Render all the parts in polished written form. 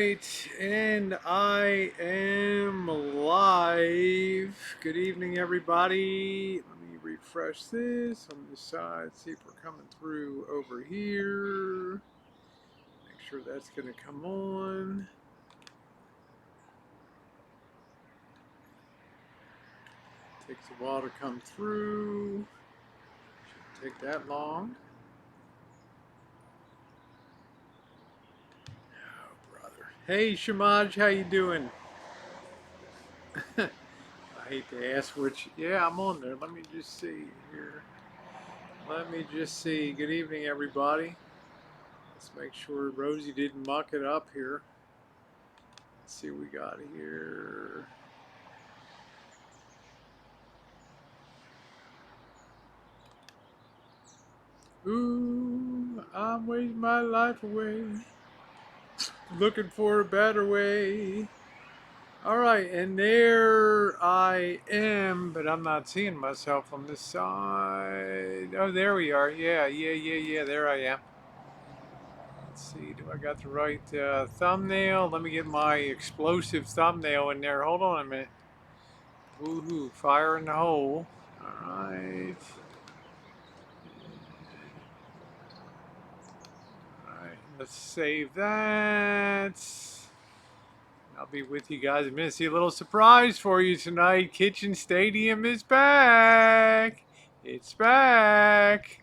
right, and I am live. Good evening, everybody. Let me refresh this on this side, see if we're coming through over here. Make sure that's going to come on. Takes a while to come through. Shouldn't take that long. Oh, brother. Hey, Shamaj, how you doing? I hate to ask which. Yeah, I'm on there. Let me just see here. Let me just see. Good evening, everybody. Let's make sure Rosie didn't muck it up here. Let's see what we got here. Ooh, I'm wasting my life away, looking for a better way. All right, and there I am, but I'm not seeing myself on this side. Oh, there we are. Yeah. There I am. Let's see, do I got the right thumbnail? Let me get my explosive thumbnail in there. Hold on a minute. Woohoo, fire in the hole. Alright. Alright, let's save that. I'll be with you guys in a minute. See a little surprise for you tonight. Kitchen Stadium is back. It's back.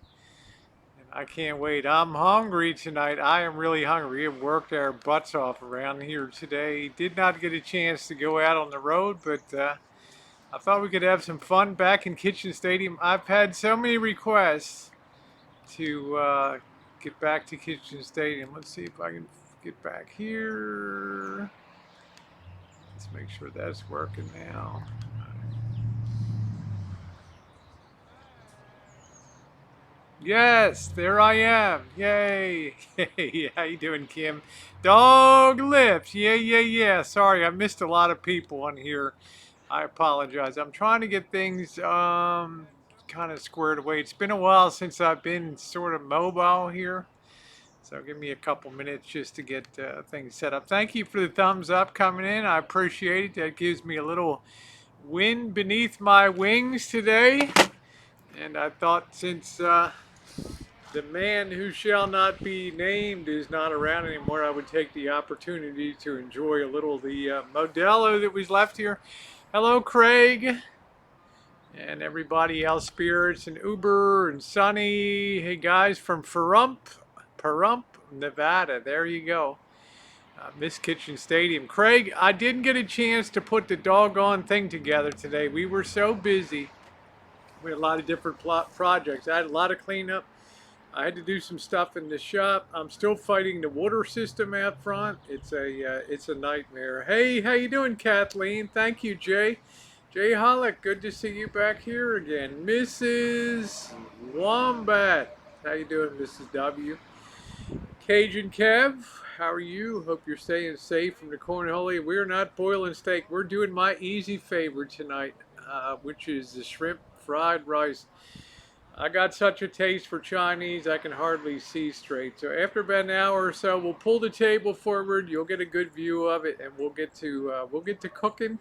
I can't wait. I'm hungry tonight. I am really hungry. We have worked our butts off around here today. Did not get a chance to go out on the road, but I thought we could have some fun back in Kitchen Stadium. I've had so many requests to get back to Kitchen Stadium. Let's see if I can get back here. Let's make sure that's working now. Yes, there I am. Yay. Hey, how you doing, Kim? Dog lips. Yeah. Sorry, I missed a lot of people on here. I apologize. I'm trying to get things kind of squared away. It's been a while since I've been sort of mobile here. So give me a couple minutes just to get things set up. Thank you for the thumbs up coming in. I appreciate it. That gives me a little wind beneath my wings today. And I thought since the man who shall not be named is not around anymore, I would take the opportunity to enjoy a little of the Modelo that was left here. Hello, Craig, and everybody else, Spirits and Uber and Sunny. Hey, guys from Pahrump, Nevada. There you go. Miss Kitchen Stadium. Craig, I didn't get a chance to put the doggone thing together today. We were so busy. We had a lot of different projects. I had a lot of cleanup. I had to do some stuff in the shop. I'm still fighting the water system out front. It's a nightmare. Hey, how you doing, Kathleen? Thank you, Jay. Jay Hollick, good to see you back here again. Mrs. Wombat, how you doing, Mrs. W? Cajun Kev, how are you? Hope you're staying safe from the cornhole. We're not boiling steak. We're doing my easy favorite tonight, which is the shrimp fried rice. I got such a taste for Chinese, I can hardly see straight. So after about an hour or so, we'll pull the table forward. You'll get a good view of it, and we'll get to cooking.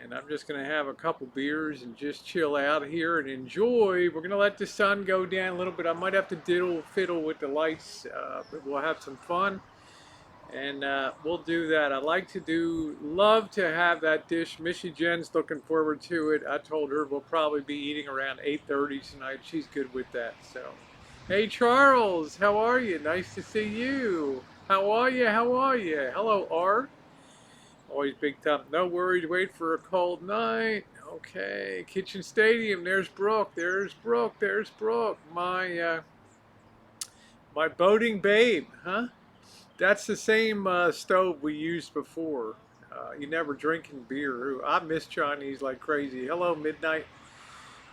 And I'm just gonna have a couple beers and just chill out here and enjoy. We're gonna let the sun go down a little bit. I might have to diddle fiddle with the lights, but we'll have some fun. And we'll do that. I love to have that dish. Missy Jen's looking forward to it. I told her we'll probably be eating around 8:30 tonight. She's good with that. So, hey Charles, how are you? Nice to see you. How are you? Hello, R. Always big time. No worries. Wait for a cold night. Okay. Kitchen Stadium. There's Brooke. There's Brooke. My boating babe, huh? That's the same stove we used before. You never drinking beer. I miss Chinese like crazy. Hello, Midnight.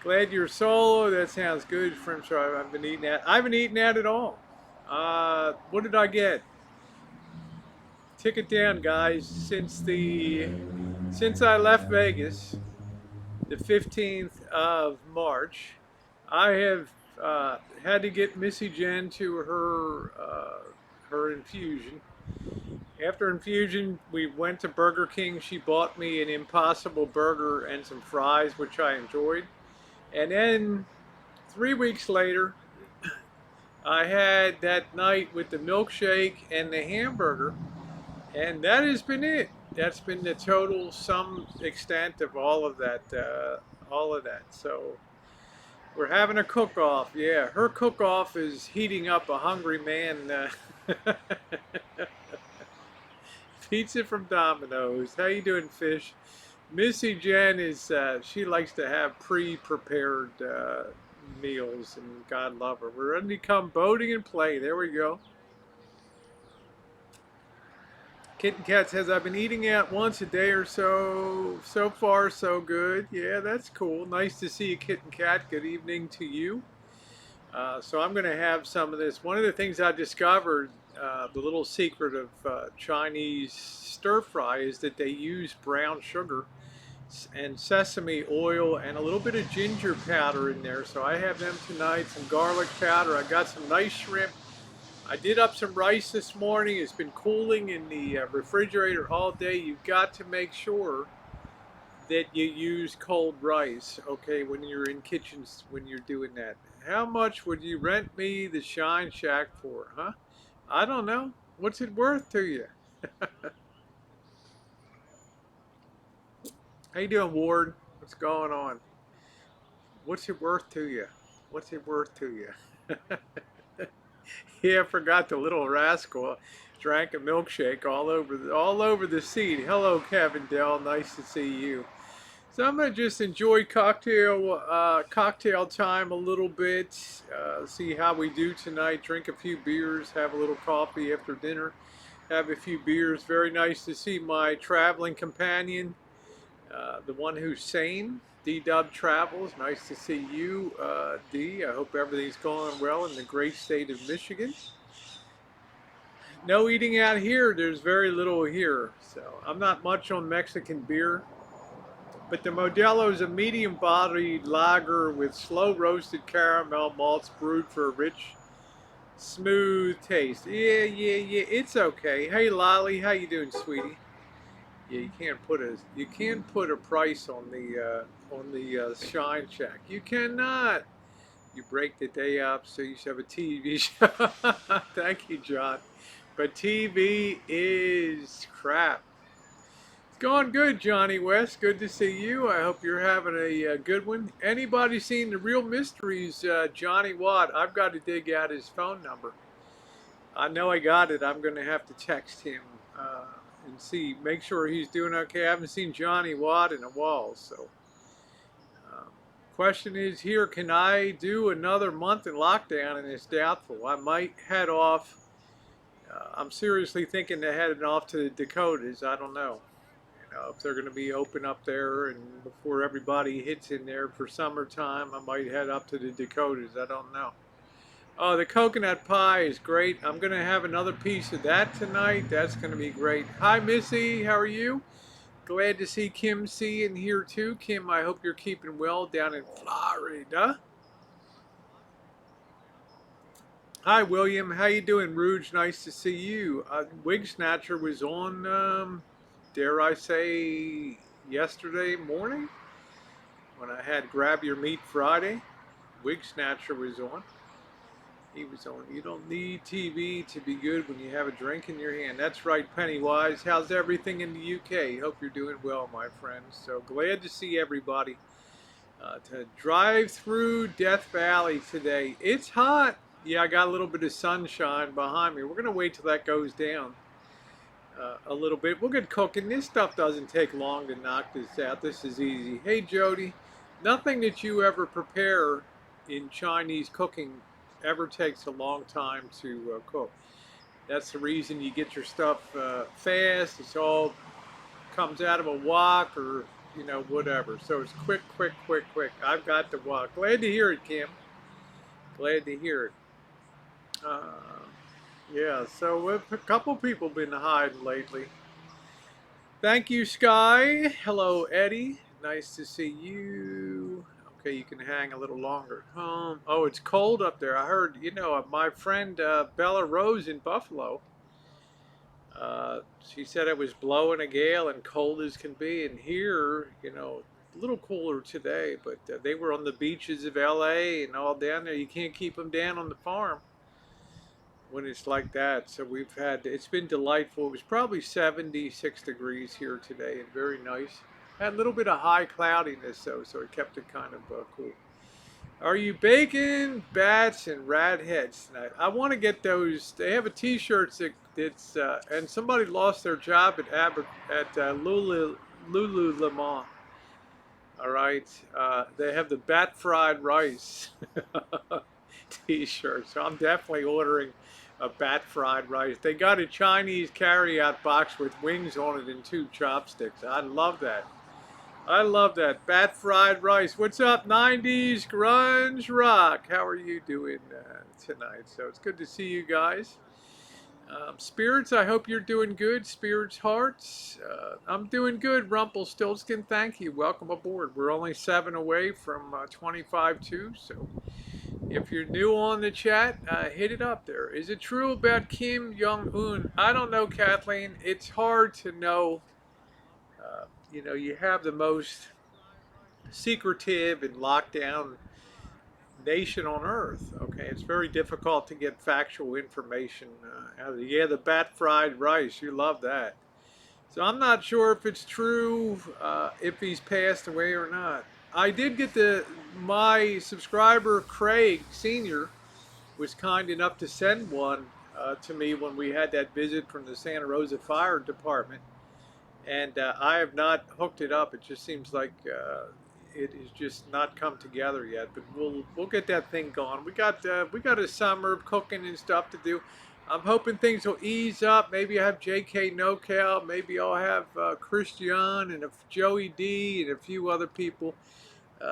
Glad you're solo. That sounds good. French fry. I've been eating that. I haven't eaten that at all. What did I get? Tick it down, guys. Since I left Vegas, the 15th of March, I have had to get Missy Jen to her infusion. After infusion, we went to Burger King. She bought me an Impossible Burger and some fries, which I enjoyed. And then 3 weeks later, I had that night with the milkshake and the hamburger, and that has been it. That's been the total sum extent of all of that. All of that. So we're having a cook-off. Yeah, her cook-off is heating up a hungry man. Pizza from Domino's. How you doing, Fish? Missy Jen is, she likes to have pre-prepared meals, and God love her. We're going to come boating and play. There we go. Kitten Cat says, I've been eating out once a day or so. So far, so good. Yeah, that's cool. Nice to see you, Kitten Cat. Good evening to you. So I'm going to have some of this. One of the things I discovered, the little secret of Chinese stir fry, is that they use brown sugar and sesame oil and a little bit of ginger powder in there. So I have them tonight, some garlic powder. I got some nice shrimp. I did up some rice this morning. It's been cooling in the refrigerator all day. You've got to make sure that you use cold rice, okay, when you're in kitchens, when you're doing that. How much would you rent me the Shine Shack for, huh? I don't know. What's it worth to you? How you doing, Ward? What's going on? What's it worth to you? What's it worth to you? Yeah, I forgot the little rascal drank a milkshake all over the seat. Hello, Kevin Dell. Nice to see you. So I'm gonna just enjoy cocktail time a little bit. See how we do tonight. Drink a few beers. Have a little coffee after dinner. Have a few beers. Very nice to see my traveling companion, the one who's sane. D-Dub Travels. Nice to see you, D. I hope everything's going well in the great state of Michigan. No eating out here. There's very little here. So I'm not much on Mexican beer. But the Modelo is a medium-bodied lager with slow roasted caramel malts brewed for a rich, smooth taste. Yeah, yeah, yeah. It's okay. Hey, Lolly, how you doing, sweetie? Yeah, you can't put a price on the Shine Shack. You cannot. You break the day up, so you should have a TV show. Thank you, John. But TV is crap. Going good, Johnny West. Good to see you. I hope you're having a good one. Anybody seen The Real Mysteries, Johnny Watt? I've got to dig out his phone number. I know I got it. I'm going to have to text him and see, make sure he's doing okay. I haven't seen Johnny Watt in a while. So, question is here: can I do another month in lockdown? And it's doubtful. I might head off. I'm seriously thinking of heading off to the Dakotas. I don't know. If they're going to be open up there, and before everybody hits in there for summertime, I might head up to the Dakotas. I don't know. Oh, the coconut pie is great. I'm going to have another piece of that tonight. That's going to be great. Hi, Missy. How are you? Glad to see Kim C in here too. Kim, I hope you're keeping well down in Florida. Hi, William. How you doing, Rouge? Nice to see you. Wig Snatcher was on, dare I say, yesterday morning when I had Grab Your Meat Friday. Wig Snatcher was on. He was on. You don't need TV to be good when you have a drink in your hand. That's right, Pennywise. How's everything in the UK? Hope you're doing well, my friends. So glad to see everybody. To drive through Death Valley today. It's hot. Yeah, I got a little bit of sunshine behind me. We're going to wait till that goes down a little bit. We'll get cooking. This stuff doesn't take long to knock this out. This is easy. Hey, Jody, nothing that you ever prepare in Chinese cooking ever takes a long time to cook. That's the reason you get your stuff fast. It's all comes out of a wok or, whatever. So it's quick, quick, quick, quick. I've got the wok. Glad to hear it, Kim. Glad to hear it. Yeah, so a couple people been hiding lately. Thank you, Sky. Hello, Eddie. Nice to see you. Okay, you can hang a little longer at home. Oh, it's cold up there. I heard, my friend Bella Rose in Buffalo. She said it was blowing a gale and cold as can be. And here, a little cooler today, but they were on the beaches of LA and all down there. You can't keep them down on the farm when it's like that. So it's been delightful. It was probably 76 degrees here today and very nice. Had a little bit of high cloudiness though, so it kept it kind of cool. Are you baking bats and rat heads tonight? I want to get those. They have a T-shirt that's and somebody lost their job at Lululemon. All right, they have the bat fried rice T-shirt, so I'm definitely ordering a bat fried rice. They got a Chinese carry-out box with wings on it and two chopsticks. I love that. I love that. Bat fried rice. What's up, 90s grunge rock? How are you doing tonight? So it's good to see you guys. Spirits, I hope you're doing good. Spirits Hearts, I'm doing good. Rumpelstiltskin, thank you. Welcome aboard. We're only 7 away from 25-2, so if you're new on the chat, hit it up there. Is it true about Kim Jong-un? I don't know, Kathleen. It's hard to know. You have the most secretive and locked down nation on earth. Okay, it's very difficult to get factual information out of it. Yeah, the bat fried rice, you love that. So I'm not sure if it's true, if he's passed away or not. I did get my subscriber Craig Senior was kind enough to send one to me when we had that visit from the Santa Rosa Fire Department, and I have not hooked it up. It just seems like it is just not come together yet. But we'll get that thing going. We got a summer of cooking and stuff to do. I'm hoping things will ease up. Maybe I have J.K. NoCal. Maybe I'll have Christian and Joey D and a few other people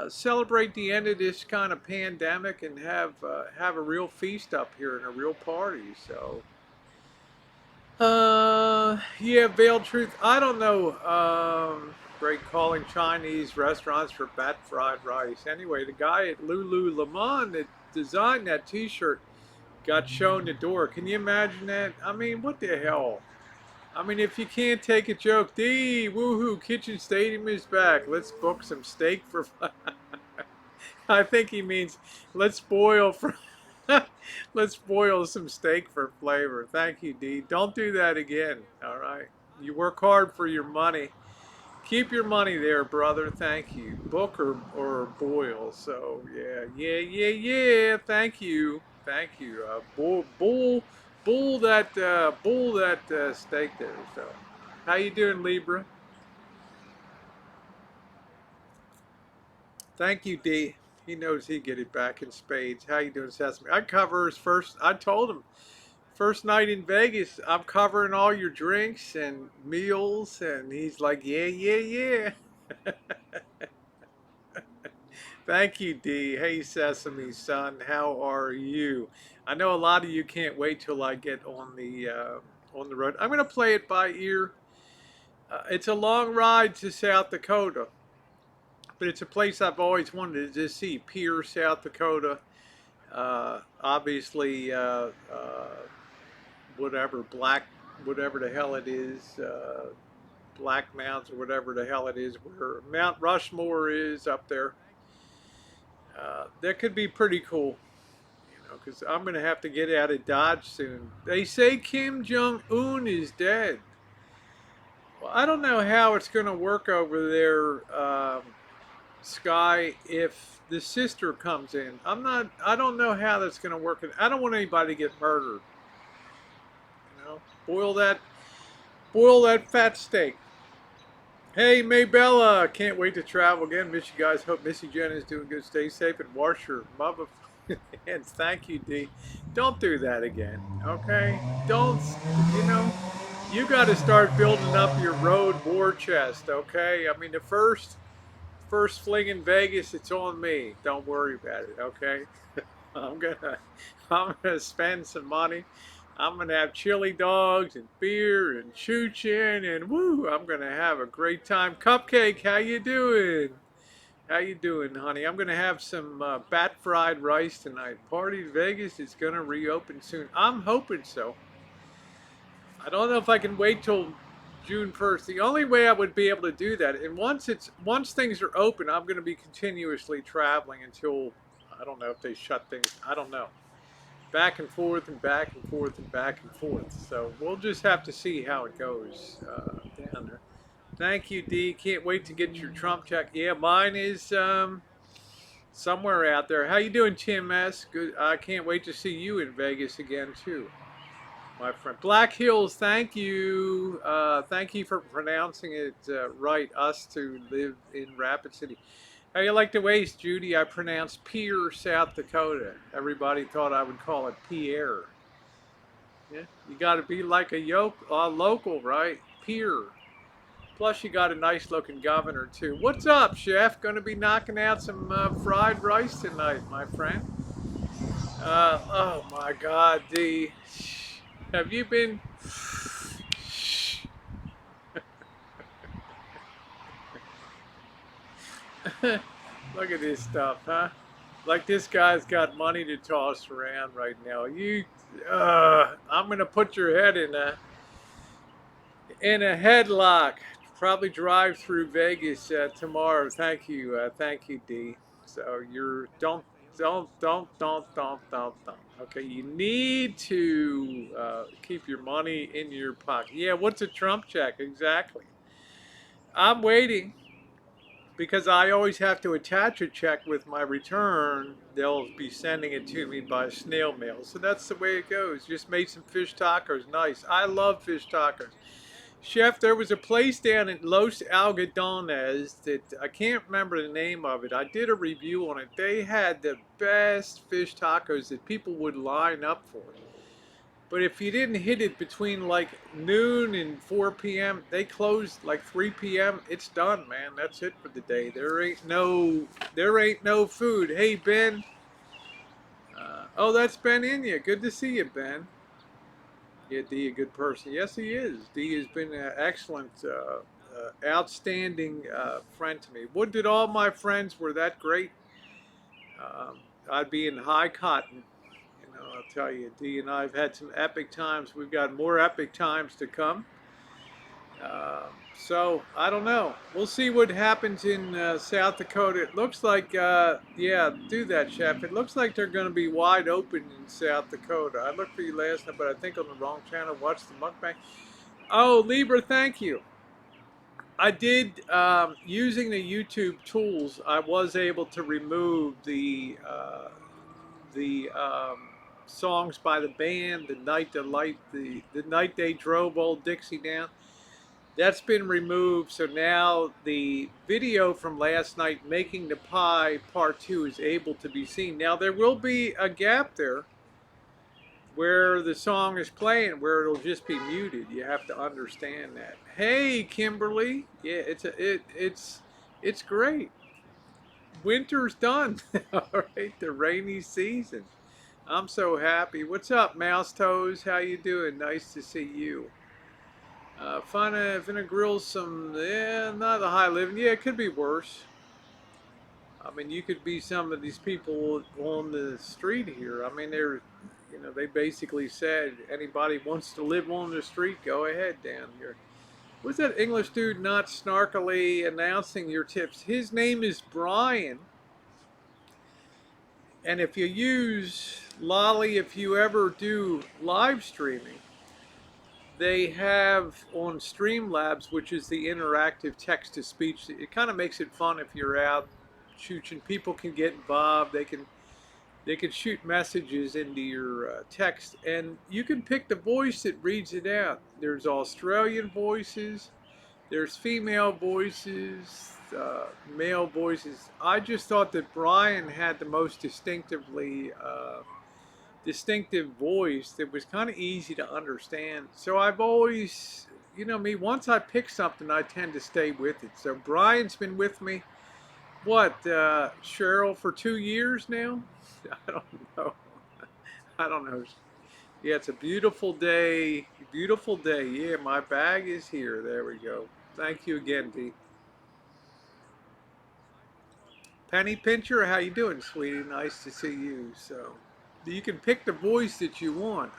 celebrate the end of this kind of pandemic and have a real feast up here and a real party. So. Yeah, Veiled Truth. I don't know. Great calling Chinese restaurants for bat fried rice. Anyway, the guy at Lululemon that designed that T-shirt got shown the door. Can you imagine that? I mean, what the hell? I mean, if you can't take a joke, woohoo, Kitchen Stadium is back. Let's book some steak for. I think he means let's boil for. Let's boil some steak for flavor. Thank you, D. Don't do that again. All right. You work hard for your money. Keep your money there, brother. Thank you. Book or boil. So yeah. Thank you. Thank you. Bull that steak there. So, how you doing, Libra? Thank you, D. He knows he get it back in spades. How you doing, Sesame? I cover his first. I told him first night in Vegas. I'm covering all your drinks and meals, and he's like, yeah. Thank you, D. Hey, Sesame son, how are you? I know a lot of you can't wait till I get on the road. I'm gonna play it by ear. It's a long ride to South Dakota, but it's a place I've always wanted to see. Pierre, South Dakota. Obviously, whatever the hell it is, Black Mounds or whatever the hell it is, where Mount Rushmore is up there. That could be pretty cool, because I'm going to have to get out of Dodge soon. They say Kim Jong-un is dead. Well, I don't know how it's going to work over there, Sky, if the sister comes in. I don't know how that's going to work. I don't want anybody to get murdered. Boil that fat steak. Hey, Maybella, can't wait to travel again. Miss you guys. Hope Missy Jen is doing good. Stay safe and wash your mother hands. Thank you, D. Don't do that again, okay? Don't, you got to start building up your road war chest, okay? I mean, the first fling in Vegas, it's on me. Don't worry about it, okay? I'm gonna spend some money. I'm going to have chili dogs and beer and choo-chin and woo, I'm going to have a great time. Cupcake, how you doing? How you doing, honey? I'm going to have some bat fried rice tonight. Party in Vegas is going to reopen soon. I'm hoping so. I don't know if I can wait till June 1st. The only way I would be able to do that, and once things are open, I'm going to be continuously traveling until I don't know if they shut things. I don't know. Back and forth and back and forth and back and forth. So we'll just have to see how it goes down there. Thank you, D. Can't wait to get your Trump check. Yeah, mine is somewhere out there. How you doing, Tim S? Good. I can't wait to see you in Vegas again too, my friend. Black Hills. Thank you. Thank you for pronouncing it right. Us to live in Rapid City. How you like the waste, Judy? I pronounced Pierre, South Dakota. Everybody thought I would call it Pierre. Yeah, you got to be like a local, right? Pierre. Plus, you got a nice looking governor, too. What's up, chef? Going to be knocking out some fried rice tonight, my friend. Oh, my God, D. Have you been. Look at this stuff, huh? Like this guy's got money to toss around right now. I'm going to put your head in a headlock. Probably drive through Vegas tomorrow. Thank you, D. So you're don't. Okay, you need to keep your money in your pocket. Yeah, what's a Trump check exactly? I'm waiting because I always have to attach a check with my return. They'll be sending it to me by snail mail. So that's the way it goes. Just made some fish tacos. Nice. I love fish tacos. Chef, there was a place down in Los Algodones that I can't remember the name of it. I did a review on it. They had the best fish tacos that people would line up for. But if you didn't hit it between like noon and 4 p.m., they closed like 3 p.m. It's done, man. That's it for the day. There ain't no food. Hey, Ben. Oh, that's Ben Inya. Good to see you, Ben. Yeah, D, a good person. Yes, he is. D has been an excellent, outstanding friend to me. Would that all my friends were that great? Um, I'd be in high cotton. I'll tell you, D and I have had some epic times. We've got more epic times to come. So I don't know. We'll see what happens in South Dakota. It looks like, yeah, do that, chef. It looks like they're going to be wide open in South Dakota. I looked for you last night, but I think on the wrong channel. Watch the mukbang. Oh, Libra, thank you. I did using the YouTube tools. I was able to remove the songs by the band, the night the light, the night they drove Old Dixie down. That's been removed, so now the video from last night, Making the Pie Part 2, is able to be seen. Now there will be a gap there where the song is playing, where it'll just be muted. You have to understand that. Hey, Kimberly, yeah, it's great. Winter's done. All right, the rainy season. I'm so happy. What's up, Mouse Toes? How you doing? Nice to see you. Finna grill some, yeah, not a high living. Yeah, it could be worse. I mean, you could be some of these people on the street here. I mean, they basically said anybody wants to live on the street, go ahead down here. Was that English dude not snarkily announcing your tips? His name is Brian. And if you use Lolly, if you ever do live streaming, they have on Streamlabs, which is the interactive text-to-speech. It kind of makes it fun if you're out shooting. People can get involved. They can shoot messages into your text, and you can pick the voice that reads it out. There's Australian voices, there's female voices, male voices. I just thought that Brian had the most distinctive voice that was kind of easy to understand. So I've always, me, once I pick something, I tend to stay with it. So Brian's been with me, Cheryl, for 2 years now? I don't know. I don't know. Yeah, it's a beautiful day. Beautiful day. Yeah, my bag is here. There we go. Thank you again, Dee. Penny Pincher, how you doing, sweetie? Nice to see you. So you can pick the voice that you want.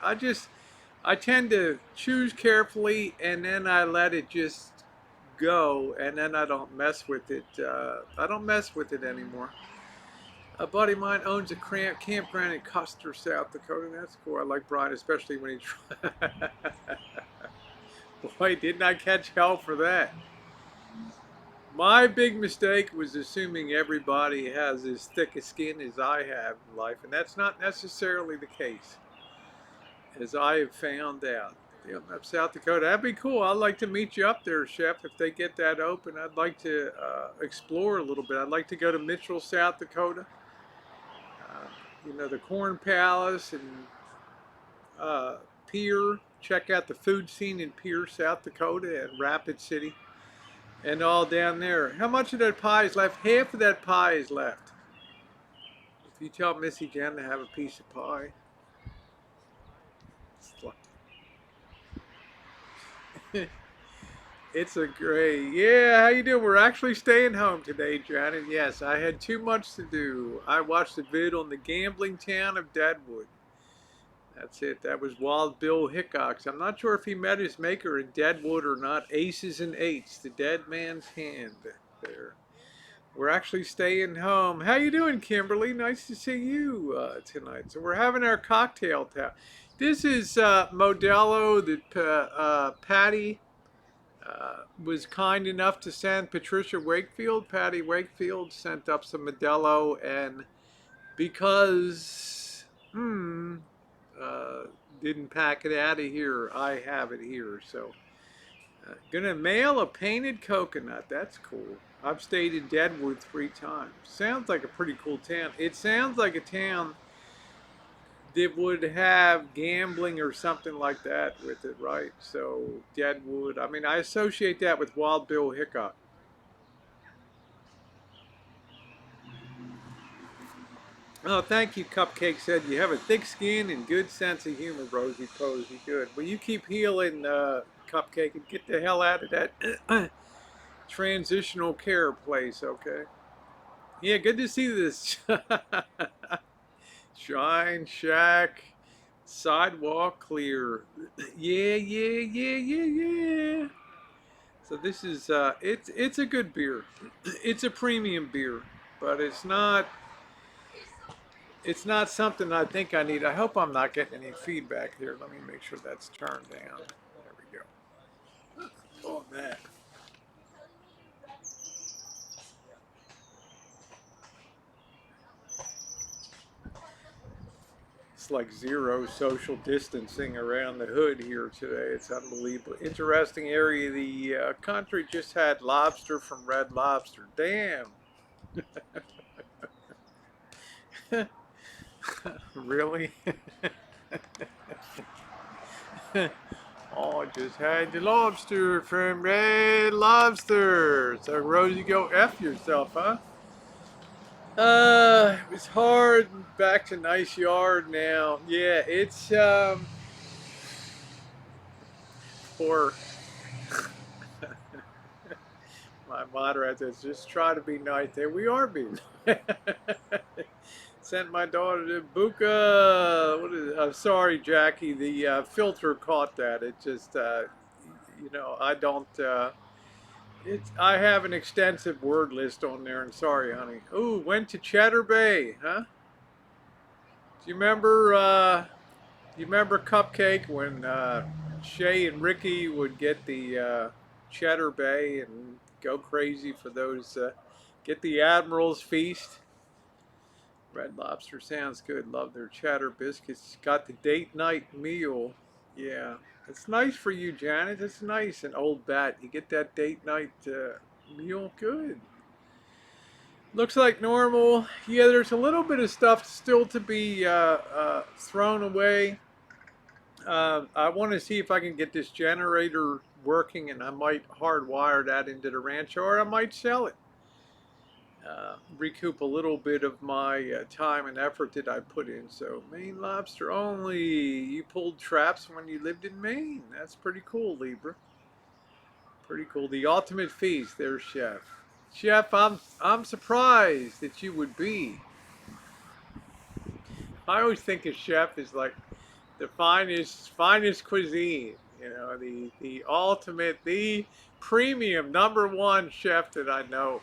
I tend to choose carefully and then I let it just go and then I don't mess with it. I don't mess with it anymore. A buddy of mine owns a campground in Custer, South Dakota. That's cool. I like Brian, especially when he. Boy, didn't I catch hell for that. My big mistake was assuming everybody has as thick a skin as I have in life, and that's not necessarily the case, as I have found out. Up South Dakota, that'd be cool. I'd like to meet you up there, Chef, if they get that open. I'd like to explore a little bit. I'd like to go to Mitchell, South Dakota. Uh, the Corn Palace and Pierre. Check out the food scene in Pierre, South Dakota, and Rapid City, and all down there. How much of that pie is left? Half of that pie is left. If you tell Missy Jen to have a piece of pie, it's a great. Yeah, how you doing? We're actually staying home today, Janet. Yes, I had too much to do. I watched a vid on the gambling town of Deadwood. That's it. That was Wild Bill Hickox. I'm not sure if he met his maker in Deadwood or not. Aces and Eights, the dead man's hand there. We're actually staying home. How you doing, Kimberly? Nice to see you tonight. So we're having our cocktail tap. This is Modelo that Patty was kind enough to send. Patricia Wakefield, Patty Wakefield, sent up some Modelo, and because didn't pack it out of here, I have it here. So gonna mail a painted coconut. That's cool. I've stayed in Deadwood 3 times. Sounds like a pretty cool town. It sounds like a town that would have gambling or something like that with it, right? So Deadwood. I mean, I associate that with Wild Bill Hickok. Oh, thank you, Cupcake said. You have a thick skin and good sense of humor, Rosie Posey. Good. Well, you keep healing, Cupcake, and get the hell out of that transitional care place, okay? Yeah, good to see this. Shine, shack, sidewalk clear. Yeah, yeah, yeah, yeah, yeah. So this is it's a good beer. It's a premium beer, but it's not something I think I need. I hope I'm not getting any feedback here. Let me make sure that's turned down. There we go. On that. It's like zero social distancing around the hood here today. It's unbelievable. Interesting area. The country just had lobster from Red Lobster. Damn. Really? Oh, I just had the lobster from Red Lobster. So Rosie, go F yourself, huh? It was hard. Back to nice yard now. Yeah, it's for my moderator says just try to be nice. There we are being. Sent my daughter to Buka. What is it? I'm sorry, Jackie. The filter caught that. It just, I don't. I have an extensive word list on there, and sorry, honey. Ooh, went to Cheddar Bay, huh? Do you remember? You remember Cupcake when Shay and Ricky would get the Cheddar Bay and go crazy for those? Get the Admiral's Feast. Red Lobster sounds good. Love their cheddar biscuits. Got the date night meal. Yeah, it's nice for you, Janet. It's nice. An old bat. You get that date night meal. Good. Looks like normal. Yeah, there's a little bit of stuff still to be thrown away. I want to see if I can get this generator working, and I might hardwire that into the ranch, or I might sell it. Recoup a little bit of my time and effort that I put in. So Maine lobster only. You pulled traps when you lived in Maine. That's pretty cool, Libra. Pretty cool. The ultimate feast. There's Chef. Chef, I'm surprised that you would be. I always think a chef is like the finest cuisine. You know, the ultimate, the premium #1 chef that I know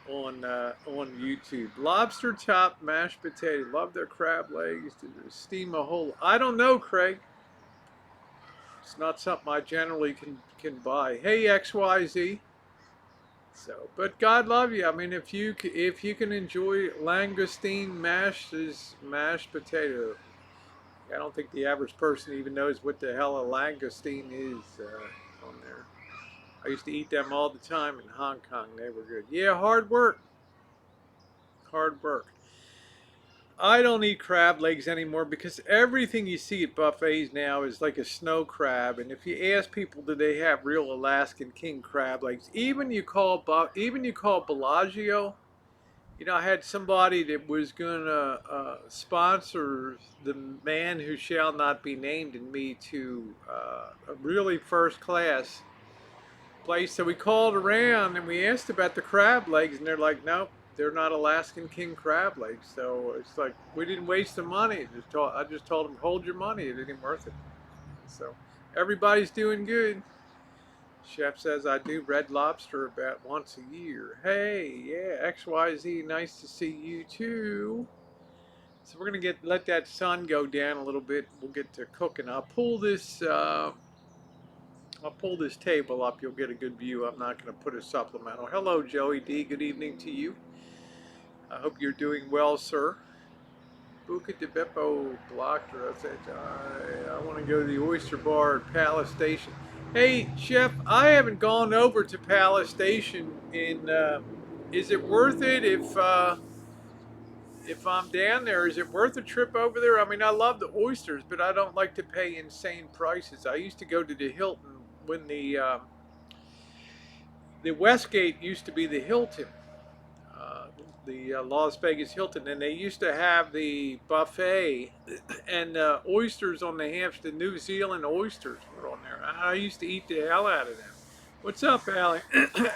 on YouTube. Lobster top mashed potato. Love their crab legs. Do they steam a whole? I don't know, Craig. It's not something I generally can buy. Hey XYZ. So, but God love you. I mean, if you can enjoy langoustine mashed as mashed potato, I don't think the average person even knows what the hell a langoustine is on there. I used to eat them all the time in Hong Kong. They were good. Yeah, hard work. Hard work. I don't eat crab legs anymore because everything you see at buffets now is like a snow crab. And if you ask people, do they have real Alaskan king crab legs? Even you call Bellagio. You know, I had somebody that was gonna sponsor the man who shall not be named and me to a really first class place. So we called around and we asked about the crab legs, and they're like, nope, they're not Alaskan king crab legs. So it's like we didn't waste the money. I just told them, hold your money. It ain't worth it. So everybody's doing good. Chef says I do Red Lobster about once a year. Hey, yeah, XYZ, nice to see you too. So we're gonna let that sun go down a little bit. We'll get to cooking. I'll pull this table up. You'll get a good view. I'm not going to put a supplemental. Hello, Joey D. Good evening to you. I hope you're doing well, sir. Buca de Beppo blocked her. I said, I want to go to the Oyster Bar at Palace Station. Hey, Chef, I haven't gone over to Palace Station in. Is it worth it if I'm down there? Is it worth a trip over there? I mean, I love the oysters, but I don't like to pay insane prices. I used to go to the Hilton when the Westgate used to be the Hilton, the Las Vegas Hilton, and they used to have the buffet and oysters on the Hampstead, New Zealand oysters were on there. I used to eat the hell out of them. What's up, Alan?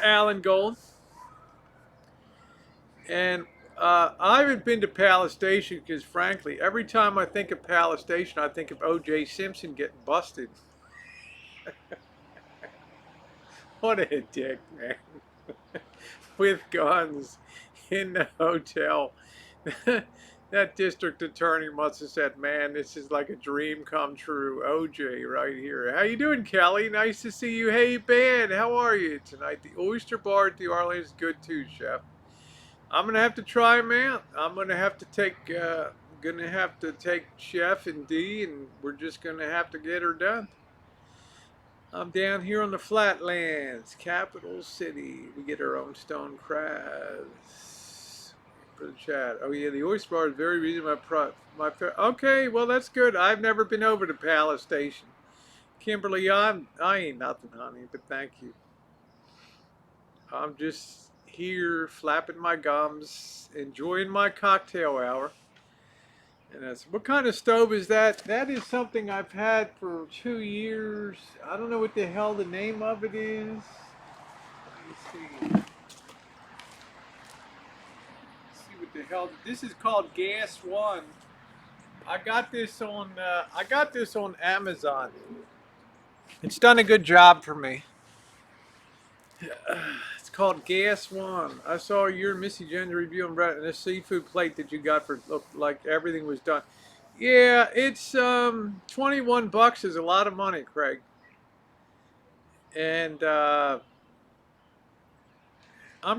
Alan Gold. And I haven't been to Palace Station because, frankly, every time I think of Palace Station, I think of O.J. Simpson getting busted. What a dick, man. With guns in the hotel. That district attorney must have said, man, this is like a dream come true. OJ right here. How you doing, Kelly? Nice to see you. Hey, Ben, how are you tonight? The Oyster Bar at the Arlene is good too, Chef. I'm going to have to try them out. I'm going to have to take Chef and D, and we're just going to have to get her done. I'm down here on the flatlands, capital city. We get our own stone crabs. For the chat. Oh yeah, the oyster bar is very reasonable. Okay, well that's good. I've never been over to Palace Station. Kimberly, I ain't nothing, honey, but thank you. I'm just here flapping my gums, enjoying my cocktail hour. And that's, what kind of stove is that? That is something I've had for 2 years. I don't know what the hell the name of it is. Let me see. Let's see what the hell. This is called Gas One. I got this on Amazon. It's done a good job for me. It's called Gas One. I saw your and Missy Jen's review on Brett and this seafood plate that you got for looked like everything was done. Yeah, it's $21 is a lot of money, Craig. And I'm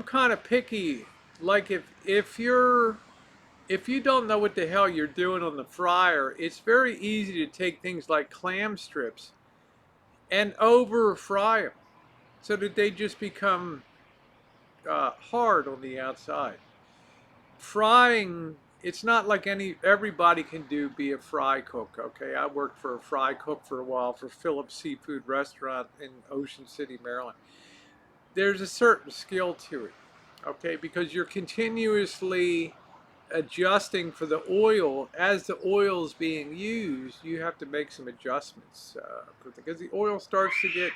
kind of picky. Like if you don't know what the hell you're doing on the fryer, it's very easy to take things like clam strips and over fry them so that they just become hard on the outside. Frying, it's not like everybody can be a fry cook. Okay, I worked for a fry cook for a while for Phillips Seafood Restaurant in Ocean City, Maryland. There's a certain skill to it, okay, because you're continuously adjusting for the oil. As the oil is being used, you have to make some adjustments because the oil starts to get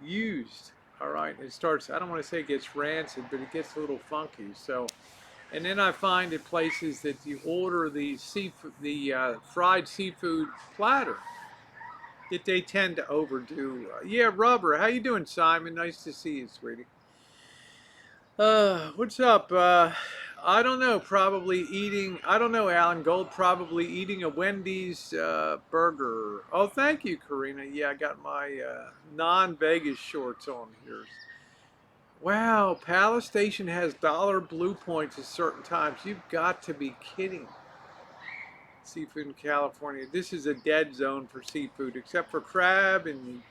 used. All right, it starts, I don't want to say it gets rancid, but it gets a little funky. So And then I find at places that you order the seafood, the fried seafood platter, that they tend to overdo. Yeah, Rubber, how you doing, Simon? Nice to see you, sweetie. What's up? I don't know. Probably eating. I don't know, Alan Gold. Probably eating a Wendy's burger. Oh, thank you, Karina. Yeah, I got my non-Vegas shorts on here. Wow, Palace Station has dollar blue points at certain times. You've got to be kidding. Seafood in California. This is a dead zone for seafood, except for crab, and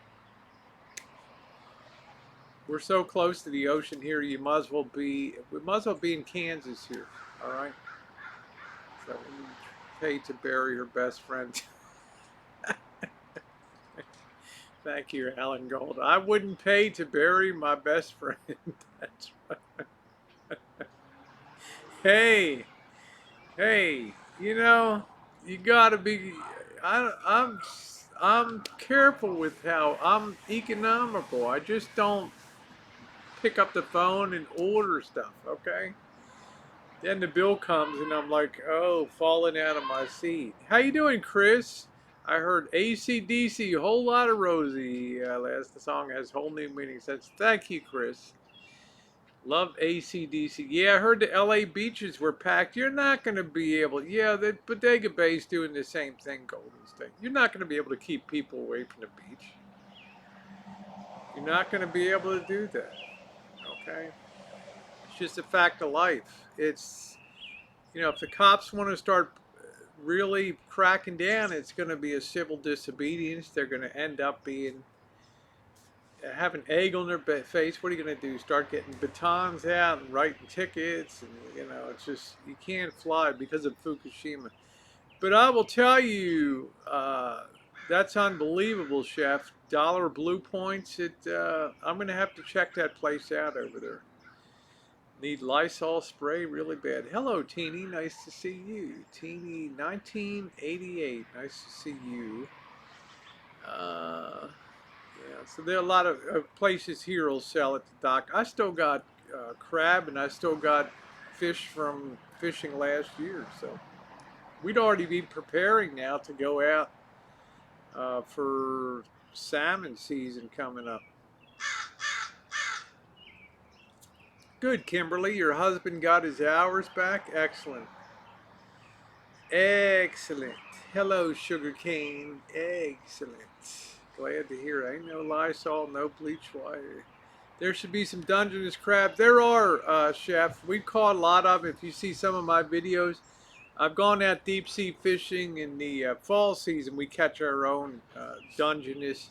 we're so close to the ocean here. You might as well be. We might as well be in Kansas here. All right. So pay to bury her best friend. Thank you, Alan Gold. I wouldn't pay to bury my best friend. That's right. Hey, hey, you know, you gotta be. I'm careful with how I'm economical. I just don't pick up the phone and order stuff. Okay. Then the bill comes and I'm like, oh, falling out of my seat. How you doing, Chris? I heard AC/DC, whole lot of Rosie. Last the song has whole new meaning. Says thank you, Chris. Love AC/DC. Yeah, I heard the LA beaches were packed. You're not going to be able. Yeah, the Bodega Bay's doing the same thing, Golden State. You're not going to be able to keep people away from the beach. You're not going to be able to do that. Okay, it's just a fact of life. It's if the cops want to start really cracking down, it's going to be a civil disobedience. They're going to end up being having egg on their face. What are you going to do? Start getting batons out and writing tickets, and it's just you can't fly because of Fukushima. But I will tell you, that's unbelievable, Chef. Dollar blue points. I'm going to have to check that place out over there. Need Lysol spray really bad. Hello, Teeny. Nice to see you. Teeny 1988. Nice to see you. Yeah, so there are a lot of places here will sell at the dock. I still got crab and I still got fish from fishing last year. So we'd already be preparing now to go out for salmon season coming up. Good, Kimberly. Your husband got his hours back? Excellent. Excellent. Hello, Sugarcane. Excellent. Glad to hear it. Ain't no Lysol, no bleach wire. There should be some Dungeness crab. There are, Chef. We caught a lot of them. If you see some of my videos, I've gone out deep sea fishing in the fall season. We catch our own Dungeness,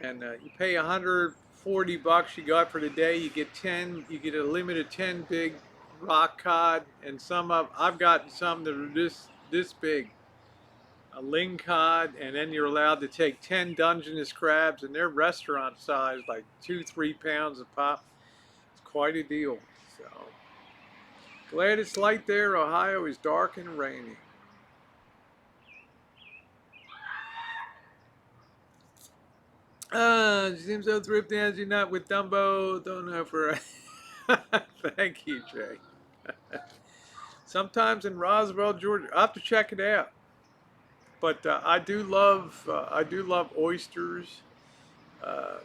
and you pay $140. You go out for the day. You get 10. You get a limit of 10 big rock cod, and I've gotten some that are this big. A ling cod, and then you're allowed to take 10 Dungeness crabs, and they're restaurant size, like 2-3 pounds a pop. It's quite a deal. So glad it's light there. Ohio is dark and rainy. Seems so thrifty as you're not with Dumbo. Don't know for. Thank you, Jay. Sometimes in Roswell, Georgia, I have to check it out. But I do love oysters. Uh,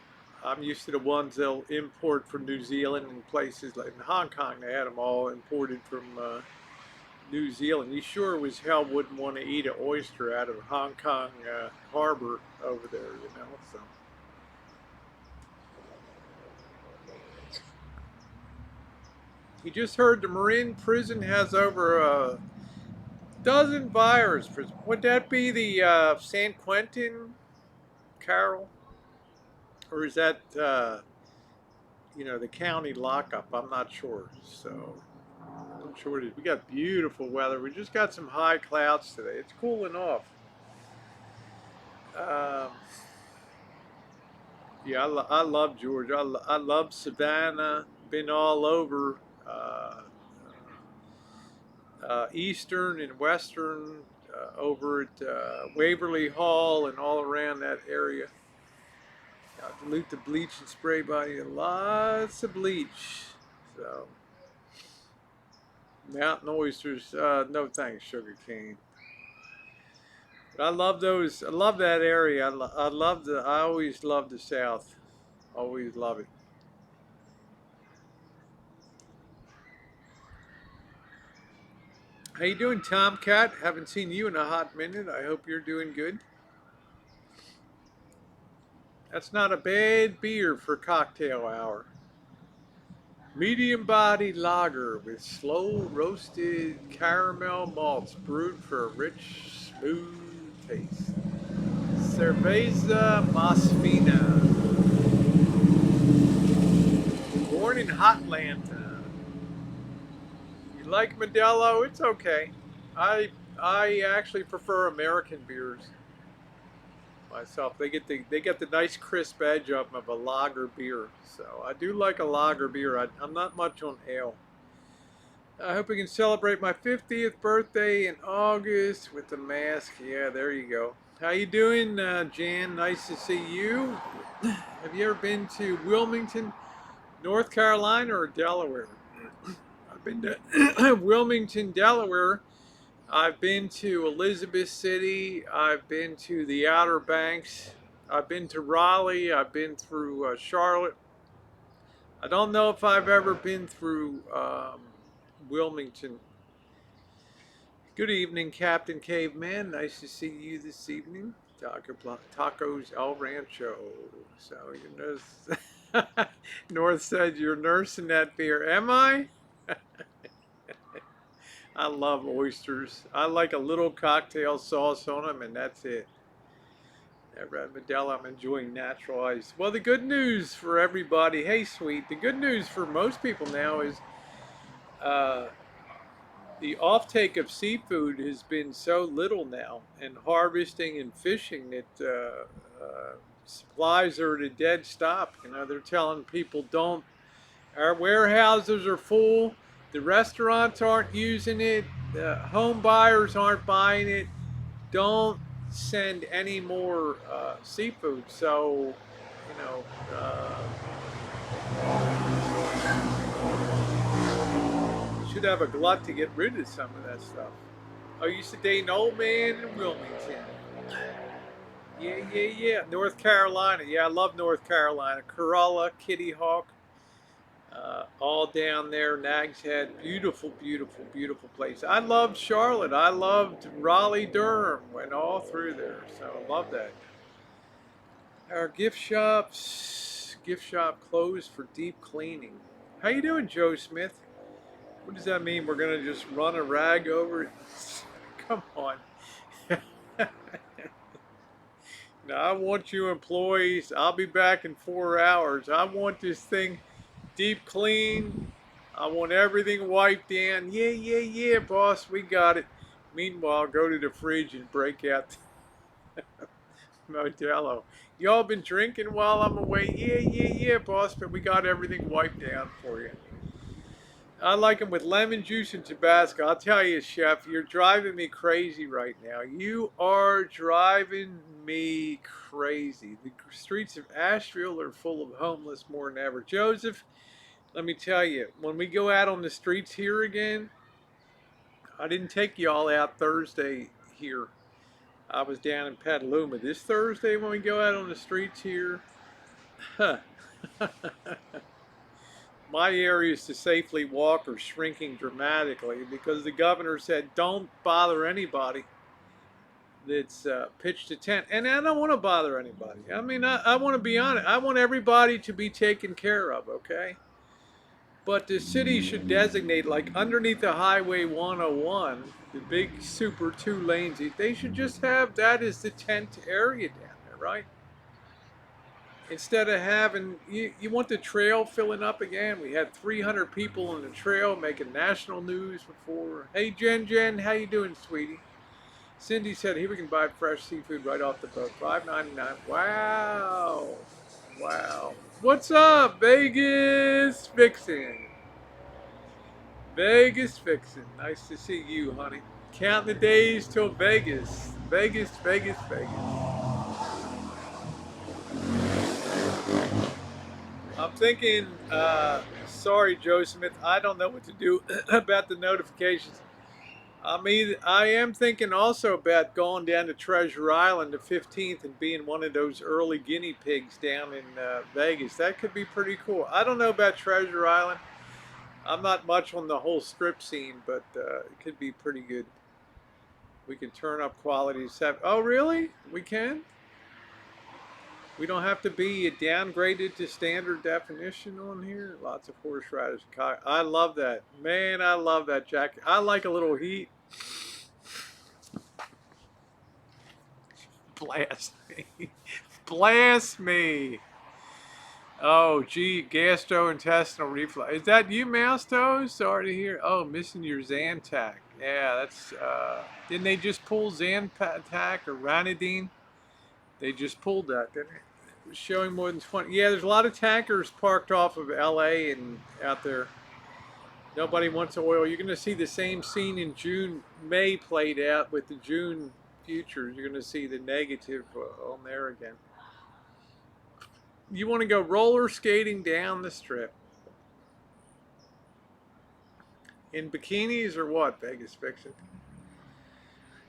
I'm used to the ones they'll import from New Zealand and places like in Hong Kong. They had them all imported from New Zealand. You sure as hell wouldn't want to eat an oyster out of Hong Kong harbor over there, So. You just heard the Marine prison has over a dozen virus prisons. Would that be the San Quentin, Carol? Or is that the county lockup? I'm not sure. So I'm not sure what it is. We got beautiful weather. We just got some high clouds today. It's cooling off. Yeah, I love Georgia. I love Savannah. Been all over Eastern and Western, over at Waverly Hall and all around that area. Dilute the bleach and spray body, lots of bleach. So Mountain oysters, no thanks, sugar cane. But I love those. I love that area. I love the. I always love the South. Always love it. How you doing, Tomcat? Haven't seen you in a hot minute. I hope you're doing good. That's not a bad beer for cocktail hour. Medium bodied lager with slow roasted caramel malts brewed for a rich, smooth taste. Cerveza Masfina. Born in Hotlanta. You like Modelo? It's okay. I actually prefer American beers myself. They get the nice crisp edge of a lager beer. So I do like a lager beer. I'm not much on ale. I hope we can celebrate my 50th birthday in August with the mask. Yeah, there you go. How you doing, Jan? Nice to see you. Have you ever been to Wilmington, North Carolina, or Delaware? I've been to Wilmington, Delaware. I've been to Elizabeth City. I've been to the Outer Banks. I've been to Raleigh. I've been through Charlotte. I don't know if I've ever been through Wilmington. Good evening, Captain Caveman. Nice to see you this evening. Tacos El Rancho. So you know, North said you're nursing that beer. Am I? I love oysters. I like a little cocktail sauce on them, and that's it. At Red Modelo, I'm enjoying natural ice. Well, the good news for everybody, hey, sweet, the good news for most people now is uh, the offtake of seafood has been so little now, and harvesting and fishing that supplies are at a dead stop. You know, they're telling people don't. Our warehouses are full. The restaurants aren't using it. The home buyers aren't buying it. Don't send any more seafood. So, you know, you should have a glut to get rid of some of that stuff. I used to date an old man in Wilmington. Yeah, yeah, yeah. North Carolina. Yeah, I love North Carolina. Corolla, Kitty Hawk, all down there. Nags Head. Beautiful, beautiful, beautiful place. I loved Charlotte. I loved Raleigh, Durham. Went all through there. So I love that. Our gift shop closed for deep cleaning. How you doing, Joe Smith? What does that mean? We're gonna just run a rag over it? Come on. Now I want you employees. I'll be back in 4 hours. I want this thing deep clean. I want everything wiped down. Yeah, yeah, yeah, boss. We got it. Meanwhile, go to the fridge and break out Modelo. Y'all been drinking while I'm away? Yeah, yeah, yeah, boss, but we got everything wiped down for you. I like them with lemon juice and Tabasco. I'll tell you, Chef, you're driving me crazy right now. You are driving me crazy. The streets of Asheville are full of homeless more than ever. Joseph, let me tell you, when we go out on the streets here again, I didn't take y'all out Thursday here. I was down in Petaluma. This Thursday when we go out on the streets here, huh. My areas to safely walk are shrinking dramatically because the governor said don't bother anybody that's pitched a tent. And I don't want to bother anybody. I mean, I want to be honest. I want everybody to be taken care of, okay? But the city should designate, like underneath the Highway 101, the big super 2 lanes, they should just have that as the tent area down there, right? Instead of having, you want the trail filling up again. We had 300 people on the trail making national news before. Hey, Jen, how you doing, sweetie? Cindy said, here we can buy fresh seafood right off the boat, $5.99. Wow. Wow. What's up, Vegas Vixen? Vegas Vixen. Nice to see you, honey. Counting the days till Vegas. Vegas, Vegas, Vegas. I'm thinking Sorry, Joe Smith. I don't know what to do about the notifications. I am thinking also about going down to Treasure Island the 15th and being one of those early guinea pigs down in Vegas. That could be pretty cool. I don't know about Treasure Island. I'm not much on the whole strip scene, but it could be pretty good. We can turn up quality. Oh, really? We can? We don't have to be downgraded to standard definition on here. Lots of horse riders. I love that. Man, I love that jacket. I like a little heat. Blast me. Blast me. Oh, gee, gastrointestinal reflux. Is that you, Mousto? Sorry to hear. Oh, missing your Zantac. Yeah, that's, didn't they just pull Zantac or Ranitidine? They just pulled that, didn't they? It was showing more than 20. Yeah, there's a lot of tankers parked off of LA and out there. Nobody wants oil. You're going to see the same scene in June, May played out with the June futures. You're going to see the negative on there again. You want to go roller skating down the strip in bikinis or what? Vegas Fiction.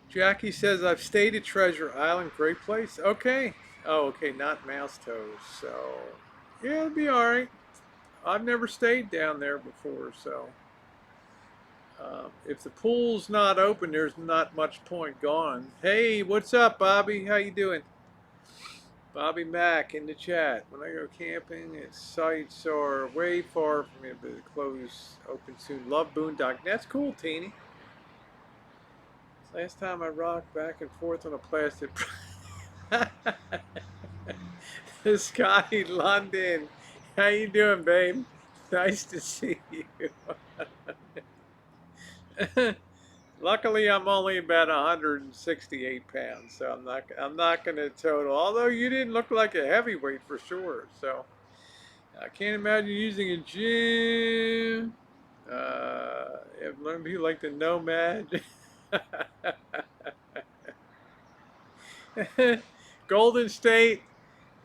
Jackie says I've stayed at Treasure Island, great place. Okay. Oh, okay, not Mouse Toes. So yeah, it'll be all right. I've never stayed down there before, so if the pool's not open, there's not much point going. Hey, what's up, Bobby? How you doing? Bobby Mack in the chat. When I go camping, its sites are way far from me, but close open soon. Love Boondock. That's cool, Teeny. Last time I rocked back and forth on a plastic. Scotty London. How you doing, babe? Nice to see you. Luckily, I'm only about 168 pounds, so I'm not going to total. Although you didn't look like a heavyweight for sure, so I can't imagine using a gym. If learn to be like the nomad. Golden State.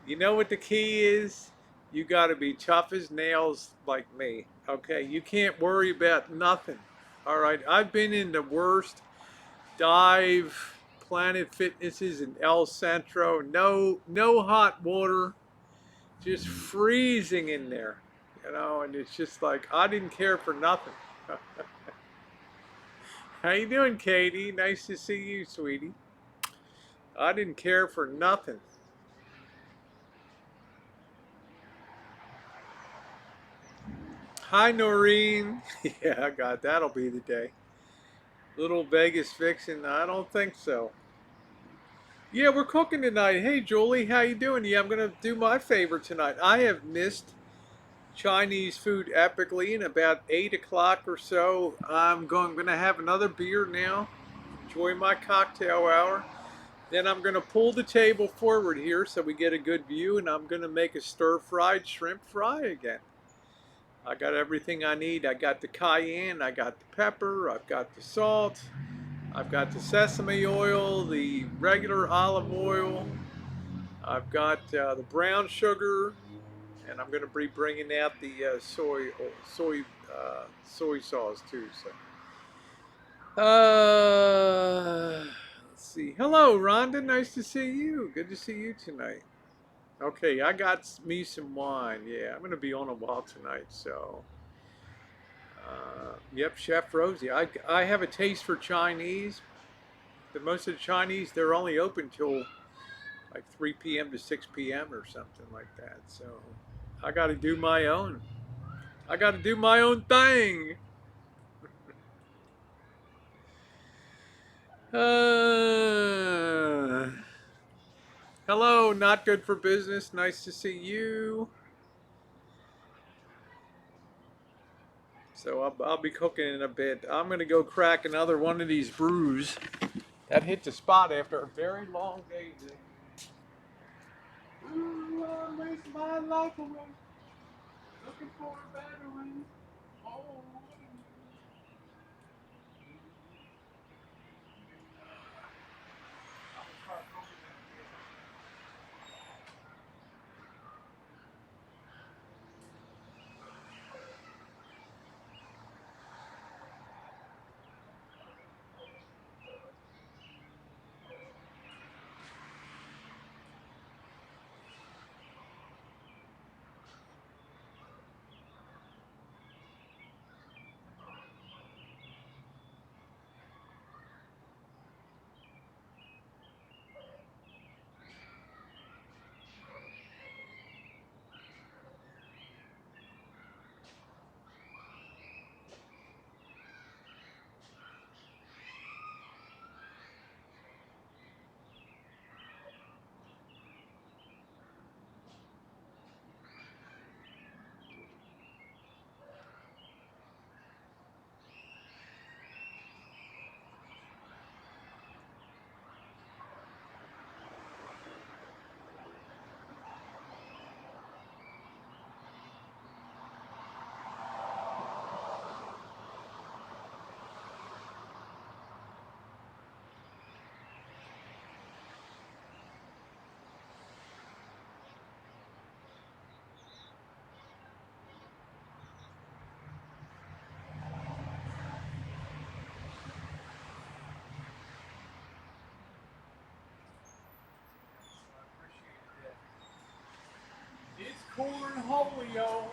You know what the key is? You got to be tough as nails like me. Okay, you can't worry about nothing. All right, I've been in the worst dive Planet Fitnesses in El Centro. No hot water, just freezing in there. You know, and it's just like I didn't care for nothing. How you doing, Katie? Nice to see you, sweetie. I didn't care for nothing. Hi, Noreen. Yeah, God, that'll be the day. Little Vegas Vixen, I don't think so. Yeah, we're cooking tonight. Hey, Julie, how you doing? Yeah, I'm gonna do my favorite tonight. I have missed Chinese food epically. In about 8 o'clock or so, I'm gonna have another beer now. Enjoy my cocktail hour. Then I'm gonna pull the table forward here so we get a good view, and I'm gonna make a stir-fried shrimp fry again. I got everything I need. I got the cayenne, I got the pepper, I've got the salt, I've got the sesame oil, the regular olive oil, I've got the brown sugar, and I'm going to be bringing out the soy sauce too. So, let's see. Hello, Rhonda. Nice to see you. Good to see you tonight. Okay, I got me some wine. Yeah, I'm going to be on a while tonight, so. Yep, Chef Rosie. I have a taste for Chinese. But most of the Chinese, they're only open till like 3 p.m. to 6 p.m. or something like that. So I got to do my own. I got to do my own thing. Hello, not good for business. Nice to see you. So I'll be cooking in a bit. I'm going to go crack another one of these brews. That hit the spot after a very long day today. Ooh, I waste my life away. Looking for a better way. Oh. Cornholio.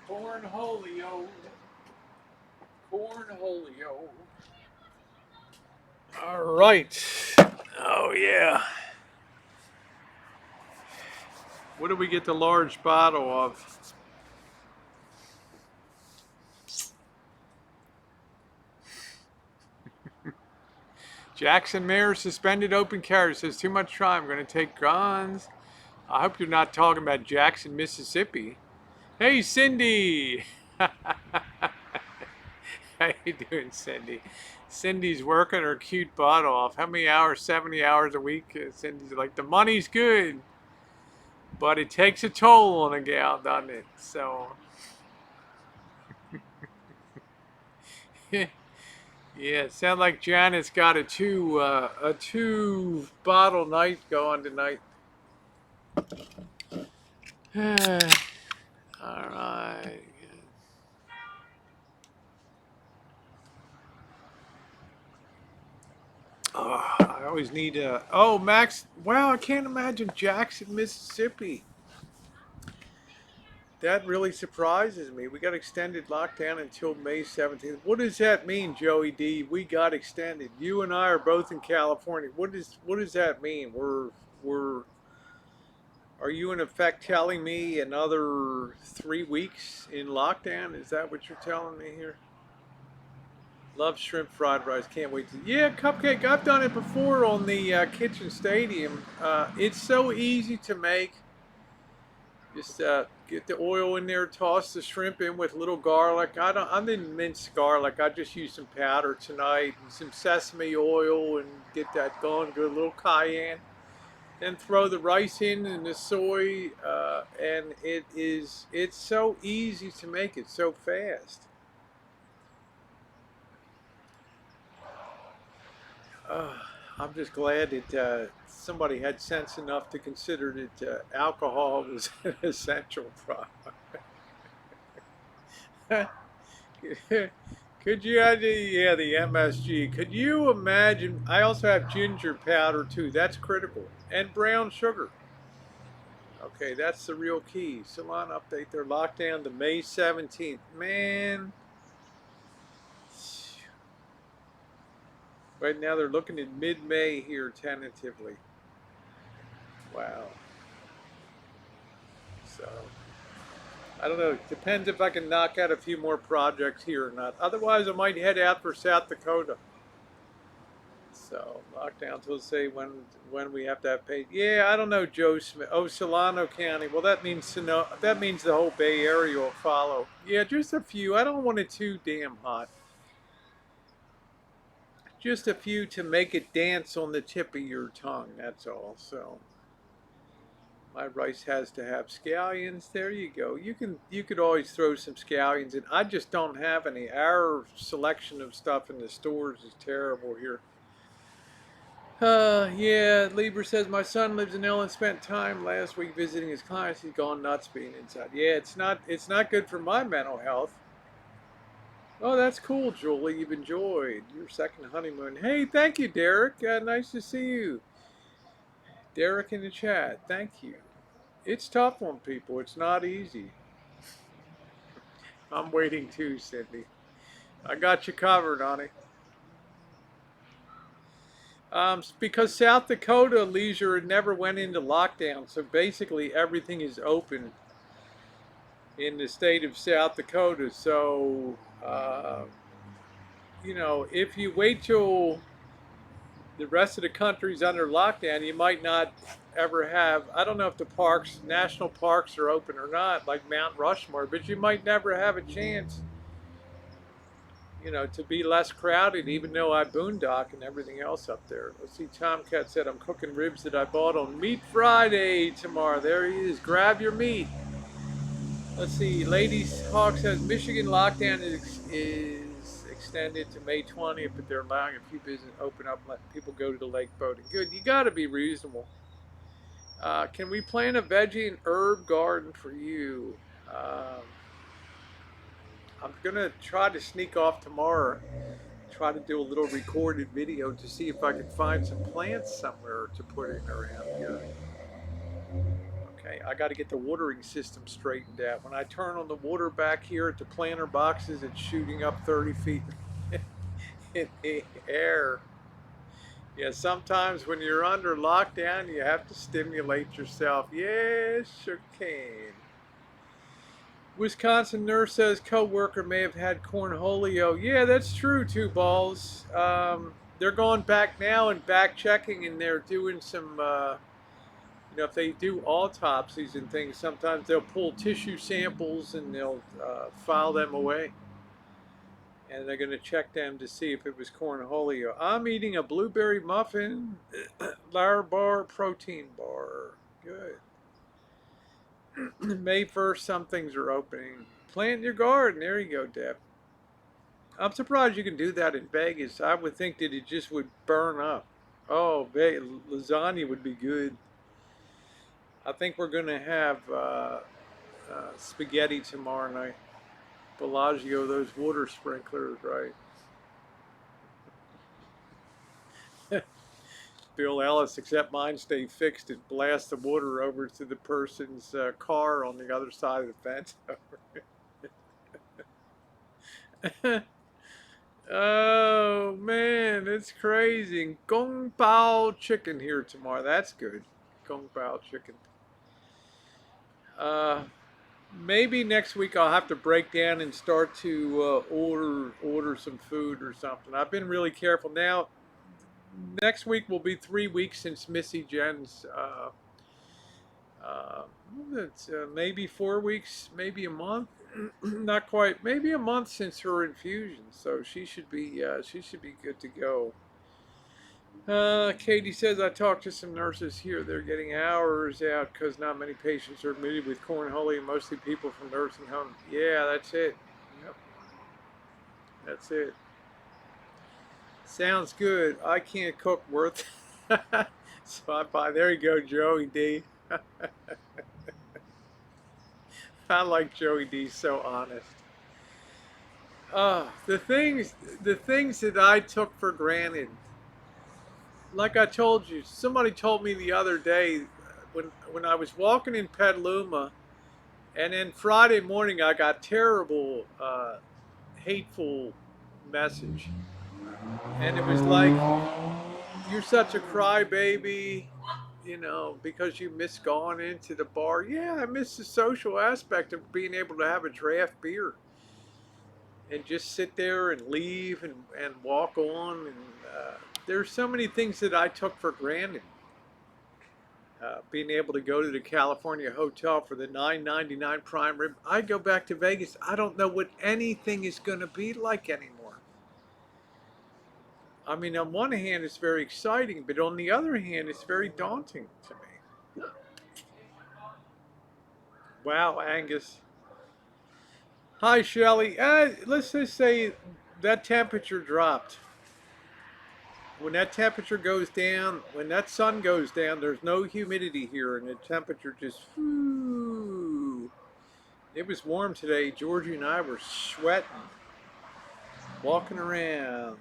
Cornholio. Cornholio. All right. Oh, yeah. What do we get the large bottle of? Jackson Mayor suspended open carry. Says too much crime. Going to take guns. I hope you're not talking about Jackson, Mississippi. Hey, Cindy. How you doing, Cindy? Cindy's working her cute butt off. How many hours? 70 hours a week? Cindy's like, the money's good, but it takes a toll on a gal, doesn't it? So, yeah, it sounds like Janet's got a two bottle night going tonight. All right. Oh, I always need a. Oh, Max. Wow, I can't imagine Jackson, Mississippi. That really surprises me. We got extended lockdown until May 17th. What does that mean, Joey D? We got extended. You and I are both in California. What does that mean? We're Are you in effect telling me another 3 weeks in lockdown? Is that what you're telling me here? Love shrimp fried rice. Can't wait to. Yeah, cupcake. I've done it before on the kitchen stadium. It's so easy to make. Just get the oil in there, toss the shrimp in with little garlic. I didn't mince garlic. I just used some powder tonight and some sesame oil and get that going. Good little cayenne. Then throw the rice in and the soy, and it's so easy to make it so fast. I'm just glad that somebody had sense enough to consider that alcohol was an essential product. Could you, yeah, the MSG. Could you imagine? I also have ginger powder too. That's critical. And brown sugar. Okay, that's the real key. Salon update. They're locked down to May 17th. Man. Right now they're looking at mid-May here tentatively. Wow. So, I don't know. Depends if I can knock out a few more projects here or not. Otherwise, I might head out for South Dakota. So, lockdown till say when we have to have paid. Yeah, I don't know, Joe Smith. Oh, Solano County. Well, that means the whole Bay Area will follow. Yeah, just a few. I don't want it too damn hot. Just a few to make it dance on the tip of your tongue, that's all. So my rice has to have scallions. There you go. You could always throw some scallions in. I just don't have any. Our selection of stuff in the stores is terrible here. Yeah, Lieber says my son lives in Ellen, spent time last week visiting his clients. He's gone nuts being inside. Yeah, it's not good for my mental health. Oh, that's cool, Julie. You've enjoyed your second honeymoon. Hey, thank you, Derek. Nice to see you. Derek in the chat. Thank you. It's tough on people. It's not easy. I'm waiting too, Cindy. I got you covered, honey. Because South Dakota leisure never went into lockdown, so basically everything is open in the state of South Dakota. So, if you wait till the rest of the country's under lockdown, you might not ever have. I don't know if the national parks are open or not, like Mount Rushmore, but you might never have a chance, to be less crowded, even though I boondock and everything else up there. Let's see, Tomcat said, I'm cooking ribs that I bought on Meat Friday tomorrow. There he is. Grab your meat. Let's see, Ladies Hawk says, Michigan lockdown is extended to May 20th, but they're allowing a few businesses open up and let people go to the lake boating. Good. You got to be reasonable. Can we plant a veggie and herb garden for you? I'm going to try to sneak off tomorrow, try to do a little recorded video to see if I can find some plants somewhere to put in around here. Okay, I got to get the watering system straightened out. When I turn on the water back here at the planter boxes, it's shooting up 30 feet in the air. Yeah, sometimes when you're under lockdown, you have to stimulate yourself. Yes, sure can. Wisconsin nurse says co-worker may have had cornholio. Yeah, that's true, two balls. They're going back now and back checking, and they're doing some. If they do autopsies and things, sometimes they'll pull tissue samples and they'll file them away, and they're going to check them to see if it was cornholio. I'm eating a blueberry muffin, flour bar, protein bar. Good. May 1st, some things are opening. Plant your garden. There you go, Deb. I'm surprised you can do that in Vegas. I would think that it just would burn up. Oh, lasagna would be good. I think we're going to have spaghetti tomorrow night. Bellagio, those water sprinklers, right? Bill Ellis, except mine stay fixed and blast the water over to the person's car on the other side of the fence. Oh man, it's crazy. Gong Bao chicken here tomorrow. That's good. Gong Bao chicken. Uh, Maybe next week I'll have to break down and start to order some food or something. I've been really careful. Now, next week will be 3 weeks since Missy Jen's. Uh, it's maybe 4 weeks, maybe a month. Not quite. Maybe a month since her infusion. So she should be good to go. Katie says, I talked to some nurses here. They're getting hours out because not many patients are admitted with cornholio, mostly people from nursing homes. Yeah, that's it. Yep. That's it. Sounds good. I can't cook worth. So I buy. There you go, Joey D. I like Joey D. So honest. The things that I took for granted, like I told you, somebody told me the other day when I was walking in Petaluma, and then Friday morning I got terrible, hateful message, and it was like, "You're such a crybaby," because you miss going into the bar. Yeah, I miss the social aspect of being able to have a draft beer and just sit there and leave and walk on. And there's so many things that I took for granted. Being able to go to the California hotel for the $9.99 prime rib. I go back to Vegas. I don't know what anything is going to be like anymore. I mean, on one hand, it's very exciting, but on the other hand, it's very daunting to me. Wow, Angus. Hi, Shelly. Let's just say that temperature dropped. When that temperature goes down, when that sun goes down, there's no humidity here, and the temperature just, whoo. It was warm today. Georgie and I were sweating, walking around.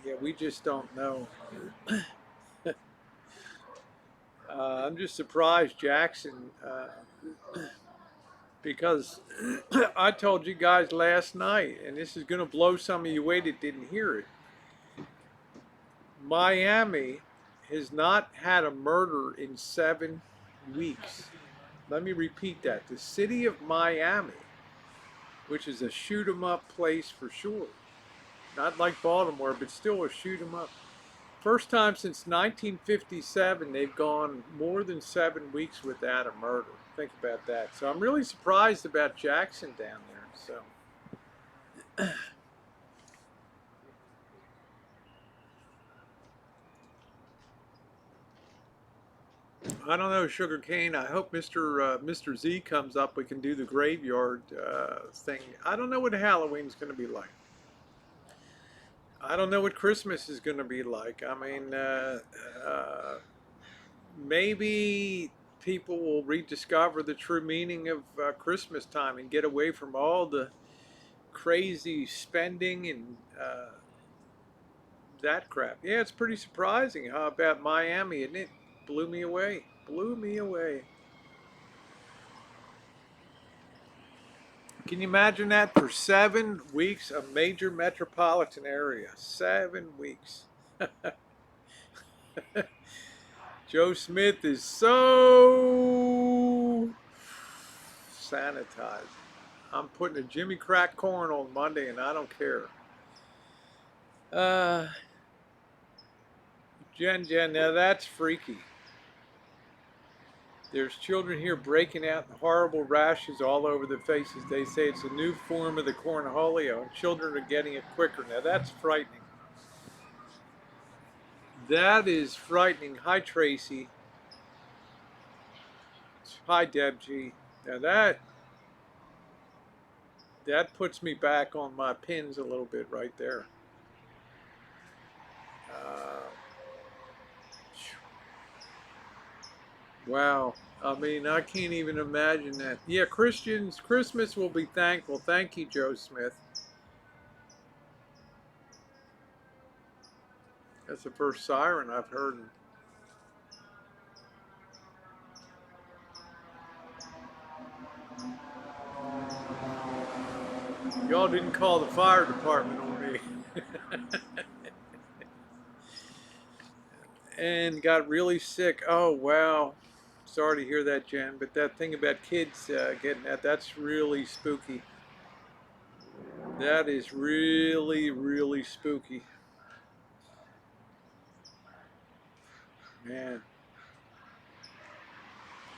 Yeah, we just don't know. I'm just surprised, Jackson, because I told you guys last night, and this is going to blow some of you away that didn't hear it. Miami has not had a murder in 7 weeks. Let me repeat that. The city of Miami, which is a shoot 'em up place for sure. Not like Baltimore, but still a shoot 'em up. First time since 1957 they've gone more than 7 weeks without a murder. Think about that. So I'm really surprised about Jackson down there. So I don't know, Sugar Cane. I hope Mr. Z comes up. We can do the graveyard thing. I don't know what Halloween's going to be like. I don't know what Christmas is going to be like. I mean, maybe people will rediscover the true meaning of Christmas time and get away from all the crazy spending and that crap. Yeah, it's pretty surprising. How about Miami? Isn't it? Blew me away. blew me away. Can you imagine that for 7 weeks, a major metropolitan area? 7 weeks. Joe Smith is so sanitized. I'm putting a Jimmy Crack corn on Monday and I don't care. Uh, Jen, now that's freaky. There's children here breaking out in horrible rashes all over their faces. They say it's a new form of the cornholio and children are getting it quicker. Now that's frightening. That is frightening. Hi, Tracy. Hi, Deb G. Now that puts me back on my pins a little bit right there. Uh, wow. I mean, I can't even imagine that. Yeah, Christians, Christmas will be thankful. Thank you, Joe Smith. That's the first siren I've heard. Y'all didn't call the fire department on me. And got really sick. Oh, wow. Sorry to hear that, Jen. But that thing about kids getting that's really spooky. That is really, really spooky. Man.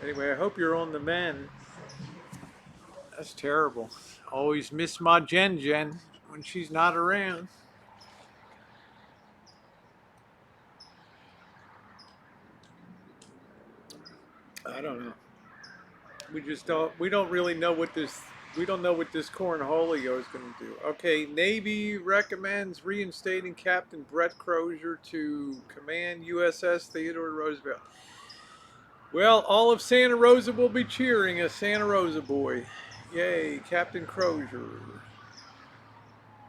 Anyway, I hope you're on the mend. That's terrible. Always miss my Jen when she's not around. I don't know. We don't really know what this cornholio is going to do. Okay, Navy recommends reinstating Captain Brett Crozier to command USS Theodore Roosevelt. Well, all of Santa Rosa will be cheering a Santa Rosa boy. Yay, Captain Crozier.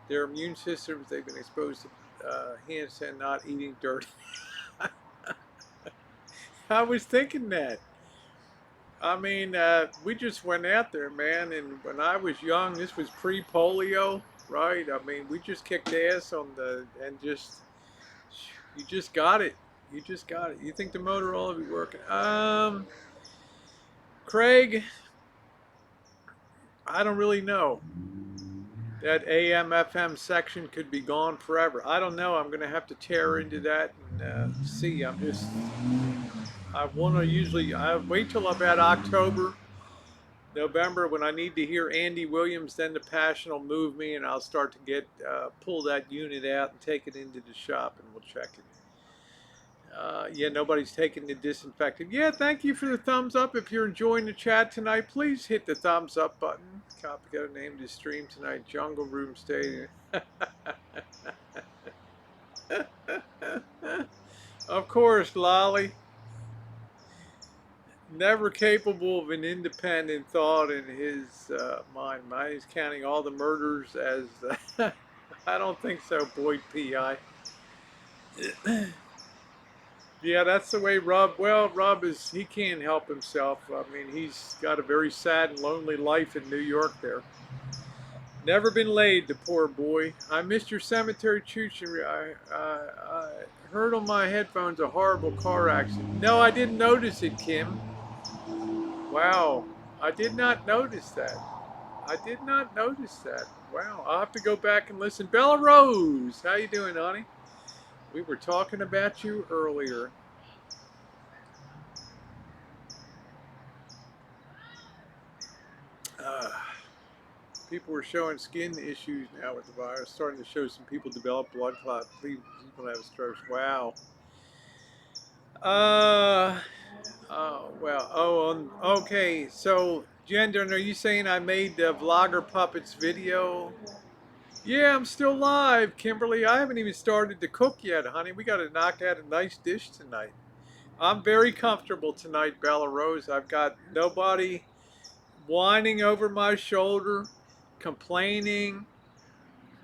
Their immune systems, they've been exposed to hands and not eating dirt. I was thinking that. I mean, we just went out there, man, and when I was young, this was pre-polio, right? I mean, we just kicked ass you just got it. You just got it. You think the Motorola will be working? Craig, I don't really know. That AM FM section could be gone forever. I don't know. I'm going to have to tear into that and see. I wait till about October, November when I need to hear Andy Williams. Then the passion will move me, and I'll start to pull that unit out and take it into the shop, and we'll check it. Yeah, nobody's taking the disinfectant. Yeah, thank you for the thumbs up. If you're enjoying the chat tonight, please hit the thumbs up button. Copy got a name to stream tonight. Jungle Room Stadium. Of course, Lolly. Never capable of an independent thought in his mind. He's counting all the murders as... I don't think so, Boyd P.I. Yeah, that's the way Rob he can't help himself. I mean, he's got a very sad and lonely life in New York there. Never been laid, the poor boy. I missed your cemetery chooch. I heard on my headphones a horrible car accident. No, I didn't notice it, Kim. Wow, I did not notice that. Wow, I'll have to go back and listen. Bella Rose, how you doing, honey? We were talking about you earlier. People were showing skin issues now with the virus. Starting to show some people develop blood clot. People have strokes. Wow. Okay. So, Gender, are you saying I made the Vlogger Puppets video? Yeah, I'm still live, Kimberly. I haven't even started to cook yet, honey. We got to knock out a nice dish tonight. I'm very comfortable tonight, Bella Rose. I've got nobody whining over my shoulder, complaining,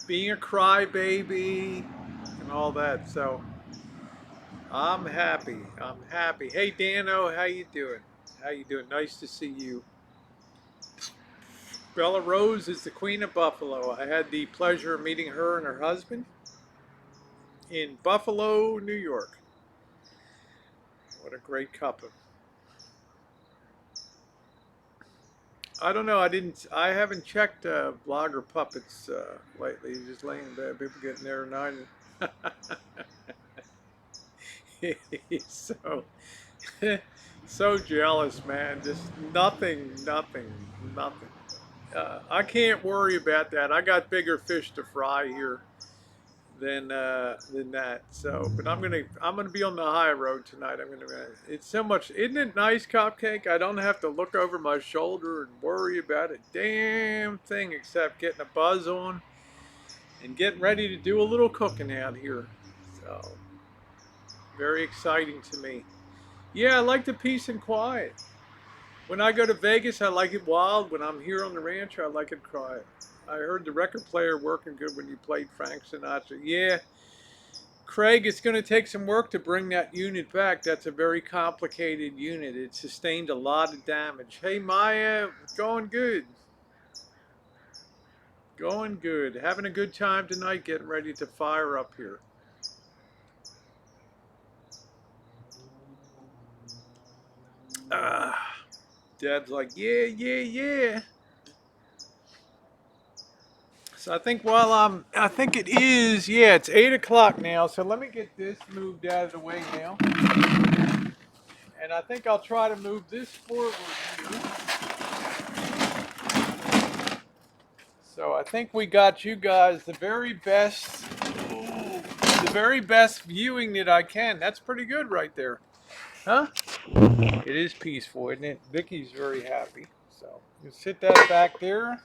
being a crybaby, and all that. So I'm happy. I'm happy. Hey Dano, how you doing? How you doing? Nice to see you. Bella Rose is the queen of Buffalo. I had the pleasure of meeting her and her husband in Buffalo, New York. What a great couple. I don't know. I haven't checked Blogger Puppets lately. Just laying in bed. People getting there at 9. so, so jealous, man. Just nothing, nothing, nothing. I can't worry about that. I got bigger fish to fry here than that. So, but I'm gonna be on the high road tonight. It's so much. Isn't it nice, Cupcake? I don't have to look over my shoulder and worry about a damn thing except getting a buzz on and getting ready to do a little cooking out here. So, very exciting to me. Yeah, I like the peace and quiet. When I go to Vegas, I like it wild. When I'm here on the ranch, I like it quiet. I heard the record player working good when you played Frank Sinatra. Yeah, Craig, it's going to take some work to bring that unit back. That's a very complicated unit. It sustained a lot of damage. Hey, Maya, going good. Going good. Having a good time tonight, getting ready to fire up here. Deb's like, yeah, yeah, yeah. So I think it is, yeah, it's 8 o'clock now. So let me get this moved out of the way now. And I think I'll try to move this forward here. So I think we got you guys the very best viewing that I can. That's pretty good right there. Huh? It is peaceful, isn't it? Vicky's very happy. So you sit that back there.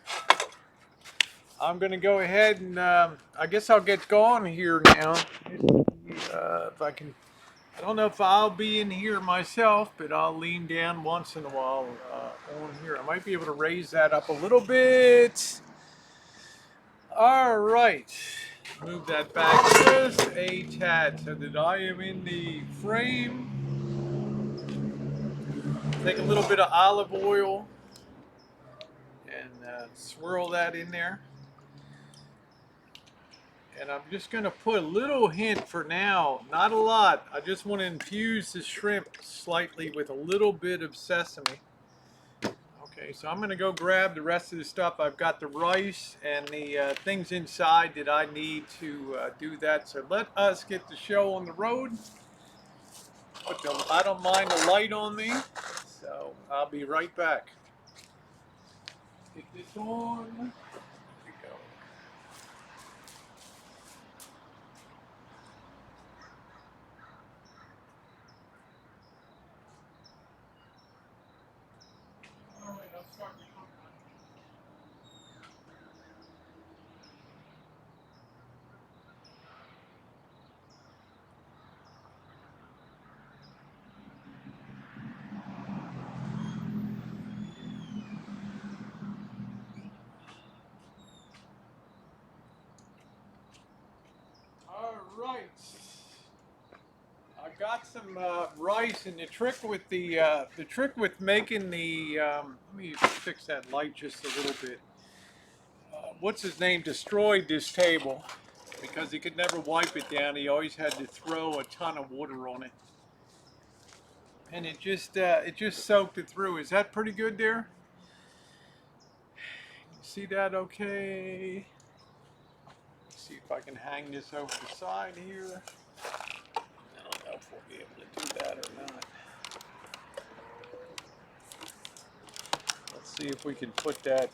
I'm going to go ahead and I guess I'll get going here now. If I can, I don't know if I'll be in here myself, but I'll lean down once in a while on here. I might be able to raise that up a little bit. All right. Move that back just a tad so that I am in the frame. Take a little bit of olive oil and swirl that in there. And I'm just going to put a little hint for now, not a lot. I just want to infuse the shrimp slightly with a little bit of sesame. Okay, so I'm going to go grab the rest of the stuff. I've got the rice and the things inside that I need to do that. So let us get the show on the road. I don't mind the light on me, so I'll be right back. Get this on. Here we go. All right, I'll start the countdown. All right. I got some rice, and the trick with making the let me fix that light just a little bit. What's his name destroyed this table because he could never wipe it down. He always had to throw a ton of water on it, and it just soaked it through. Is that pretty good there? See that okay? See if I can hang this over the side here. I don't know if we'll be able to do that or not. Let's see if we can put that.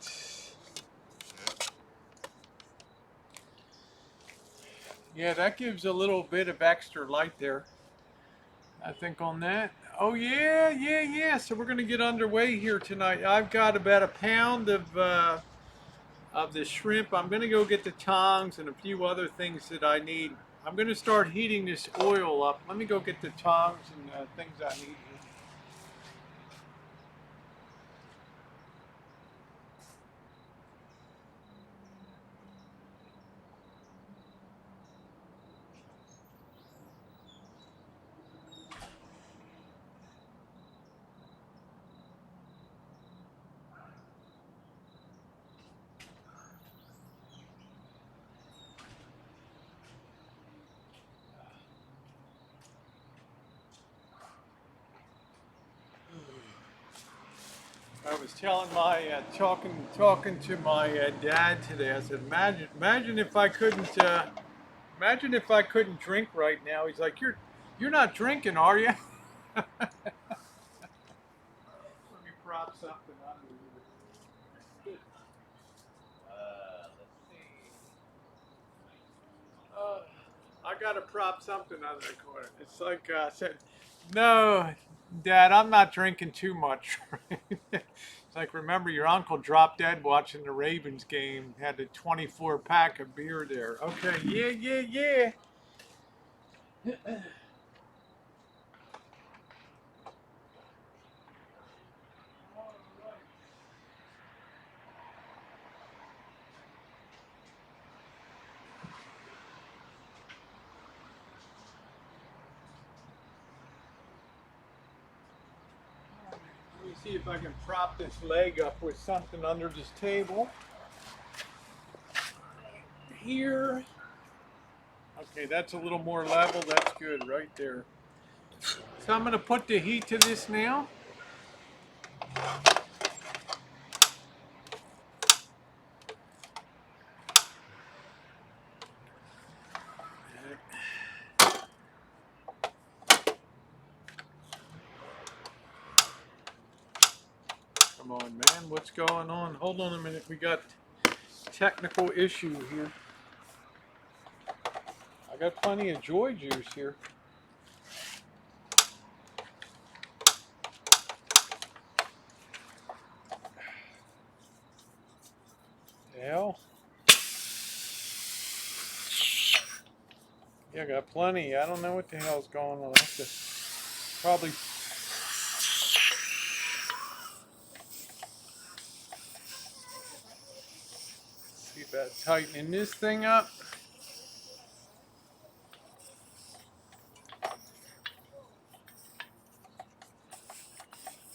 Yeah, that gives a little bit of extra light there, I think, on that. Oh yeah, yeah, yeah. So we're gonna get underway here tonight. I've got about a pound of the shrimp. I'm gonna go get the tongs and a few other things that I need. I'm gonna start heating this oil up. Let me go get the tongs and things I need here. I was telling my talking to my dad today. I said, imagine if I couldn't imagine if I couldn't drink right now. He's like, you're not drinking, are you? Let me prop something under here. Let's see. I gotta prop something under the corner. It's like I said, no, Dad, I'm not drinking too much. It's like, remember your uncle dropped dead watching the Ravens game, had a 24 pack of beer there. Okay, yeah. Let me see if I can prop this leg up with something under this table. Here. Okay, that's a little more level. That's good right there. So I'm going to put the heat to this now. Come on, man. What's going on? Hold on a minute. We got technical issue here. I got plenty of joy juice here. Hell. Yeah, I got plenty. I don't know what the hell's going on. I have to probably see about tightening this thing up.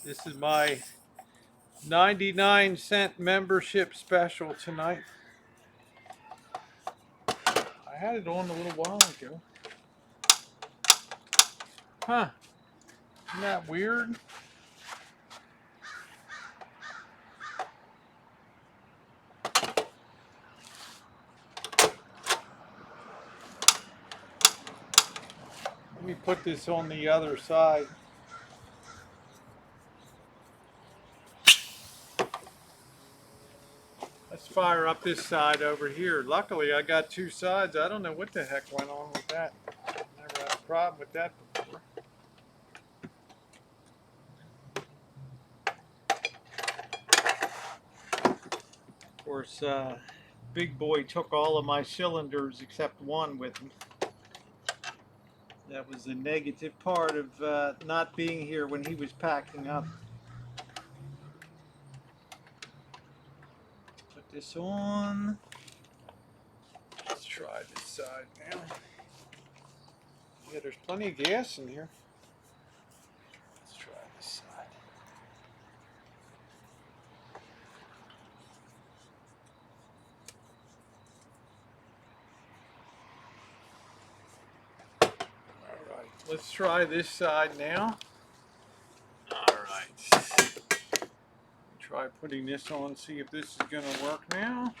This is my 99-cent membership special tonight. I had it on a little while ago. Huh. Isn't that weird? Let me put this on the other side. Let's fire up this side over here. Luckily, I got two sides. I don't know what the heck went on with that. Never had a problem with that before. Of course, Big Boy took all of my cylinders except one with him. That was the negative part of not being here when he was packing up. Put this on. Let's try this side now. Yeah, there's plenty of gas in here. Let's try this side. Alright, let's try this side now. Alright. Try putting this on, see if this is going to work now.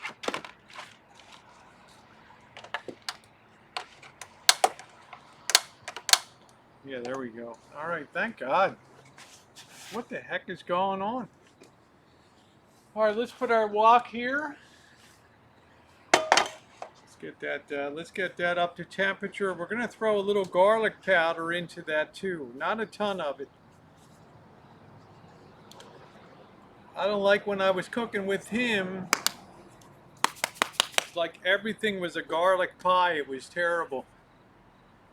Yeah, there we go. Alright, thank God. What the heck is going on? Alright, let's put our wok here. Let's get that up to temperature. We're going to throw a little garlic powder into that too. Not a ton of it. I don't like when I was cooking with him, like everything was a garlic pie. It was terrible.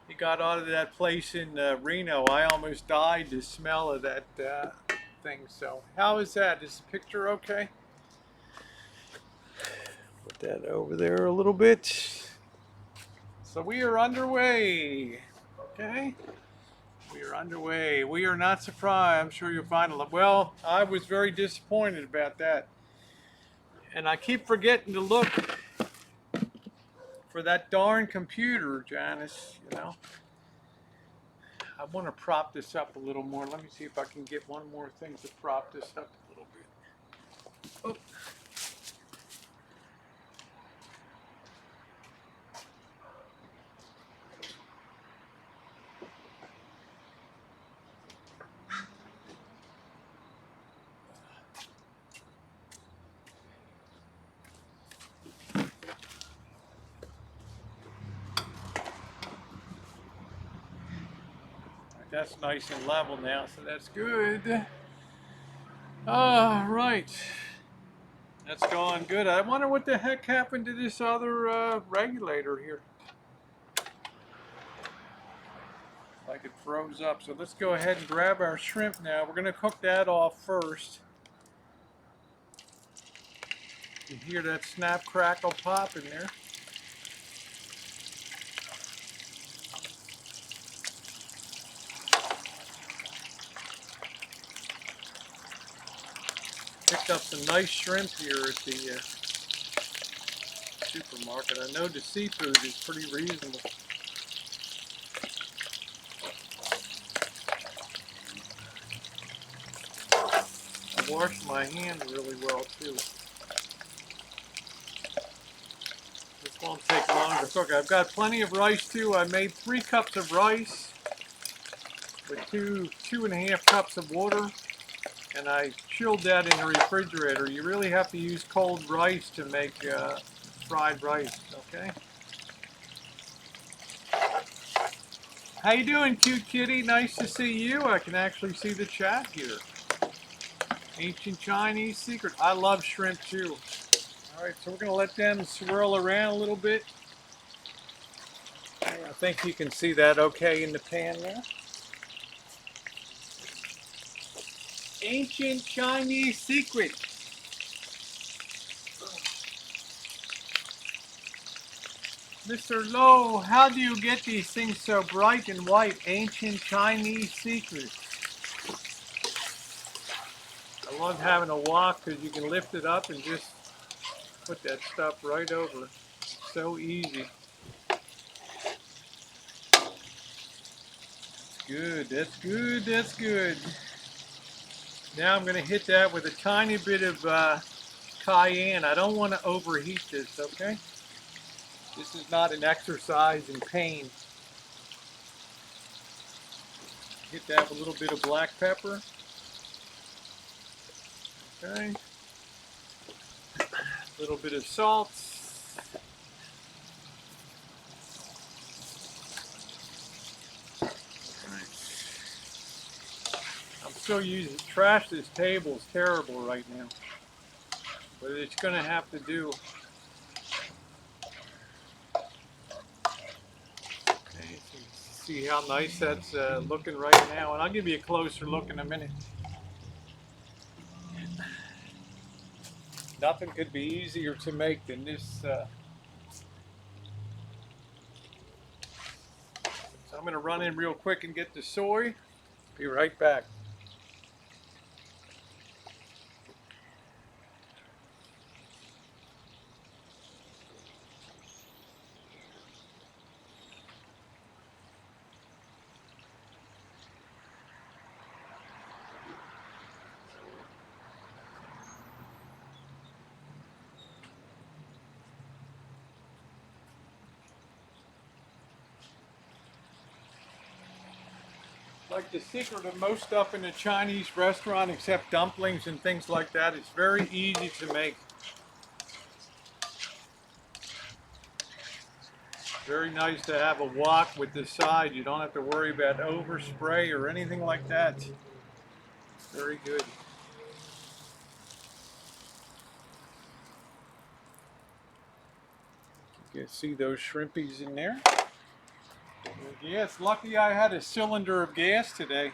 He got out of that place in Reno. I almost died to smell of that thing. So how is that? Is the picture okay? Put that over there a little bit. So we are underway. Okay? We are underway. We are not surprised. I'm sure you'll find a lot. Well, I was very disappointed about that. And I keep forgetting to look for that darn computer, Janice, you know. I want to prop this up a little more. Let me see if I can get one more thing to prop this up a little bit. Oh. That's nice and level now, so that's good. All right. That's going good. I wonder what the heck happened to this other regulator here. Like it froze up. So let's go ahead and grab our shrimp now. We're going to cook that off first. You hear that snap, crackle, pop in there. Picked up some nice shrimp here at the supermarket. I know the seafood is pretty reasonable. I washed my hands really well too. This won't take long to cook. I've got plenty of rice too. I made 3 cups of rice with 2.5 cups of water, and I chilled that in the refrigerator. You really have to use cold rice to make fried rice, okay? How you doing, cute kitty? Nice to see you. I can actually see the chat here. Ancient Chinese secret. I love shrimp too. All right, so we're going to let them swirl around a little bit. I think you can see that okay in the pan there. Ancient Chinese secret. Mr. Lowe, how do you get these things so bright and white? Ancient Chinese secrets. I love having a wok because you can lift it up and just put that stuff right over. It's so easy. Good, that's good, that's good. Now I'm going to hit that with a tiny bit of cayenne. I don't want to overheat this, okay? This is not an exercise in pain. Hit that with a little bit of black pepper. Okay. A little bit of salt. I'm still using trash. This table is terrible right now, but it's going to have to do. Okay, so see how nice that's looking right now, and I'll give you a closer look in a minute. Nothing could be easier to make than this. So I'm going to run in real quick and get the soy. Be right back. Like the secret of most stuff in a Chinese restaurant, except dumplings and things like that, it's very easy to make. Very nice to have a wok with this side. You don't have to worry about overspray or anything like that. Very good. You can see those shrimpies in there. Yeah, it's lucky I had a cylinder of gas today.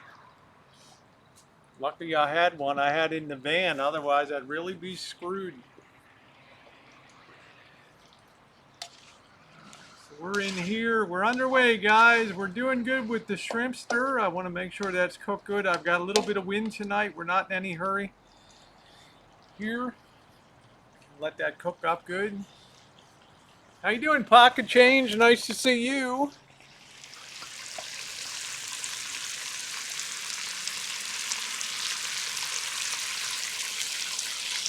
Lucky I had one. I had in the van, otherwise I'd really be screwed. So we're in here. We're underway, guys. We're doing good with the shrimp stir. I want to make sure that's cooked good. I've got a little bit of wind tonight. We're not in any hurry here. Let that cook up good. How you doing, Pocket Change? Nice to see you.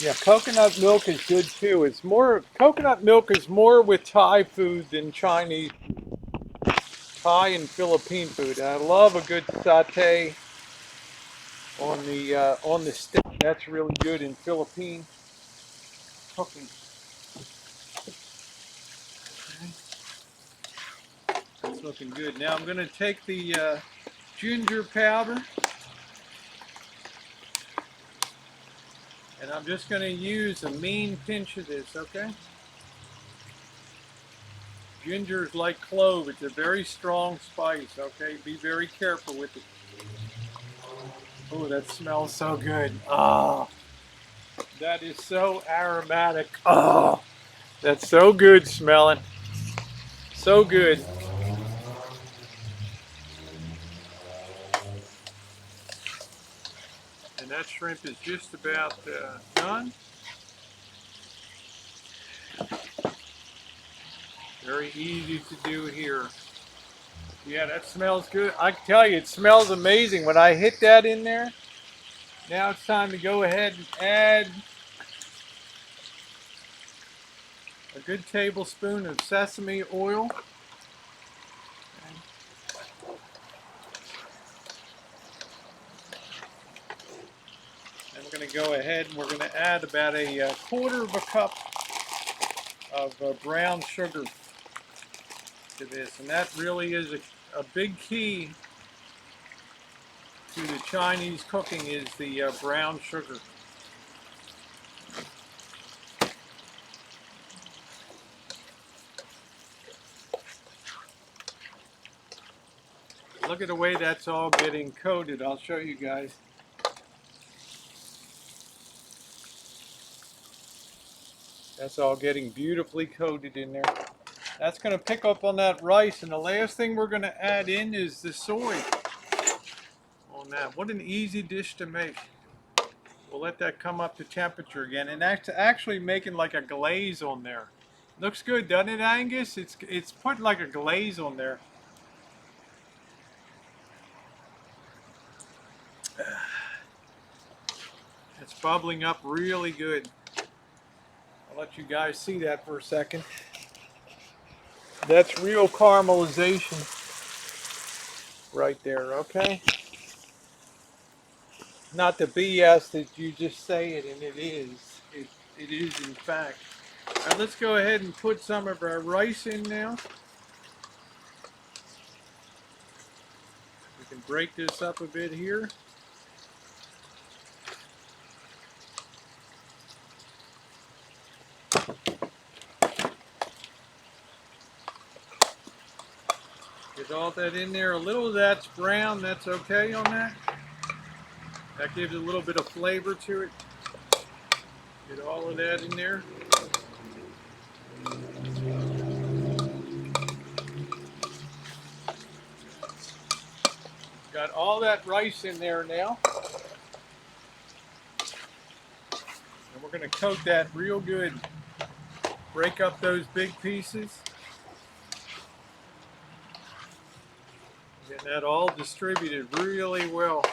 Yeah, coconut milk is good too. It's more, coconut milk is more with Thai food than Chinese, Thai and Philippine food. I love a good satay on the stick. That's really good in Philippine cooking. Okay, that's looking good. Now I'm going to take the ginger powder, and I'm just going to use a mean pinch of this, okay? Ginger is like clove. It's a very strong spice, okay? Be very careful with it. Oh, that smells so good. Oh, that is so aromatic. Oh, that's so good smelling. So good. And that shrimp is just about done. Very easy to do here. Yeah, that smells good. I can tell you, it smells amazing. When I hit that in there, now it's time to go ahead and add a good tablespoon of sesame oil. And we're going to go ahead and we're going to add about a quarter of a cup of brown sugar to this. And that really is a big key to the Chinese cooking is the brown sugar. Look at the way that's all getting coated. I'll show you guys. That's all getting beautifully coated in there. That's going to pick up on that rice. And the last thing we're going to add in is the soy on that. What an easy dish to make. We'll let that come up to temperature again. And that's actually making like a glaze on there. Looks good, doesn't it, Angus? It's putting like a glaze on there. It's bubbling up really good. I'll let you guys see that for a second. That's real caramelization right there, okay? Not the BS that you just say it, and it is. It is in fact. All right, let's go ahead and put some of our rice in now. We can break this up a bit here. Get all that in there. A little of that's brown, that's okay on that. That gives a little bit of flavor to it. Get all of that in there. Got all that rice in there now. And we're going to coat that real good. Break up those big pieces. Getting that all distributed really well.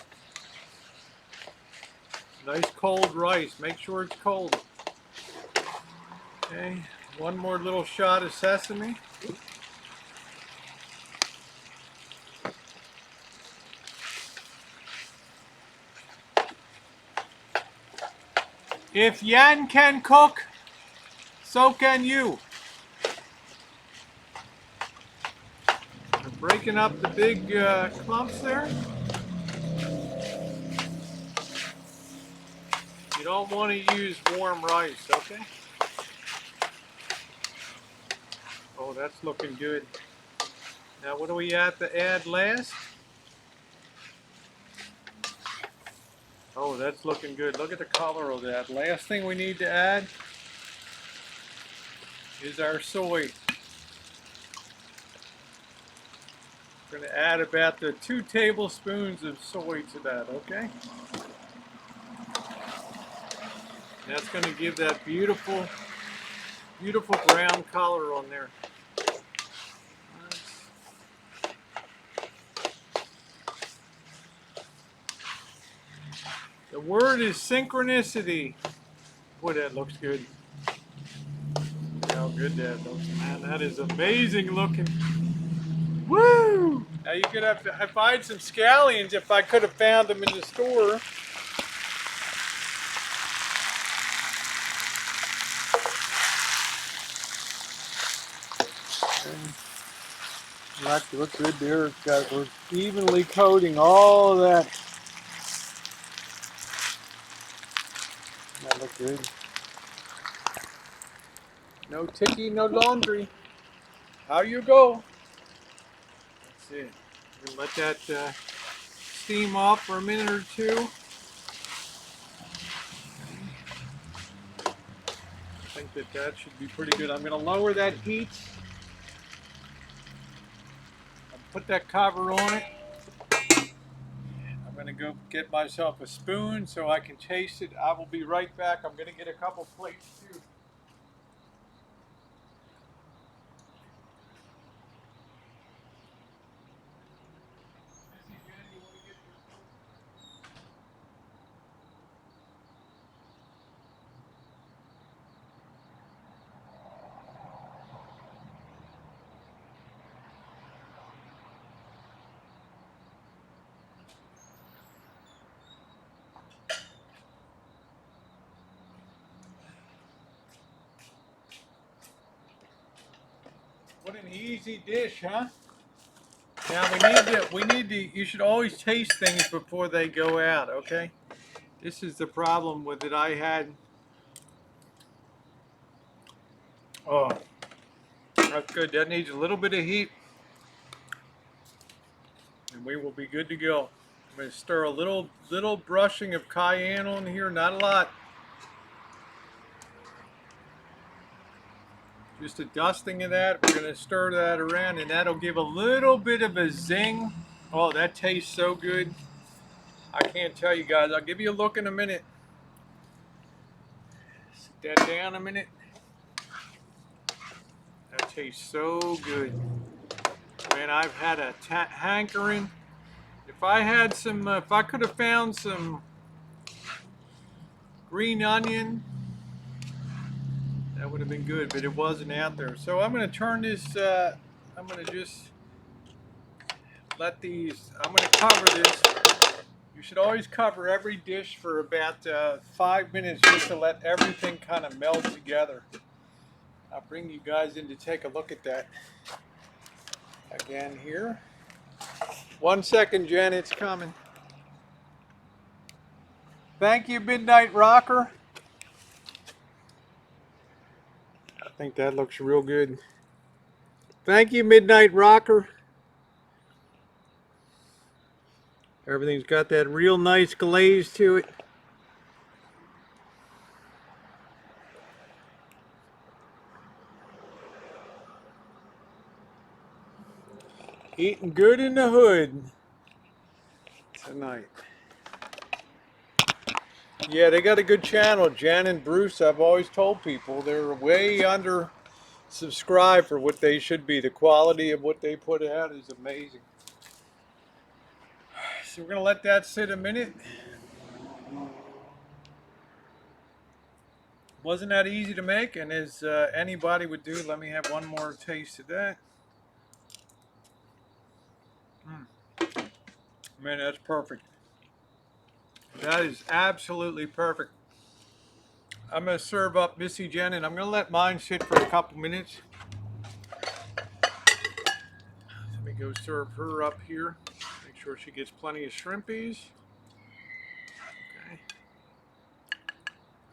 Nice cold rice. Make sure it's cold. Okay, one more little shot of sesame. If Yan can cook, so can you. I'm breaking up the big clumps there. You don't want to use warm rice, okay? Oh, that's looking good. Now what do we have to add last? Oh, that's looking good. Look at the color of that. Last thing we need to add is our soy. We're going to add about 2 tablespoons of soy to that, okay? That's going to give that beautiful, beautiful brown color on there. The word is synchronicity. Boy, that looks good. Look how good that looks, man. That is amazing looking. Woo! Now you could have to find some scallions if I could have found them in the store. That looks good there. We're evenly coating all of that. That looks good. No ticky, no laundry. How you go? That's it. We'll let that steam off for a minute or two. I think that should be pretty good. I'm going to lower that heat. I'll put that cover on it. I'm going to go get myself a spoon so I can taste it. I will be right back. I'm going to get a couple plates too. What an easy dish, huh? Now we need to, you should always taste things before they go out, okay? This is the problem with it I had. Oh, that's good. That needs a little bit of heat and we will be good to go. I'm going to stir a little brushing of cayenne on here, not a lot. Just a dusting of that. We're going to stir that around and that'll give a little bit of a zing. Oh, that tastes so good. I can't tell you guys. I'll give you a look in a minute. Sit that down a minute. That tastes so good. Man, I've had a hankering. If I had some, if I could have found some green onion, that would have been good, but it wasn't out there. So I'm going to turn this, I'm going to just let these, I'm going to cover this. You should always cover every dish for about 5 minutes just to let everything kind of meld together. I'll bring you guys in to take a look at that again here. 1 second, Jen, it's coming. Thank you, Midnight Rocker. I think that looks real good. Thank you, Midnight Rocker. Everything's got that real nice glaze to it. Eating good in the hood tonight. Yeah, they got a good channel. Jan and Bruce, I've always told people, they're way under subscribed for what they should be. The quality of what they put out is amazing. So we're going to let that sit a minute. Wasn't that easy to make, and as anybody would do, let me have one more taste of that. Man, that's perfect. That is absolutely perfect. I'm going to serve up Missy Jen, and I'm going to let mine sit for a couple minutes. Let me go serve her up here. Make sure she gets plenty of shrimpies. Okay.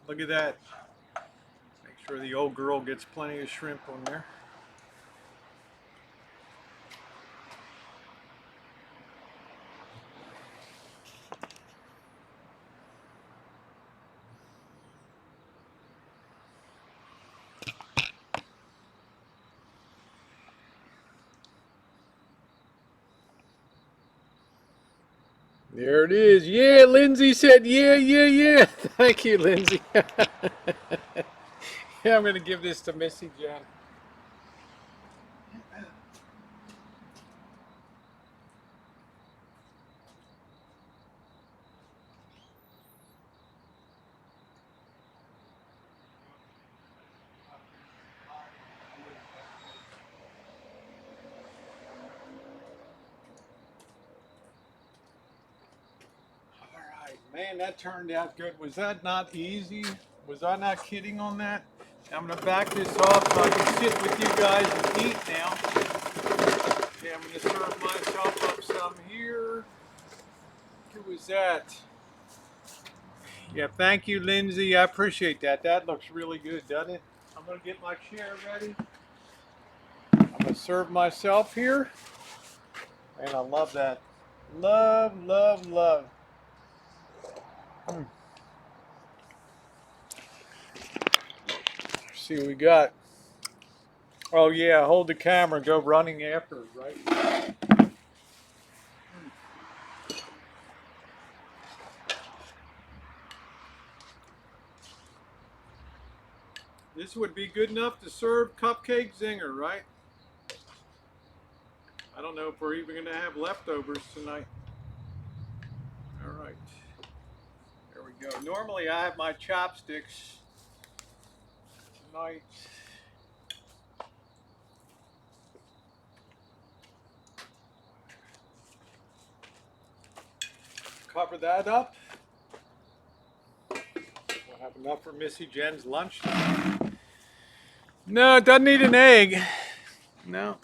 Look at that. Make sure the old girl gets plenty of shrimp on there. There it is. Yeah, Lindsay said, yeah. Thank you, Lindsay. Yeah, I'm going to give this to Missy Jen. Man, that turned out good. Was that not easy? Was I not kidding on that? I'm gonna back this off so I can sit with you guys and eat now. Okay, I'm gonna serve myself up some here. Who was that? Yeah, thank you, Lindsay. I appreciate that. That looks really good, doesn't it? I'm gonna get my chair ready. I'm gonna serve myself here. And I love that. Love, love, love. Let's see what we got. Oh yeah, hold the camera, go running after it, right? This would be good enough to serve cupcake zinger, right? I don't know if we're even gonna have leftovers tonight. All right, there we go. Normally I have my chopsticks tonight. Cover that up. We'll have enough for Missy Jen's lunch. No, it doesn't need an egg. No.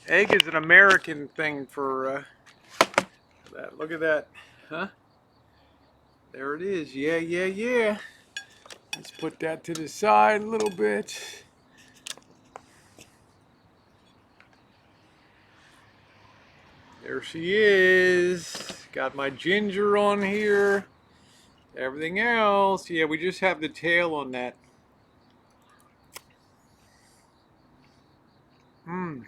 Egg is an American thing for that. Look at that. Huh? There it is. Yeah, yeah, yeah. Let's put that to the side a little bit. There she is. Got my ginger on here. Everything else. Yeah, we just have the tail on that. Mmm.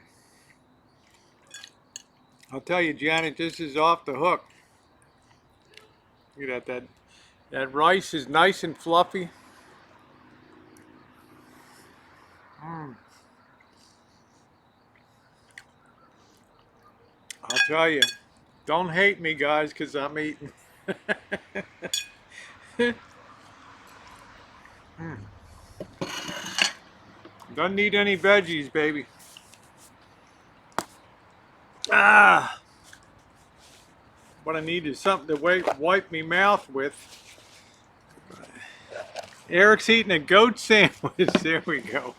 I'll tell you, Janet, this is off the hook. Look at that. That rice is nice and fluffy. Mmm. I'll tell you, don't hate me, guys, because I'm eating. Mm. Doesn't need any veggies, baby. Ah! What I need is something to wipe me mouth with. Eric's eating a goat sandwich. There we go.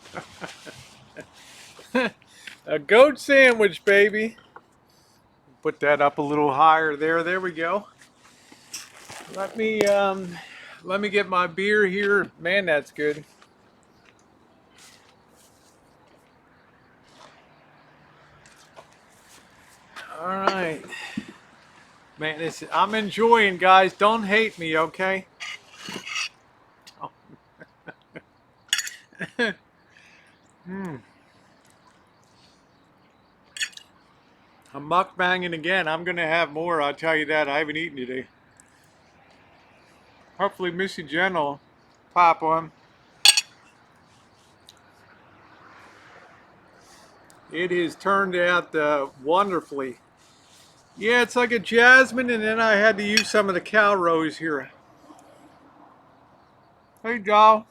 A goat sandwich, baby. Put that up a little higher there. There we go. Let me get my beer here. Man, that's good. All right. Man, I'm enjoying, guys. Don't hate me, okay? Oh. Mm. I'm mukbanging again. I'm gonna have more. I'll tell you that. I haven't eaten today. Hopefully, Missy Jen will pop on. It has turned out wonderfully. Yeah, it's like a jasmine, and then I had to use some of the cow rose here. Hey, doll.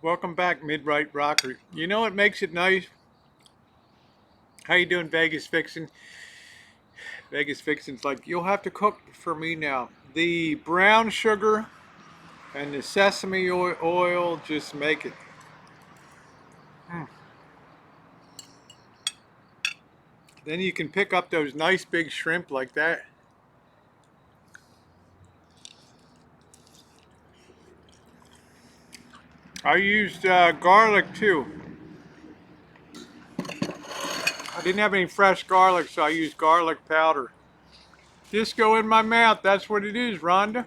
Welcome back, Mid-Right Rocker. You know what makes it nice? How you doing, Vegas Fixin'? Vegas Fixin's like, you'll have to cook for me now. The brown sugar and the sesame oil just make it. Mm. Then you can pick up those nice big shrimp like that. I used garlic too. I didn't have any fresh garlic, so I used garlic powder. Just go in my mouth. That's what it is, Rhonda.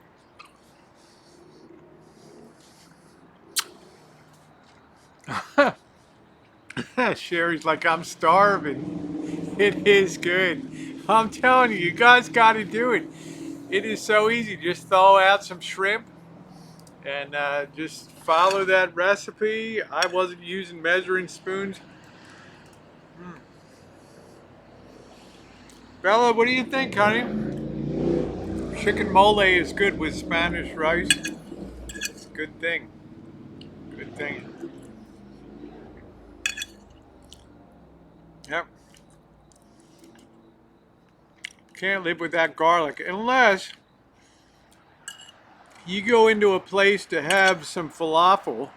Sherry's like, I'm starving. It is good. I'm telling you, you guys got to do it. It is so easy. Just thaw out some shrimp and just follow that recipe. I wasn't using measuring spoons. Mm. Bella, what do you think, honey? Chicken mole is good with Spanish rice. It's a good thing. Good thing. Yep. Can't live without garlic unless you go into a place to have some falafel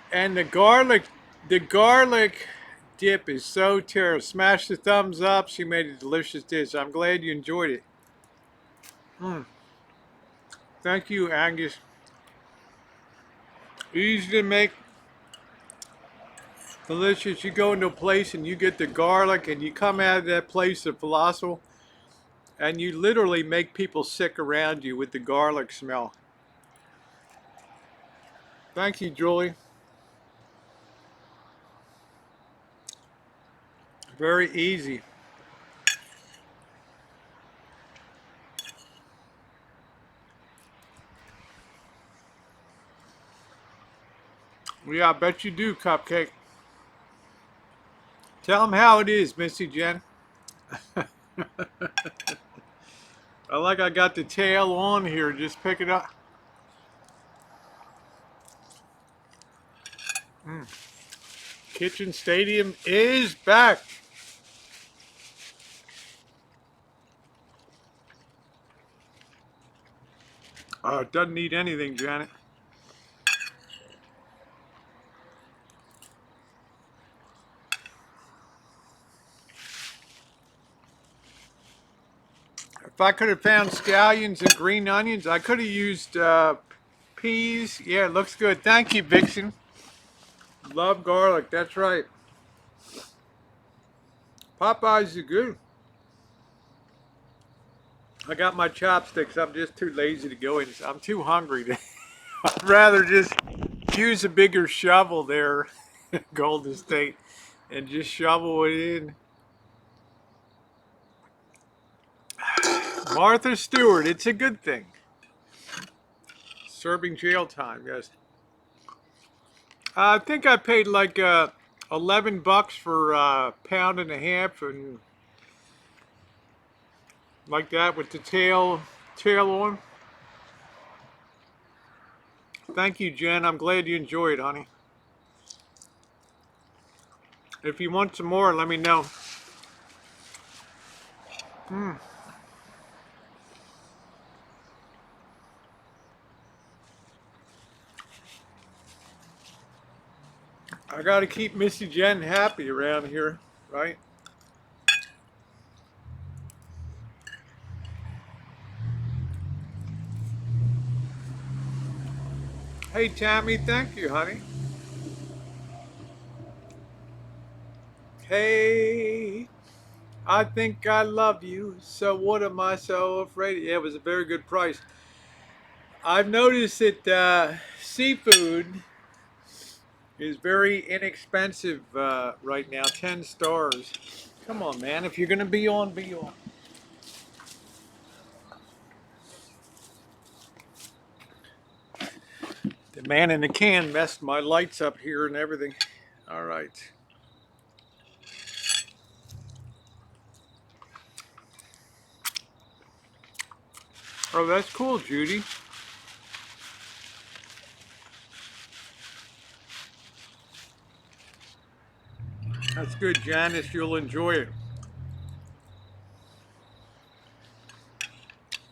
and the garlic dip is so terrible. Smash the thumbs up. She made a delicious dish. I'm glad you enjoyed it. Mm. Thank you, Angus. Easy to make, delicious. You go into a place and you get the garlic and you come out of that place of falafel and you literally make people sick around you with the garlic smell. Thank you, Julie. Very easy. Yeah, I bet you do, Cupcake. Tell them how it is, Missy Jen. I got the tail on here. Just pick it up. Mm. Kitchen Stadium is back. It doesn't need anything, Janet. If I could have found scallions and green onions, I could have used peas. Yeah, it looks good. Thank you, Vixen. Love garlic. That's right. Popeyes is good. I got my chopsticks. I'm just too lazy to go in. I'm too hungry to. I'd rather just use a bigger shovel there, Golden State, and just shovel it in. Martha Stewart, it's a good thing. Serving jail time, yes. I think I paid like $11 for a pound and a half, and like that with the tail on. Thank you, Jen. I'm glad you enjoyed, honey. If you want some more, let me know. Mm. I gotta keep Missy Jen happy around here, right? Hey, Tammy, thank you, honey. Hey, I think I love you, so what am I so afraid of? Yeah, it was a very good price. I've noticed that seafood is very inexpensive right now. 10 stars. Come on, man. If you're gonna be on, be on. The man in the can messed my lights up here and everything. All right. Oh, that's cool, Judy. That's good, Janice. You'll enjoy it.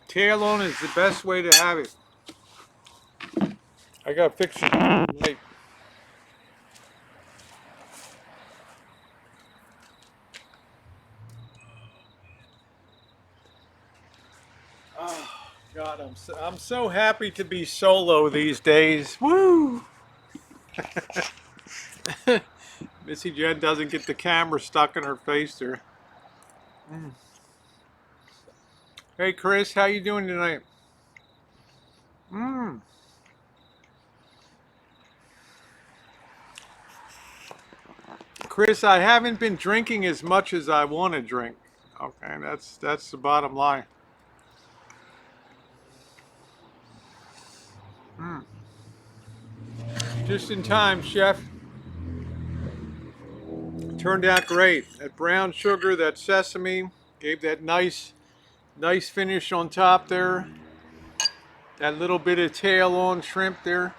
Tail on is the best way to have it. I gotta fix it. Right. Oh God, I'm so happy to be solo these days. Woo! Missy Jen doesn't get the camera stuck in her face there. Mm. Hey Chris, how you doing tonight? Mm. Chris, I haven't been drinking as much as I want to drink. Okay, that's the bottom line. Mm. Just in time, chef. Turned out great. That brown sugar, that sesame, gave that nice finish on top there. That little bit of tail on shrimp there.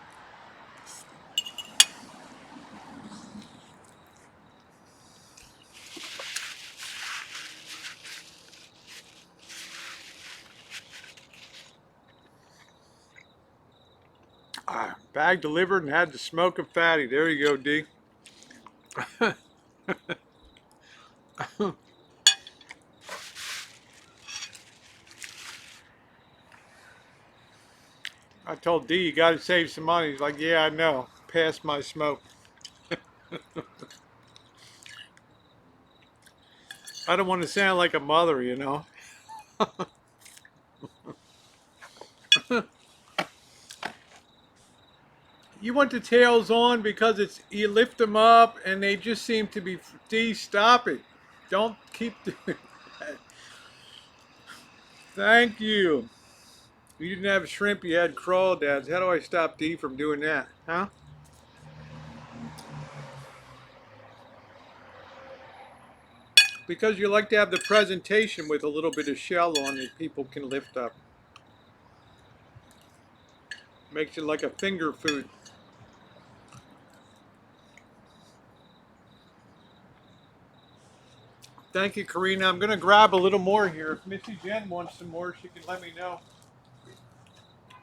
Bag delivered and had to smoke a fatty. There you go, D. I told D, you got to save some money. He's like, yeah, I know. Pass my smoke. I don't want to sound like a mother, you know. You want the tails on because it's you lift them up and they just seem to be. D, stop it. Don't keep doing that. Thank you. You didn't have shrimp, you had crawdads. How do I stop D from doing that? Huh? Because you like to have the presentation with a little bit of shell on it people can lift up. Makes it like a finger food. Thank you, Karina. I'm going to grab a little more here. If Missy Jen wants some more, she can let me know.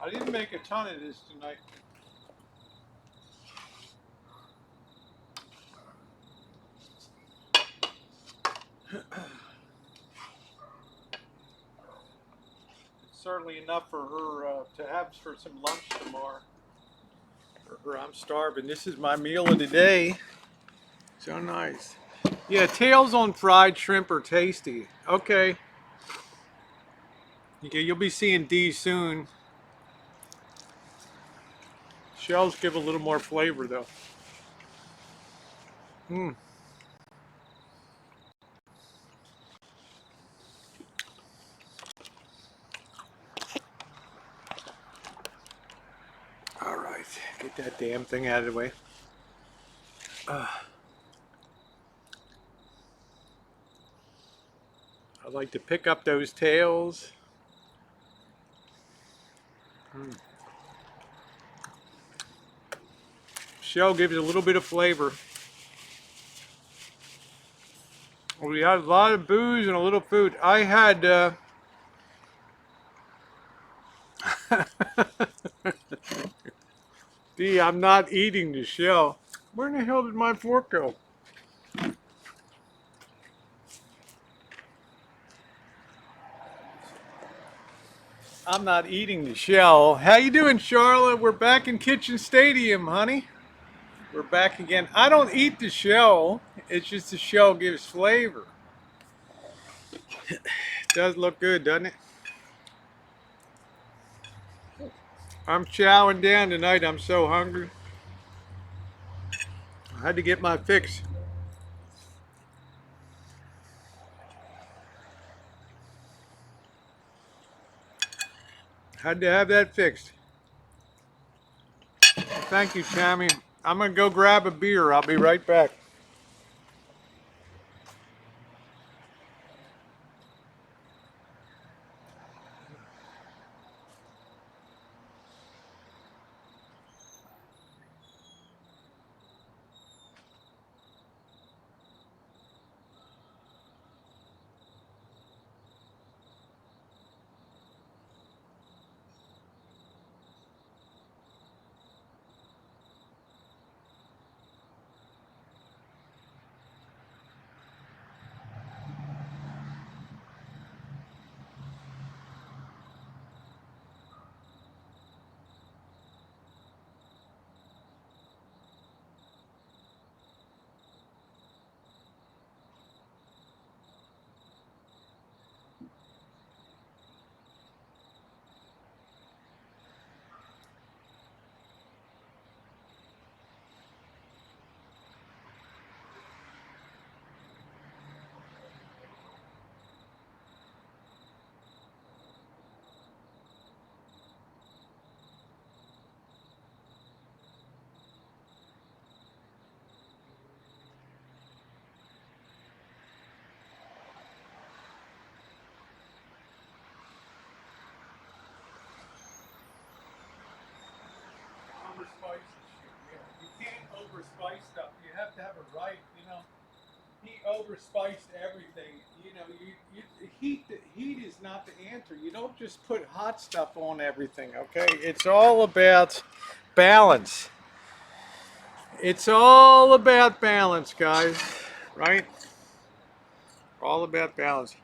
I didn't make a ton of this tonight. It's certainly enough for her to have for some lunch tomorrow. For her, I'm starving. This is my meal of the day. So nice. Yeah, tails on fried shrimp are tasty. Okay. Okay, you'll be seeing D soon. Shells give a little more flavor though. Hmm. All right, get that damn thing out of the way. I like to pick up those tails. Mm. Shell gives a little bit of flavor. We had a lot of booze and a little food. I had D, I'm not eating the shell. Where in the hell did my fork go? I'm not eating the shell. How you doing, Charlotte? We're back in Kitchen Stadium, honey. We're back again. I don't eat the shell. It's just the shell gives flavor. It does look good, doesn't it? I'm chowing down tonight. I'm so hungry. I had to get my fix. Had to have that fixed. Thank you, Tammy. I'm going to go grab a beer. I'll be right back. Overspice shit. Yeah. You can't overspice stuff. You have to have it right. You know, he overspiced everything. You know, heat is not the answer. You don't just put hot stuff on everything. Okay, it's all about balance. It's all about balance, guys, right? All about balance.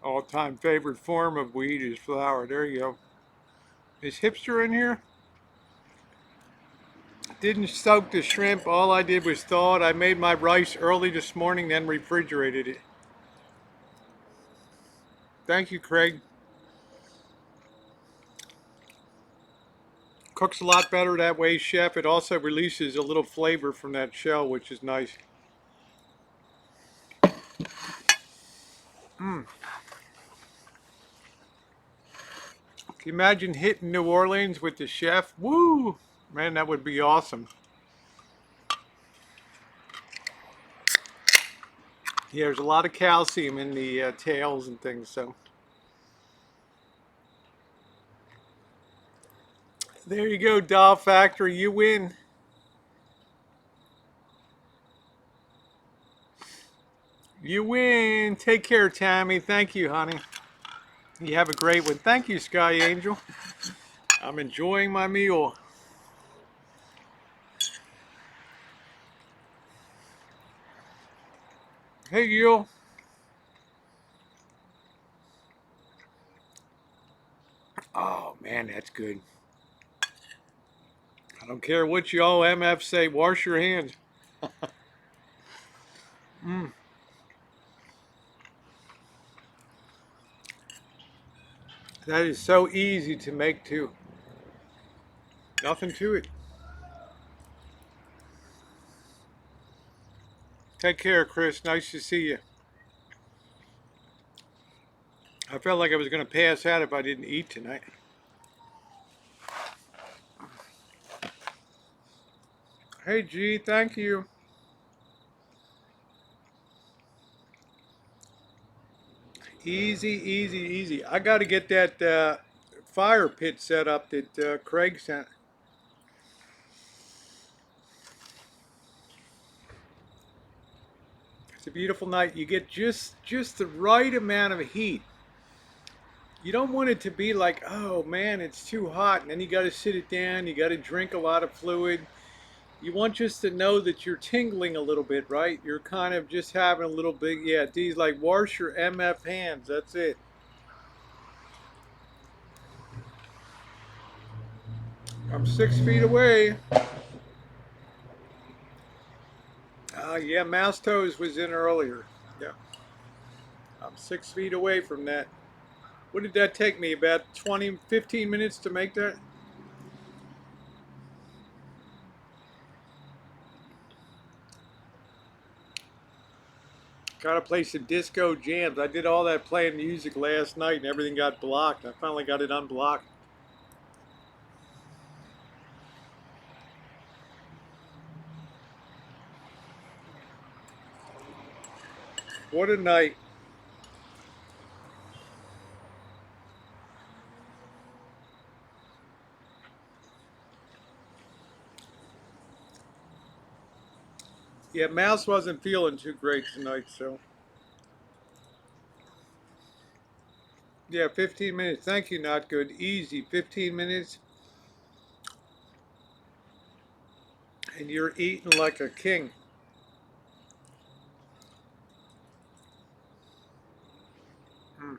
All-time favorite form of weed is flour. There you go. Is Hipster in here? Didn't soak the shrimp. All I did was thaw it. I made my rice early this morning, then refrigerated it. Thank you, Craig. Cooks a lot better that way, Chef. It also releases a little flavor from that shell, which is nice. Can you imagine hitting New Orleans with the chef? Woo! Man, that would be awesome. Yeah, there's a lot of calcium in the tails and things, so. There you go, Doll Factory. You win. You win. Take care, Tammy. Thank you, honey. You have a great one. Thank you, Sky Angel. I'm enjoying my meal. Hey, Gil. Oh, man, that's good. I don't care what y'all MF say. Wash your hands. That is so easy to make, too. Nothing to it. Take care, Chris. Nice to see you. I felt like I was going to pass out if I didn't eat tonight. Hey, G, thank you. Easy, easy, easy. I got to get that fire pit set up that Craig sent. It's a beautiful night. You get just the right amount of heat. You don't want it to be like, oh man, it's too hot, and then you got to sit it down. You got to drink a lot of fluid. You want just to know that you're tingling a little bit, right? You're kind of just having a little bit, yeah, D's like, wash your MF hands. That's it. I'm 6 feet away. Yeah, Mouse Toes was in earlier. Yeah. I'm 6 feet away from that. What did that take me? About 20, 15 minutes to make that? Gotta play some disco jams. I did all that playing music last night and everything got blocked. I finally got it unblocked. What a night. Yeah, Mouse wasn't feeling too great tonight, so. Yeah, 15 minutes. Thank you, Not Good. Easy, 15 minutes. And you're eating like a king. Mm.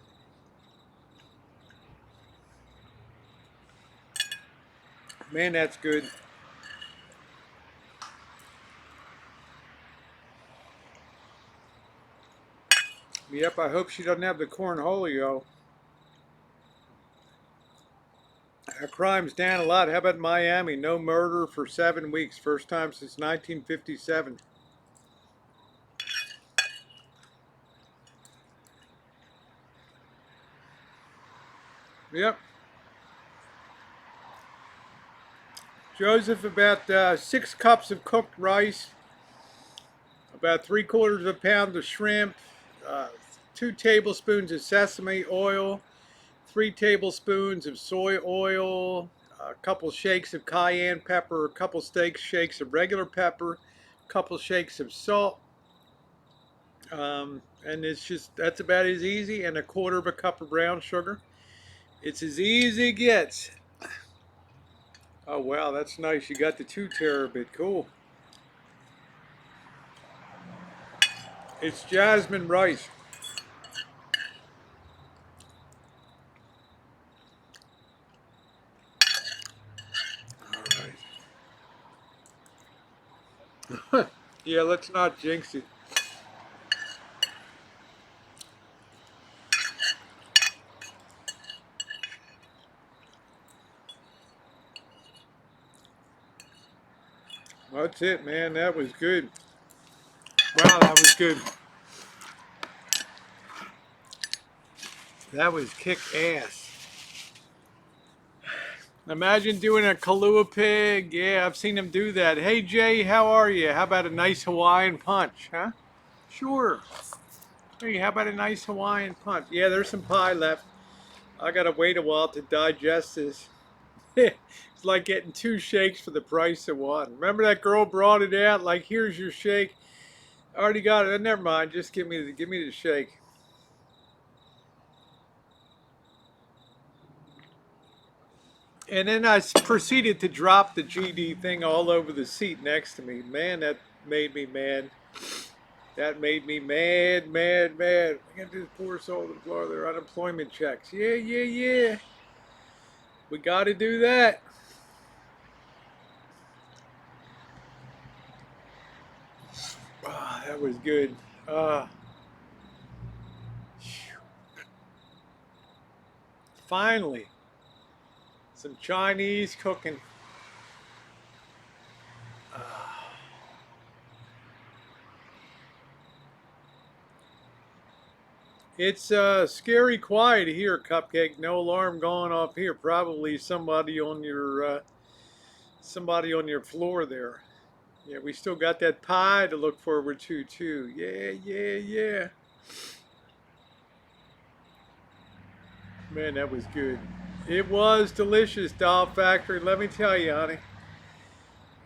Man, that's good. Yep, I hope she doesn't have the cornholio. Crime's down a lot. How about Miami? No murder for 7 weeks. First time since 1957. Yep. Joseph, about 6 cups of cooked rice, about 3/4 of a pound of shrimp, uh, 2 tablespoons of sesame oil, 3 tablespoons of soy oil, a couple shakes of cayenne pepper, a couple shakes of regular pepper, a couple shakes of salt, and that's about as easy. And a quarter of a cup of brown sugar. It's as easy as it gets. Oh wow, that's nice. You got the 2 terabit. Cool. It's jasmine rice. All right. Yeah, let's not jinx it. That's it, man. That was good. Wow, that was good. That was kick ass. Imagine doing a Kahlua pig. Yeah, I've seen them do that. Hey Jay, how are you? How about a nice Hawaiian punch, huh? Sure. Hey, how about a nice Hawaiian punch? Yeah, there's some pie left. I gotta wait a while to digest this. It's like getting 2 shakes for the price of one. Remember that girl brought it out? Like, here's your shake. I already got it. Never mind. Just give me the shake. And then I proceeded to drop the GD thing all over the seat next to me. Man, that made me mad. That made me mad, mad, mad. I got this poor soul to blow their unemployment checks. Yeah, yeah, yeah. We got to do that. Ah, that was good. Uh, Finally, some Chinese cooking. It's scary quiet here, Cupcake. No alarm going off here. Probably somebody on your floor there. Yeah, we still got that pie to look forward to too. Yeah, yeah, yeah. Man, that was good. It was delicious, Doll Factory. Let me tell you, honey.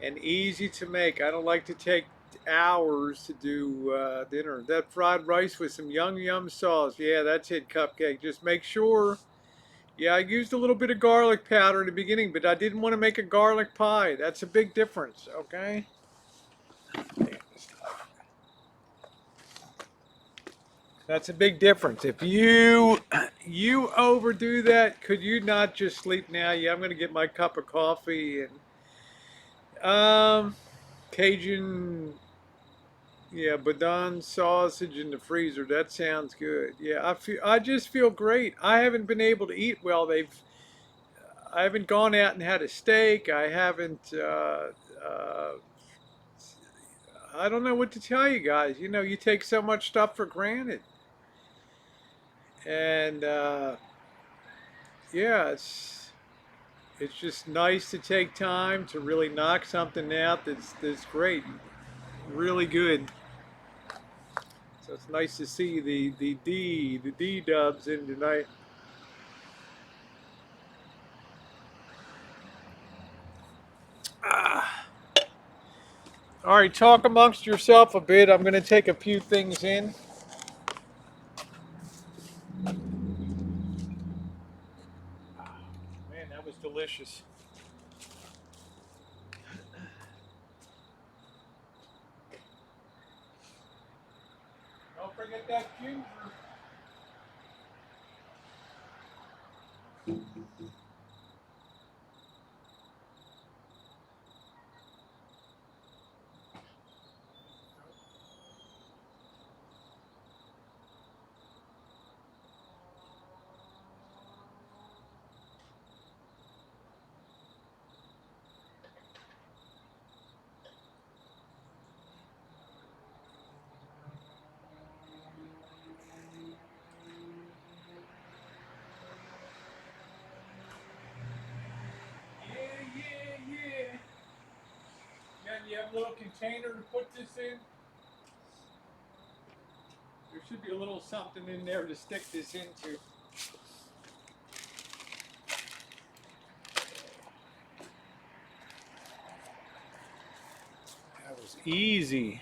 And easy to make. I don't like to take hours to do dinner. That fried rice with some yum sauce. Yeah, that's it, Cupcake. Just make sure. Yeah, I used a little bit of garlic powder in the beginning, but I didn't want to make a garlic pie. That's a big difference, okay? That's a big difference. If you overdo that, could you not just sleep now? Yeah, I'm gonna get my cup of coffee and Cajun, yeah, Badan sausage in the freezer. That sounds good. Yeah, I just feel great. I haven't been able to eat well. I haven't gone out and had a steak. I haven't. I don't know what to tell you guys. You know, you take so much stuff for granted, and yeah, it's just nice to take time to really knock something out that's great, really good. So it's nice to see the D dubs in tonight. Ah. All right, talk amongst yourself a bit. I'm going to take a few things in. Man, that was delicious. Don't forget that ginger. Yeah, yeah, yeah. Then you have a little container to put this in. There should be a little something in there to stick this into. easy.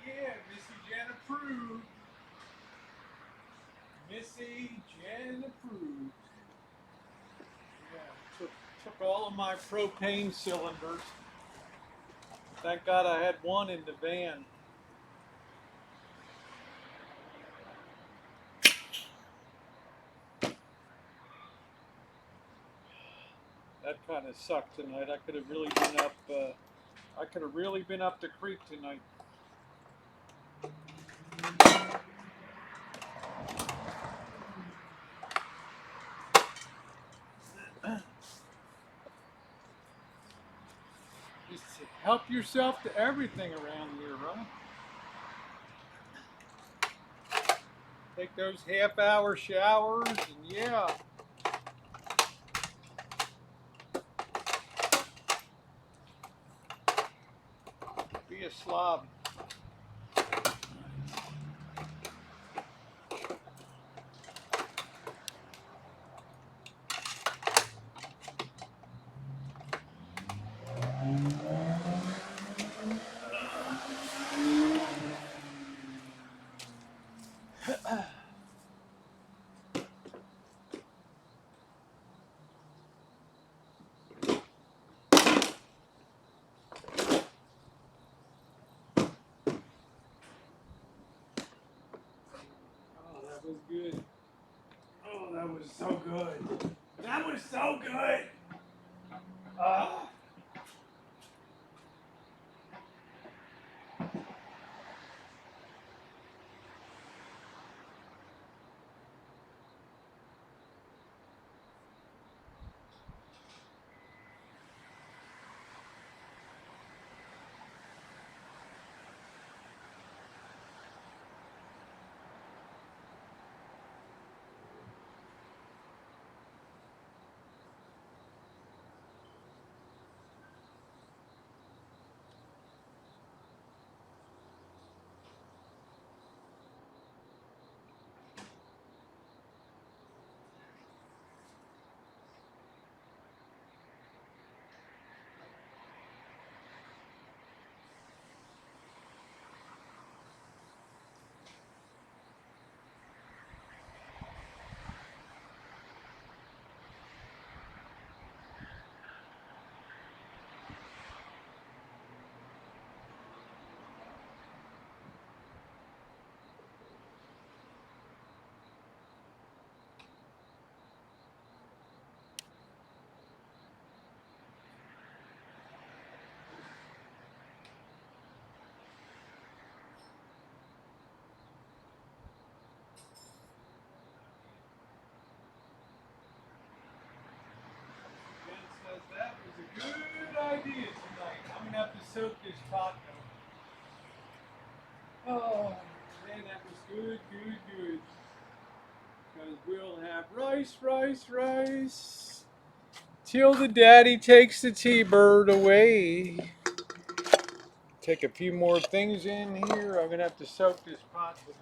Yeah, Missy Jen approved. Missy Jen approved. Yeah, took all of my propane cylinders. Thank God I had one in the van. That kind of sucked tonight. I could have really been up. I could have really been up the creek tonight. Just help yourself to everything around here, right? Take those half-hour showers, and yeah. Be a slob. Oh, that was good. Oh, that was so good. That was so good. Ah. Ben says that was a good idea tonight. I'm gonna have to soak this taco. Oh, man, that was good, good, good. Because we'll have rice, rice, rice. Till the daddy takes the T-bird away. Take a few more things in here. I'm gonna have to soak this pot tonight.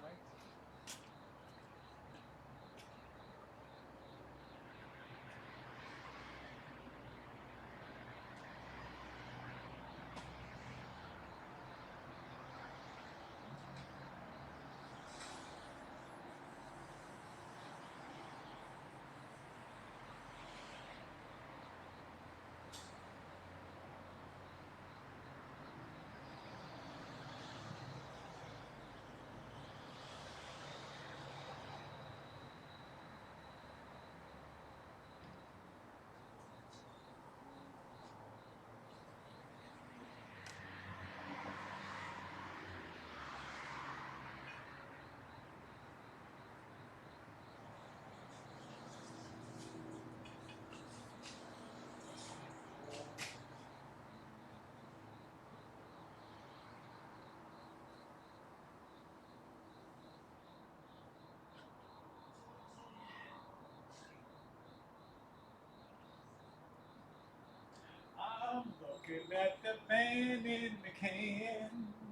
looking at the man in the can.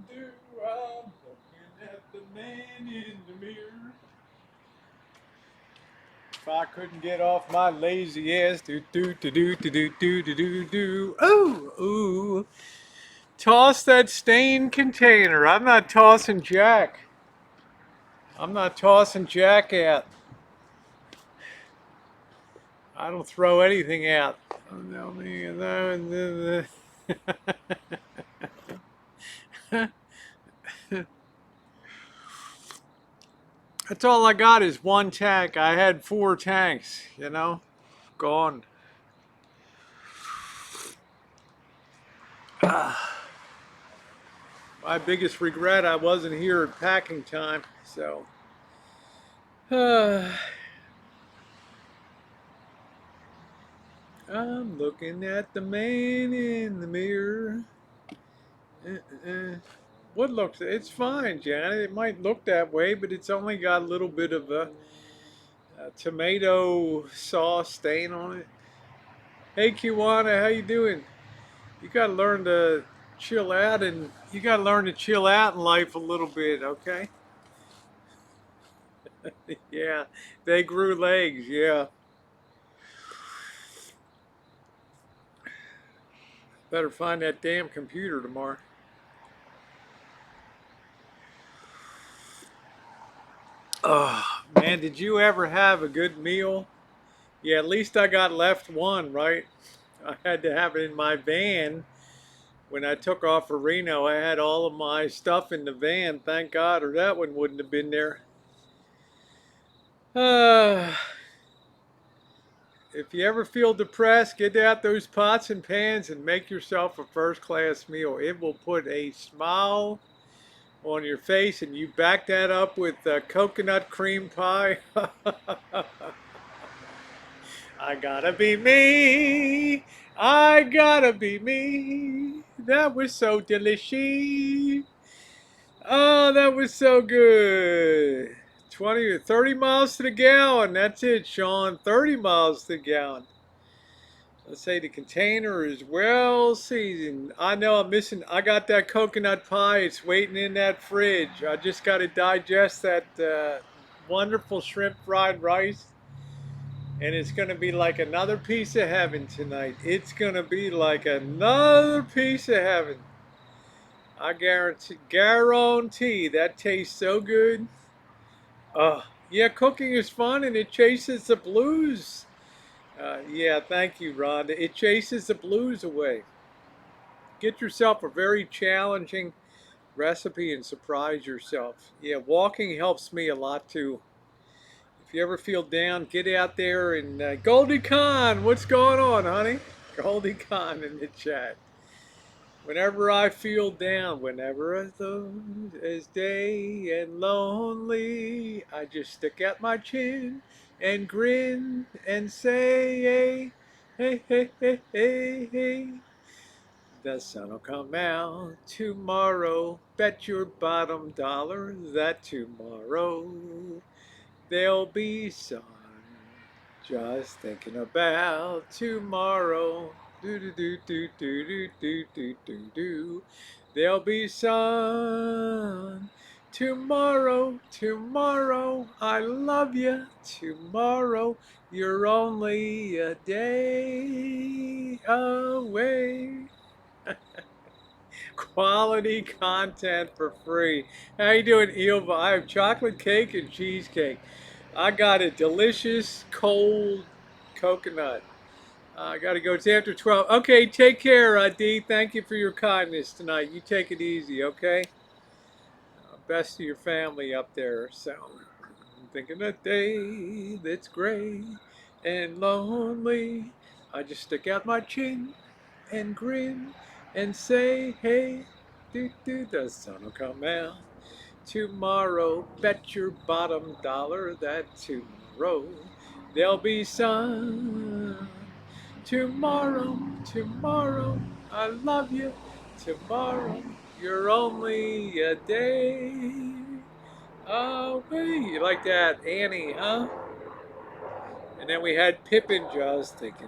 Do I'm looking at the man in the mirror. If I couldn't get off my lazy ass, do do do do do do do do do do. Ooh, ooh. Toss that stained container. I'm not tossing Jack. I'm not tossing Jack out. I don't throw anything out. Oh, no, man. That's all I got is one tank. I had 4 tanks, you know, gone. My biggest regret, I wasn't here at packing time, so. I'm looking at the man in the mirror. What looks? It's fine, Janet. It might look that way, but it's only got a little bit of a tomato sauce stain on it. Hey, Kiwana, how you doing? You gotta learn to chill out, and you gotta learn to chill out in life a little bit, okay? Yeah, they grew legs. Yeah, better find that damn computer tomorrow. Oh man, did you ever have a good meal? Yeah, at least I got left one, right? I had to have it in my van when I took off for Reno. I had all of my stuff in the van, thank God, or that one wouldn't have been there. Uh, if you ever feel depressed, get out those pots and pans and make yourself a first class meal. It will put a smile on your face, and you back that up with coconut cream pie. I gotta be me. I gotta be me. That was so delicious. Oh, that was so good. 20 or 30 miles to the gallon. That's it, Sean. 30 miles to the gallon. Let's say the container is well seasoned. I know I'm missing. I got that coconut pie. It's waiting in that fridge. I just got to digest that wonderful shrimp fried rice. And it's going to be like another piece of heaven tonight. It's going to be like another piece of heaven. I guarantee that tastes so good. Yeah, cooking is fun and it chases the blues. Yeah, thank you, Rhonda. It chases the blues away. Get yourself a very challenging recipe and surprise yourself. Yeah, walking helps me a lot too. If you ever feel down, get out there and Goldie Khan, what's going on, honey? Goldie Khan in the chat. Whenever I feel down, whenever I feel as day and lonely, I just stick out my chin and grin and say, hey, hey, hey, hey, hey, hey. The sun'll come out tomorrow. Bet your bottom dollar that tomorrow there'll be sun. Just thinking about tomorrow. Do do do do do do do do do do. There'll be sun. Tomorrow, tomorrow, I love you. Tomorrow, you're only a day away. Quality content for free. How you doing, Elva? I have chocolate cake and cheesecake. I got a delicious cold coconut. I got to go. It's after 12. Okay, take care, Dee. Thank you for your kindness tonight. You take it easy, okay? Best to your family up there. So, I'm thinking a day that's gray and lonely. I just stick out my chin and grin and say, hey, the sun will come out tomorrow. Bet your bottom dollar that tomorrow there'll be sun. Tomorrow, tomorrow, I love you. Tomorrow, you're only a day away. You like that, Annie, huh? And then we had Pippin Jaws thinking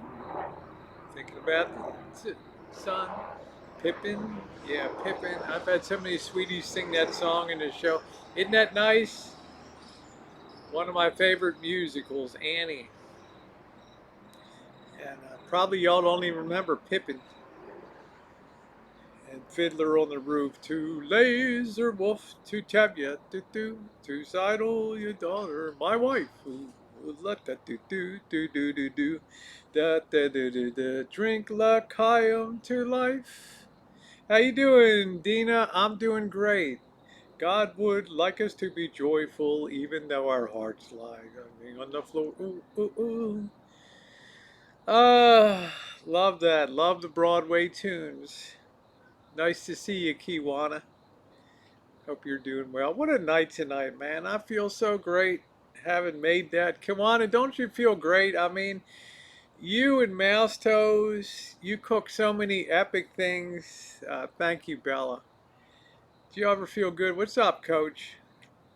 about the sun. Pippin? Yeah, Pippin. I've had so many sweeties sing that song in the show. Isn't that nice? One of my favorite musicals, Annie. And probably y'all don't even remember Pippin and Fiddler on the Roof. To laser wolf, to tabia, to sidle your daughter, my wife, who let that do. Da drink lachium to life. How you doing, Dina? I'm doing great. God would like us to be joyful, even though our hearts lie on the floor. Ooh, ooh, ooh. Ah, love that. Love the Broadway tunes. Nice to see you, Kiwana. Hope you're doing well. What a night tonight, man. I feel so great having made that. Kiwana, don't you feel great? I mean, you and Mouse Toes, you cook so many epic things. Thank you, Bella. Do you ever feel good? What's up, Coach?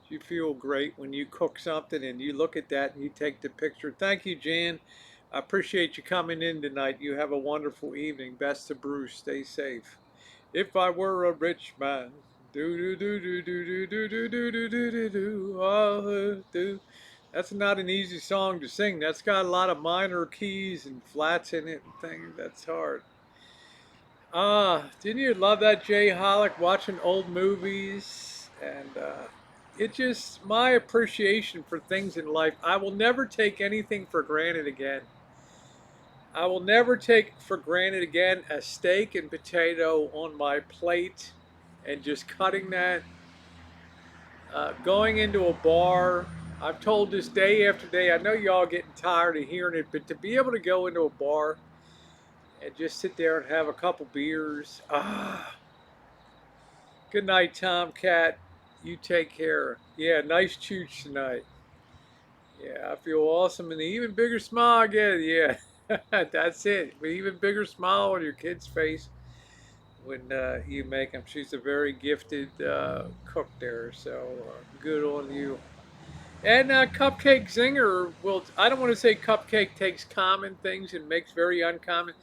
Do you feel great when you cook something and you look at that and you take the picture? Thank you, Jan. I appreciate you coming in tonight. You have a wonderful evening. Best to Bruce. Stay safe. If I were a rich man, do do do do do do do do do do do do do. That's not an easy song to sing. That's got a lot of minor keys and flats in it and things. That's hard. Didn't you love that, Jay Hollick, watching old movies? And it just, my appreciation for things in life. I will never take anything for granted again. I will never take for granted again a steak and potato on my plate and just cutting that. Going into a bar, I've told this day after day, I know y'all getting tired of hearing it, but to be able to go into a bar and just sit there and have a couple beers. Good night, Tomcat. You take care. Yeah, nice chooch tonight. Yeah, I feel awesome and an even bigger smile again. Yeah, that's it. An even bigger smile on your kid's face when you make them. She's a very gifted cook there, so good on you. And Cupcake Zinger will, I don't want to say Cupcake takes common things and makes very uncommon.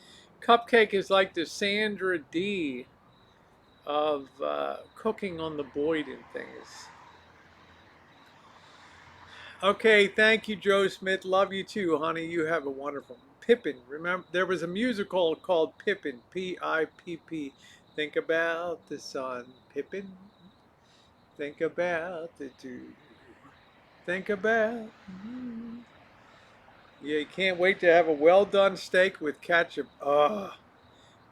Cupcake is like the Sandra D of cooking on the Boyd and things. Okay, thank you, Joe Smith. Love you too, honey. You have a wonderful Pippin. Remember, there was a musical called Pippin, Pipp. Think about the sun, Pippin. Think about the two. Think about. Yeah, you can't wait to have a well done steak with ketchup.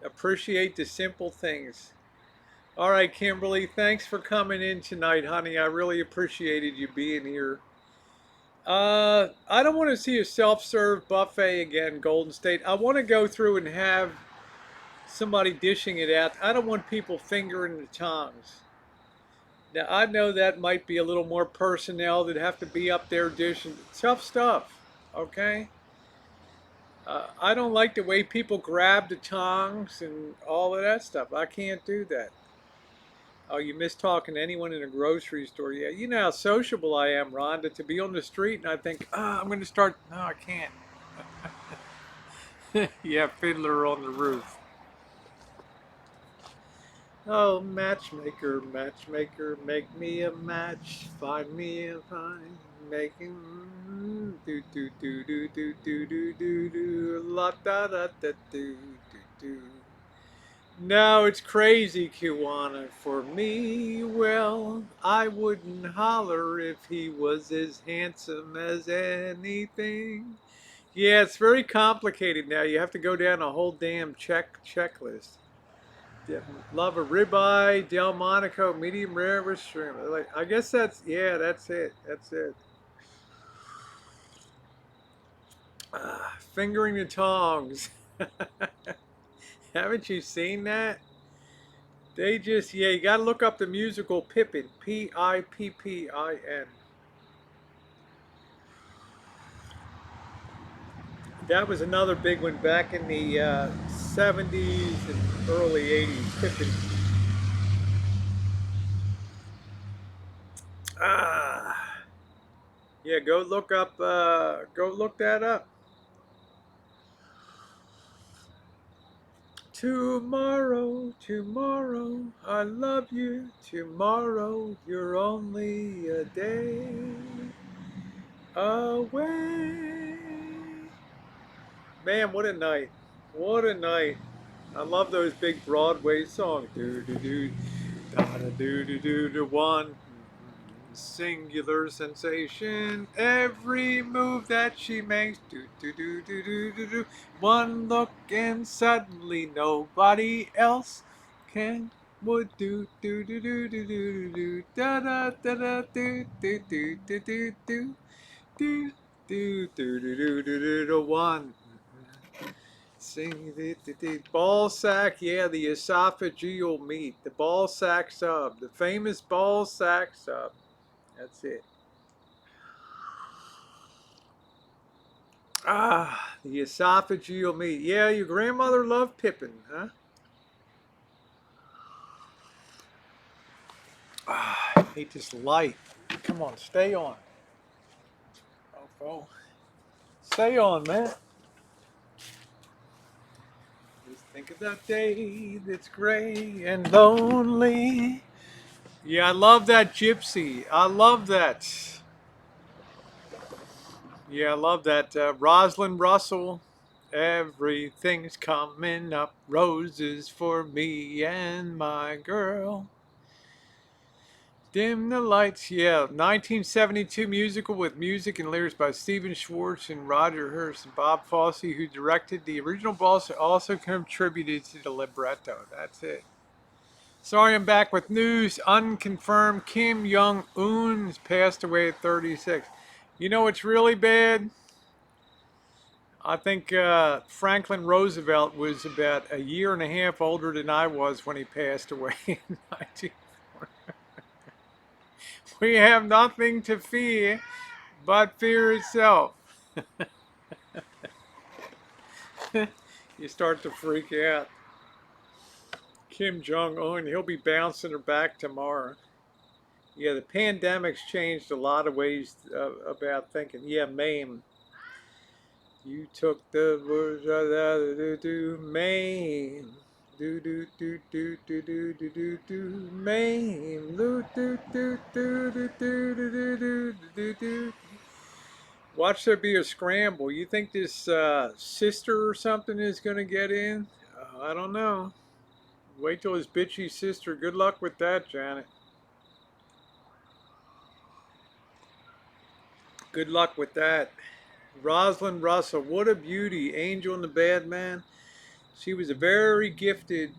Appreciate the simple things. All right, Kimberly, thanks for coming in tonight, honey. I really appreciated you being here. I don't want to see a self-serve buffet again, Golden State. I want to go through and have somebody dishing it out. I don't want people fingering the tongs. Now, I know that might be a little more personnel that have to be up there dishing. Tough stuff, okay? I don't like the way people grab the tongs and all of that stuff. I can't do that. Oh, you miss talking to anyone in a grocery store. Yeah, you know how sociable I am, Rhonda, to be on the street and I think, I'm going to start. No, I can't. Yeah, Fiddler on the Roof. Oh, matchmaker, matchmaker, make me a match. Find me a fine. Making do do do do do do do do do la da da da do do do. No, it's crazy, Kiwana. For me, well, I wouldn't holler if he was as handsome as anything. Yeah, it's very complicated now. You have to go down a whole damn checklist. Yeah, love a ribeye, Delmonico, medium rare with shrimp. Like, I guess that's, yeah, that's it. That's it. Fingering the tongs. Haven't you seen that? They just, yeah, you got to look up the musical Pippin. Pippin. That was another big one back in the 70s and early 80s. Pippin. Ah, yeah, go look that up. Tomorrow, tomorrow, I love you. Tomorrow, you're only a day away. Man, what a night. What a night. I love those big Broadway songs. Do do do da da do do do do one singular sensation. Every move that she makes. Do do do do do do do. One look and suddenly nobody else can would do do do do do do do da da da da do do do do do do do do do do do do one. Sing the ball sack, yeah, the esophageal meat, the ball sack sub, the famous ball sack sub. That's it. Ah, the esophageal meat. Yeah, your grandmother loved Pippin, huh? Ah, I hate this light. Come on, stay on. Oh, stay on, man. Just think of that day that's gray and lonely. Yeah, I love that gypsy. I love that. Yeah, I love that. Rosalind Russell. Everything's coming up roses for me and my girl. Dim the lights. Yeah, 1972 musical with music and lyrics by Stephen Schwartz and Roger Hurst and Bob Fosse, who directed the original balls, also contributed to the libretto. That's it. Sorry, I'm back with news. Unconfirmed Kim Jong-un has passed away at 36. You know what's really bad? I think Franklin Roosevelt was about a year and a half older than I was when he passed away in 1940. We have nothing to fear but fear itself. You start to freak out. Kim Jong-un, he'll be bouncing her back tomorrow. Yeah, the pandemic's changed a lot of ways about thinking. Yeah, MAME. You took the words do MAME. Do do do do do do do do do MAME. Do do do do do do do do do do. Watch there be a scramble. You think this sister or something is gonna get in? I don't know. Wait till his bitchy sister. Good luck with that, Janet. Good luck with that. Rosalind Russell, what a beauty. Angel and the Bad Man. She was a very gifted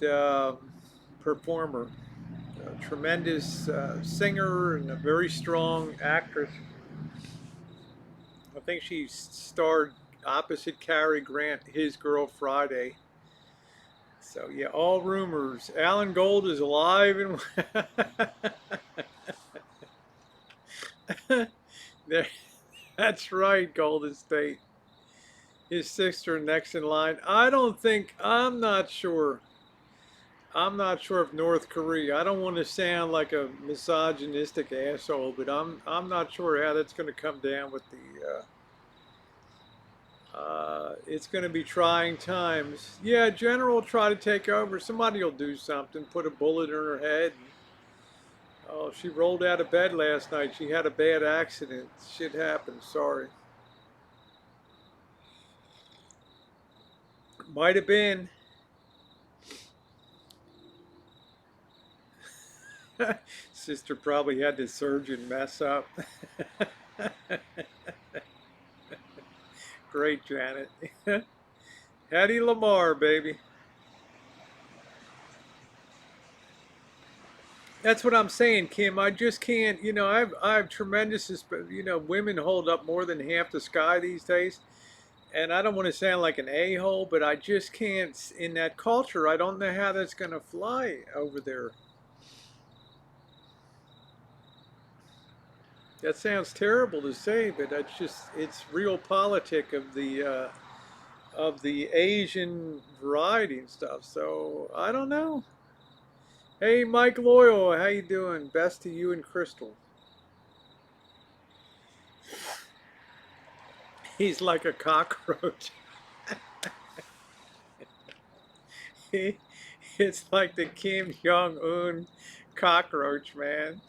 performer, a tremendous singer, and a very strong actress. I think she starred opposite Cary Grant, His Girl Friday. So yeah, all rumors. Alan Gold is alive and there. That's right, Golden State. His sister next in line. I don't think. I'm not sure. I'm not sure if North Korea. I don't want to sound like a misogynistic asshole, but I'm not sure how that's going to come down with the. It's going to be trying times. Yeah, General will try to take over. Somebody will do something. Put a bullet in her head. Oh, she rolled out of bed last night. She had a bad accident. Shit happened. Sorry. Might have been. Sister probably had the surgeon mess up. Great, Janet. Hattie Lamar, baby. That's what I'm saying, Kim. I just can't. I have tremendous. Women hold up more than half the sky these days, and I don't want to sound like an a-hole, but I just can't. In that culture, I don't know how that's going to fly over there. That sounds terrible to say, but it's real politic of the Asian variety and stuff. So I don't know. Hey, Mike Loyal, how you doing? Best to you and Crystal. He's like a cockroach. It's like the Kim Jong-un cockroach, man.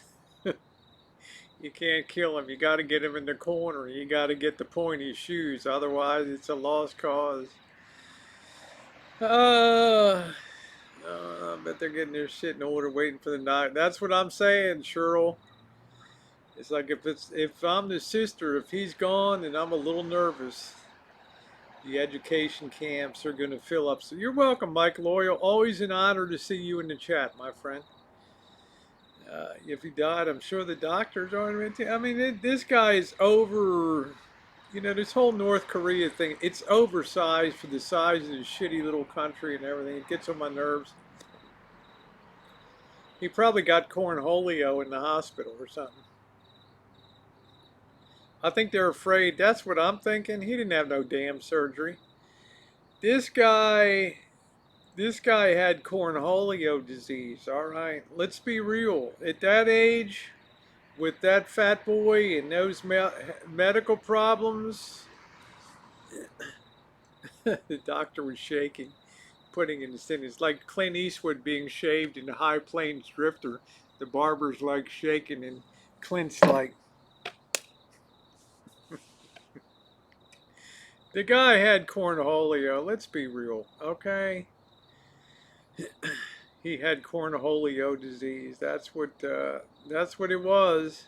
You can't kill him. You got to get him in the corner. You got to get the pointy shoes. Otherwise, it's a lost cause. Uh, I bet they're getting their shit in order, waiting for the night. That's what I'm saying, Cheryl. It's like if I'm the sister, if he's gone, then I'm a little nervous. The education camps are going to fill up. So you're welcome, Mike Loyal. Always an honor to see you in the chat, my friend. If he died, I'm sure the doctors aren't. I mean, this guy is over. You know, this whole North Korea thing, it's oversized for the size of this shitty little country and everything. It gets on my nerves. He probably got cornholio in the hospital or something. I think they're afraid. That's what I'm thinking. He didn't have no damn surgery. This guy had cornholio disease. All right, let's be real. At that age, with that fat boy and those medical problems, the doctor was shaking, putting in the sentence like Clint Eastwood being shaved in the High Plains Drifter. The barber's like shaking, and Clint's like. The guy had cornholio. Let's be real, okay? He had cornholio disease. That's what it was.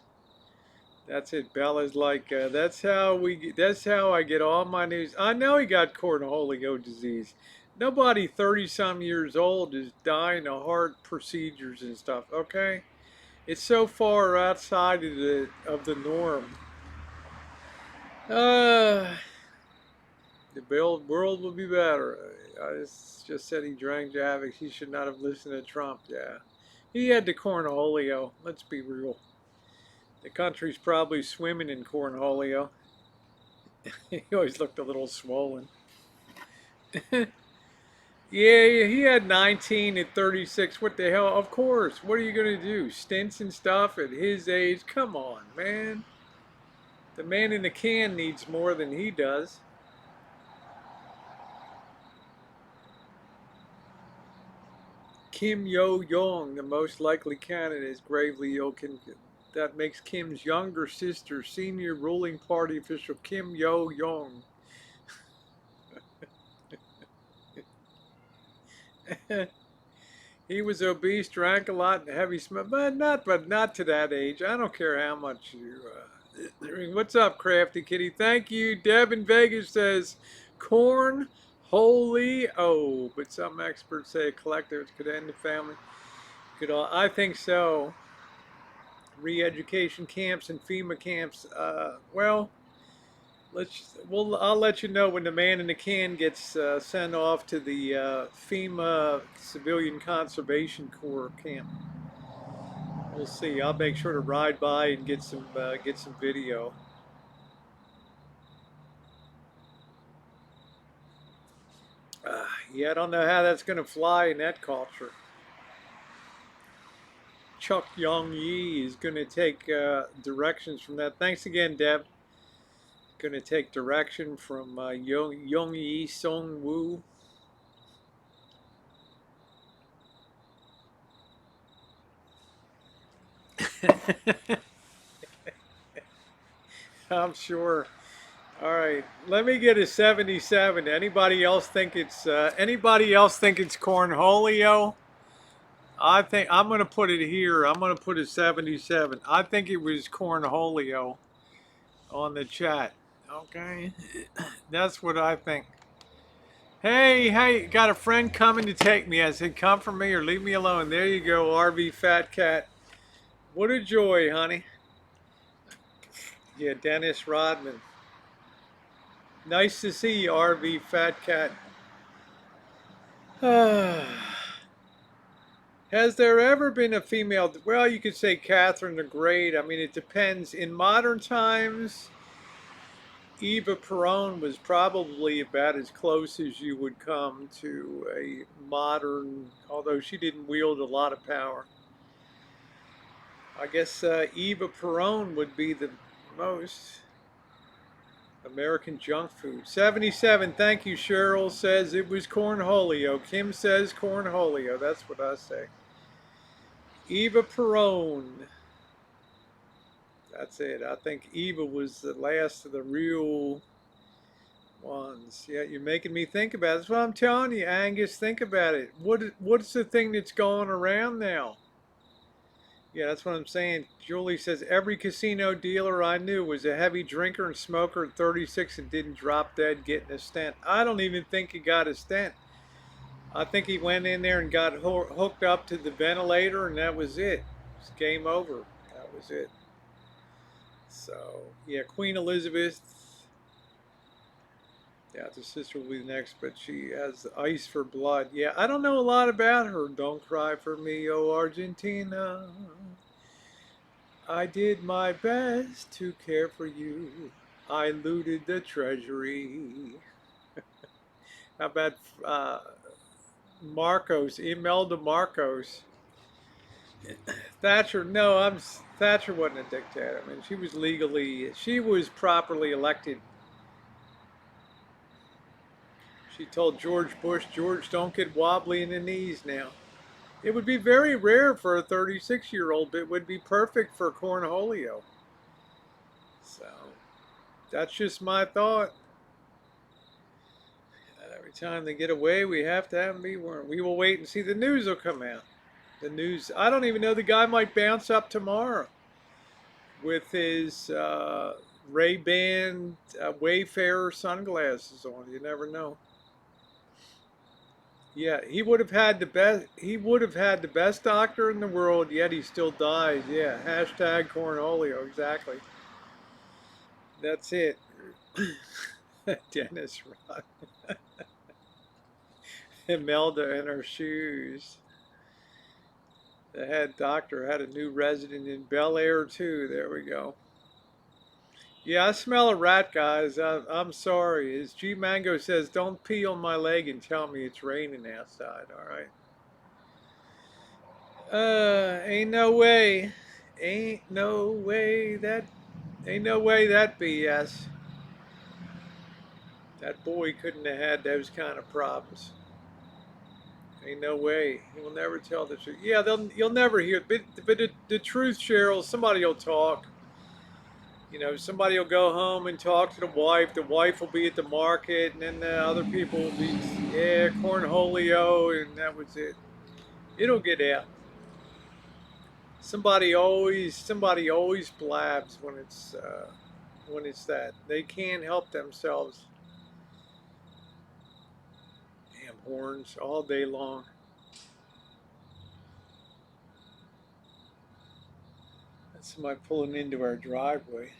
That's it. Bella's like, that's how I get all my news. I know he got cornholio disease. Nobody 30-some years old is dying of heart procedures and stuff. Okay, it's so far outside of the norm. The world will be better. I just said he drank Javix. He should not have listened to Trump. Yeah, he had the cornholio. Let's be real. The country's probably swimming in cornholio. He always looked a little swollen. Yeah, he had 19 at 36. What the hell? Of course. What are you going to do? Stints and stuff at his age? Come on, man. The man in the can needs more than he does. Kim Yo-young, the most likely candidate, is gravely ill. That makes Kim's younger sister senior ruling party official Kim Yo-young. He was obese, drank a lot, and heavy smoke, but not to that age. I don't care how much you. What's up, Crafty Kitty? Thank you. Deb in Vegas says, corn, holy, oh, but some experts say collectives could end the family. I think so. Re-education camps and FEMA camps. Well. I'll let you know when the man in the can gets sent off to the FEMA Civilian Conservation Corps camp. We'll see. I'll make sure to ride by and get some video. Yeah, I don't know how that's going to fly in that culture. Chuck Young Yi is going to take directions from that. Thanks again, Deb. Going to take direction from Young Yi Song Woo. I'm sure. All right, let me get a 77. Anybody else think it's cornholio? I think I'm going to put it here. I'm going to put a 77. I think it was cornholio on the chat. Okay, that's what I think. Hey, got a friend coming to take me. I said, come for me or leave me alone. There you go, RV Fat Cat. What a joy, honey. Yeah, Dennis Rodman. Nice to see you, RV Fat Cat. Has there ever been a female? Well, you could say Catherine the Great. I mean, it depends. In modern times, Eva Peron was probably about as close as you would come to a modern, although she didn't wield a lot of power. I guess Eva Peron would be the American junk food. 77, thank you, Cheryl says it was cornholio. Kim says cornholio. That's what I say. Eva Perone. That's it. I think Eva was the last of the real ones. Yeah, you're making me think about it. That's what I'm telling you, Angus. Think about it. What's the thing that's going around now? Yeah, that's what I'm saying. Julie says every casino dealer I knew was a heavy drinker and smoker at 36 and didn't drop dead getting a stent. I don't even think he got a stent. I think he went in there and got hooked up to the ventilator, and that was it. It's game over. That was it. So, yeah, Queen Elizabeth. Yeah, the sister will be next, but she has ice for blood. Yeah, I don't know a lot about her. Don't cry for me, oh Argentina. I did my best to care for you. I looted the treasury. How about Marcos? Imelda Marcos. Thatcher, no, Thatcher wasn't a dictator. I mean, she was properly elected. She told George Bush, George, don't get wobbly in the knees now. It would be very rare for a 36-year-old, but it would be perfect for cornholio. So, that's just my thought. Every time they get away, we have to have them be warned. We will wait and see. The news will come out. The news, I don't even know, the guy might bounce up tomorrow with his Ray-Ban Wayfarer sunglasses on. You never know. Yeah, he would have had the best. He would have had the best doctor in the world, yet he still dies. Yeah, hashtag cornholio. Exactly. That's it. Dennis Rod. Imelda in her shoes. The head doctor had a new resident in Bel Air too. There we go. Yeah, I smell a rat, guys. I'm sorry. As G Mango says, don't pee on my leg and tell me it's raining outside. All right. Ain't no way. Ain't no way that. Ain't no way that BS. That boy couldn't have had those kind of problems. Ain't no way. He will never tell the truth. Yeah, you'll never hear. But the truth, Cheryl, somebody will talk. You know, somebody will go home and talk to the wife. The wife will be at the market, and then the other people will be, yeah, cornholio, and that was it. It'll get out. Somebody always blabs when it's that they can't help themselves. Damn horns all day long. That's somebody pulling into our driveway.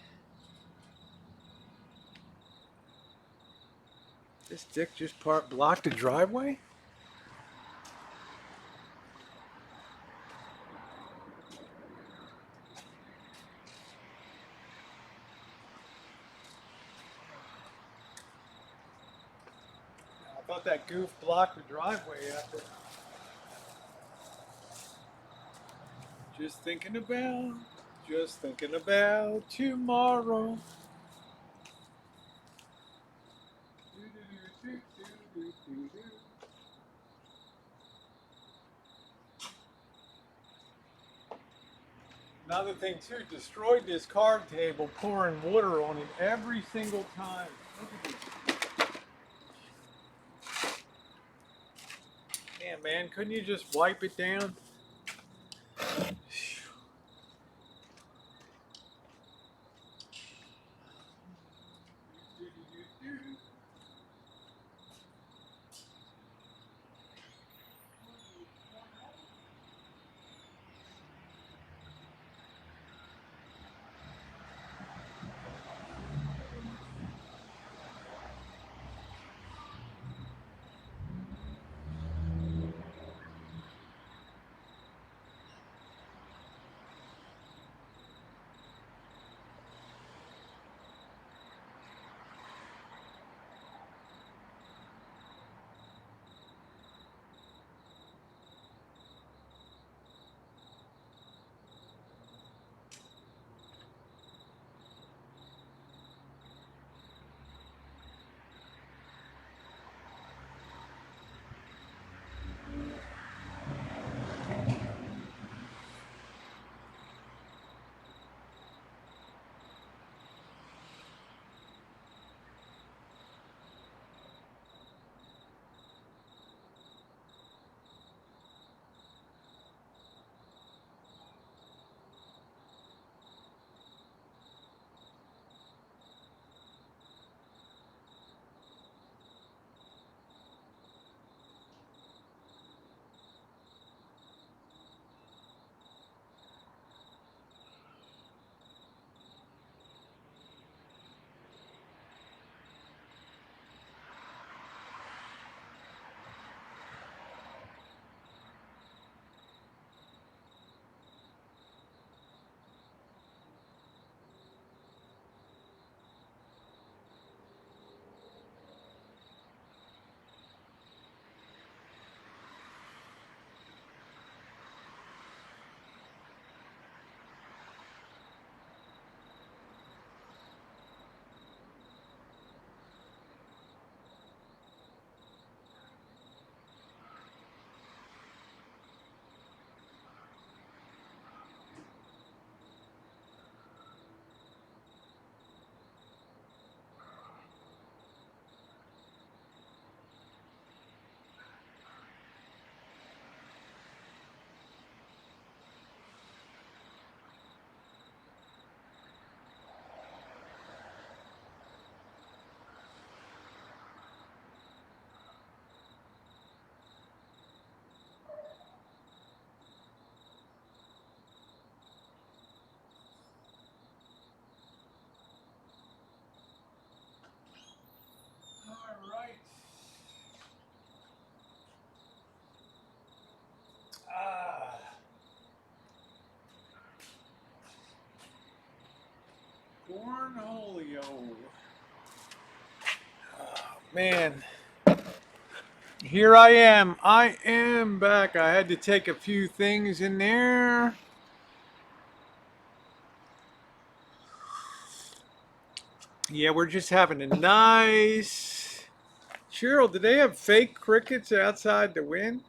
This dick just blocked the driveway? I thought that goof blocked the driveway after. Just thinking about tomorrow. Another thing too, destroyed this card table, pouring water on it every single time. Look at this. Damn, man, couldn't you just wipe it down? Cornholio. Oh, man. Here I am. I am back. I had to take a few things in there. Yeah, we're just having a nice... Cheryl, do they have fake crickets outside to win?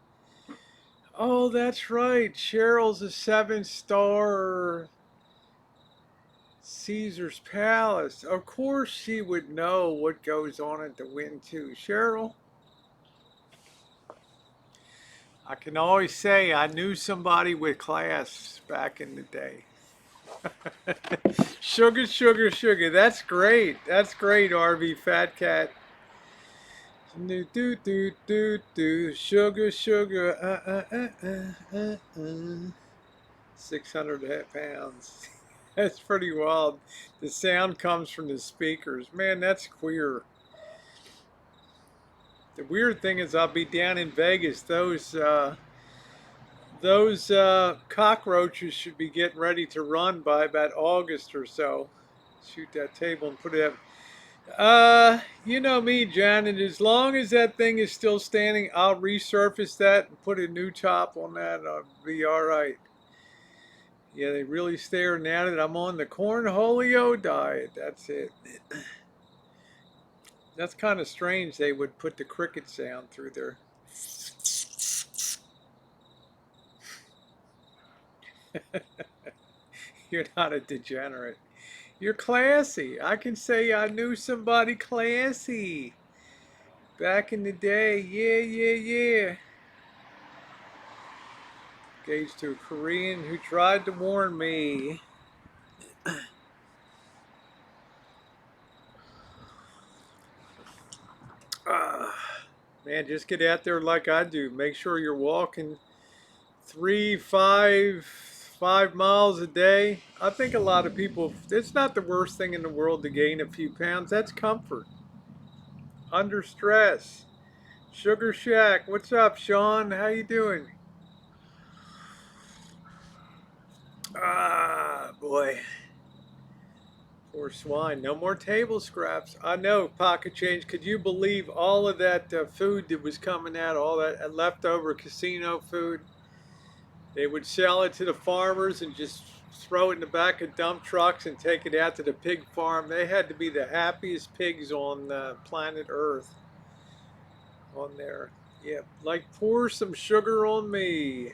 Oh, that's right. Cheryl's a 7-star Caesar's Palace. Of course she would know what goes on at the Win too. Cheryl, I can always say I knew somebody with class back in the day. Sugar, sugar, sugar. That's great. That's great, RV Fat Cat. Do do do do do. Sugar, sugar. 600 pounds. That's pretty wild. The sound comes from the speakers. Man, that's queer. The weird thing is I'll be down in Vegas. Those cockroaches should be getting ready to run by about August or so. Shoot that table and put it up. You know me, John, and as long as that thing is still standing, I'll resurface that and put a new top on that and I'll be alright. Yeah, they really stare now that I'm on the cornholio diet. That's it. That's kind of strange they would put the cricket sound through there. You're not a degenerate. You're classy. I can say I knew somebody classy back in the day. Yeah, yeah, yeah. Engaged to a Korean who tried to warn me. Man, just get out there like I do. Make sure you're walking 5 miles a day. I think a lot of people, it's not the worst thing in the world to gain a few pounds. That's comfort. Under stress. Sugar Shack, what's up, Sean? How you doing? Ah, boy. Poor swine. No more table scraps. I know, pocket change. Could you believe all of that food that was coming out, all that leftover casino food? They would sell it to the farmers and just throw it in the back of dump trucks and take it out to the pig farm. They had to be the happiest pigs on planet Earth on there. Yeah, like pour some sugar on me.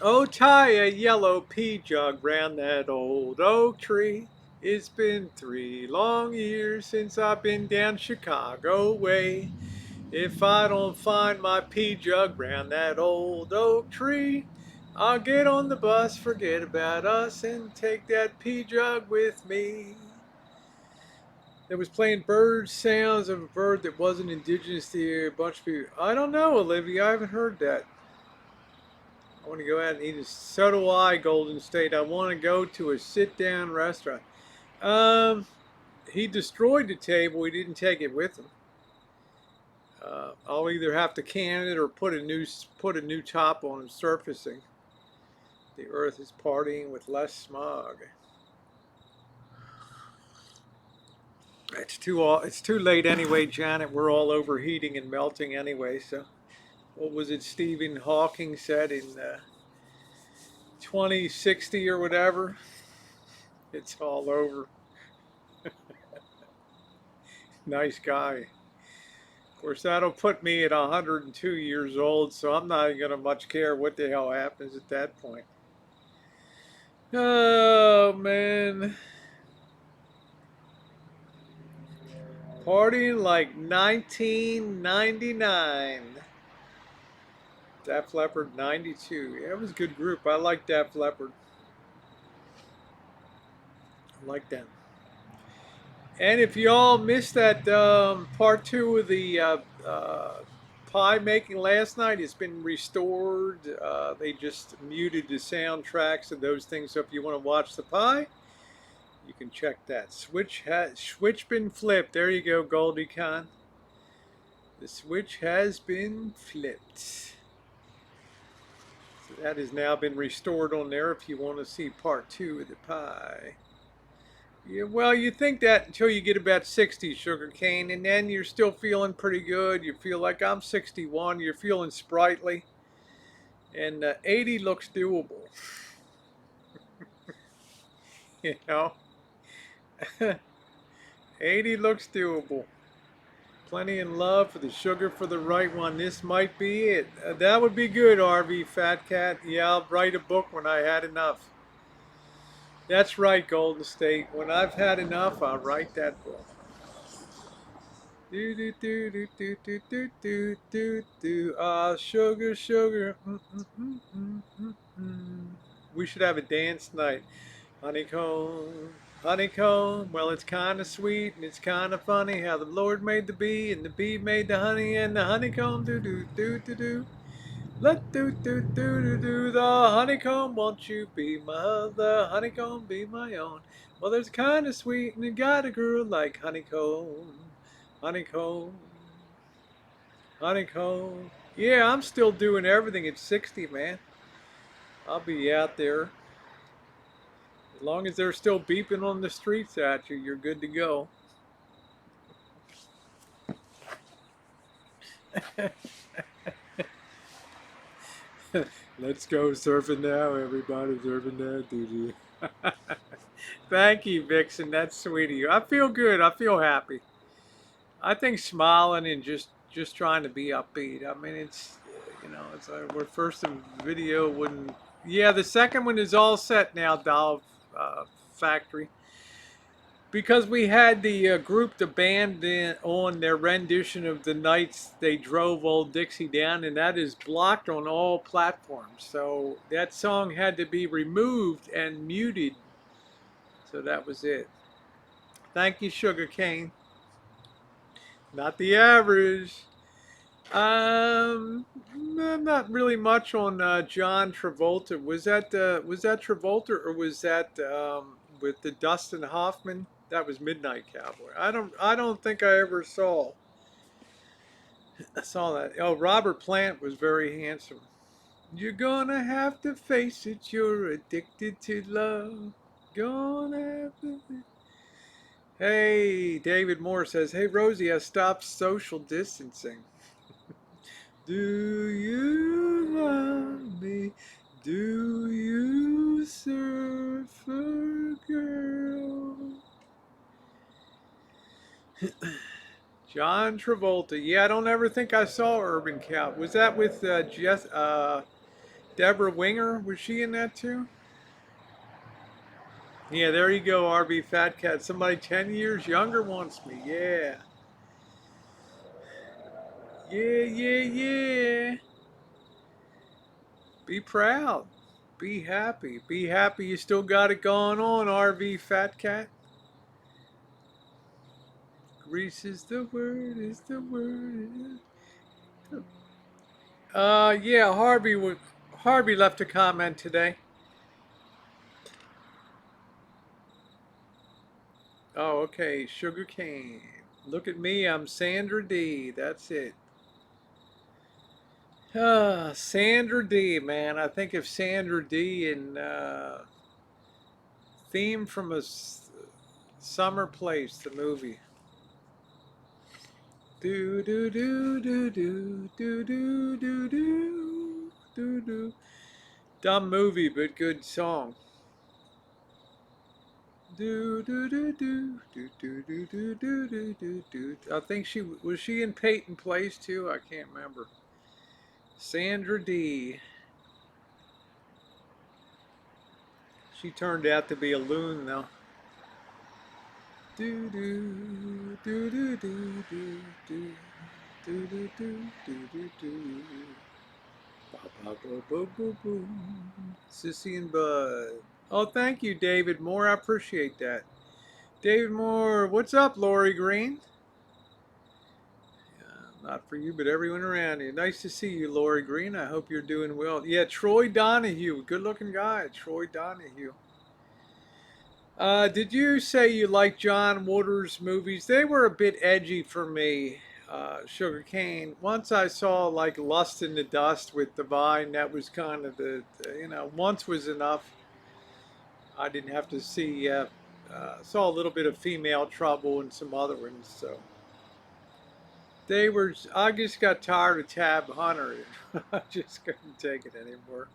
Oh, tie a yellow pea jug round that old oak tree. It's been 3 long years since I've been down Chicago way. If I don't find my pea jug round that old oak tree, I'll get on the bus, forget about us, and take that pea jug with me. It was playing bird sounds of a bird that wasn't indigenous to a bunch of people. I don't know, Olivia. I haven't heard that. I want to go out and eat a, so do I, Golden State. I want to go to a sit-down restaurant. Um, he destroyed the table. He didn't take it with him. I'll either have to can it or put a new top on and surfacing. The Earth is partying with less smog. It's too late anyway, Janet. We're all overheating and melting anyway. So, what was it Stephen Hawking said in 2060 or whatever? It's all over. Nice guy. Of course, that'll put me at 102 years old, so I'm not going to much care what the hell happens at that point. Oh, man. Partying like 1999. Def Leppard 92. Yeah, it was a good group. I like Def Leppard. I like them. And if y'all missed that part 2 of the pie making last night, it's been restored. They just muted the soundtracks and those things. So if you want to watch the pie, you can check that. Switch been flipped. There you go, Goldie Con. The switch has been flipped. So That has now been restored on there if you want to see part 2 of the pie. Yeah, well, you think that until you get about 60, sugar cane, and then you're still feeling pretty good. You feel like I'm 61. You're feeling sprightly, and 80 looks doable. You know, 80 looks doable. Plenty in love for the sugar for the right one. This might be it. That would be good, RV Fat Cat. Yeah, I'll write a book when I had enough. That's right, Golden State. When I've had enough, I'll write that book. Do do do do do do do do do do. Ah, sugar, sugar. We should have a dance night. Honeycomb, honeycomb. Well, it's kind of sweet and it's kind of funny how the Lord made the bee and the bee made the honey and the honeycomb do do do do do. Let do do do do do. The honeycomb, won't you be my the honeycomb be my own? Well, there's kind of sweet and it got a girl like honeycomb, honeycomb, honeycomb. Yeah, I'm still doing everything at 60, man. I'll be out there. As long as they're still beeping on the streets at you, you're good to go. Let's go surfing now, everybody. Surfing now, dude. Thank you, Vixen. That's sweet of you. I feel good. I feel happy. I think smiling and just trying to be upbeat. I mean, it's it's we're first in video when yeah, the second one is all set now, Doll Factory. Because we had the group, the band, on their rendition of the nights they drove Old Dixie down, and that is blocked on all platforms. So that song had to be removed and muted. So that was it. Thank you, Sugar Cane. Not the average. Not really much on John Travolta. Was that Travolta or was that with the Dustin Hoffman? That was Midnight Cowboy. I don't think I ever saw that. Oh, Robert Plant was very handsome. You're gonna have to face it. You're addicted to love. Gonna have to. Hey, David Moore says, "Hey Rosie, I stopped social distancing. Do you love me? Do you surfer, girl?" John Travolta. Yeah, I don't ever think I saw Urban Cow. Was that with Deborah Winger? Was she in that too? Yeah, there you go, RB Fat Cat. Somebody 10 years younger wants me. Yeah. Yeah, yeah, yeah. Be proud. Be happy. Be happy you still got it going on, RV Fat Cat. Grease is the word, is the word. Yeah, Harvey left a comment today. Oh, okay, sugar cane. Look at me, I'm Sandra D. That's it. Sandra D, man. I think of Sandra D and theme from summer place, the movie. Do do do do do do do do do do do. Dumb movie, but good song. Do do do do do do do do do do do do. I think she in Peyton Place too. I can't remember. Sandra D. She turned out to be a loon though. Do do do do do do do do do do do do. Sissy and Bud. Oh, thank you, David Moore. I appreciate that. David Moore, what's up, Lori Green? Not for you, but everyone around you. Nice to see you, Lori Green. I hope you're doing well. Yeah, Troy Donahue. Good looking guy, Troy Donahue. Did you say you like John Waters movies? They were a bit edgy for me. Sugar Cane. Once I saw like Lust in the Dust with Divine, that was kind of once was enough. I didn't have to see, saw a little bit of Female Trouble and some other ones. So I just got tired of Tab Hunter. I just couldn't take it anymore.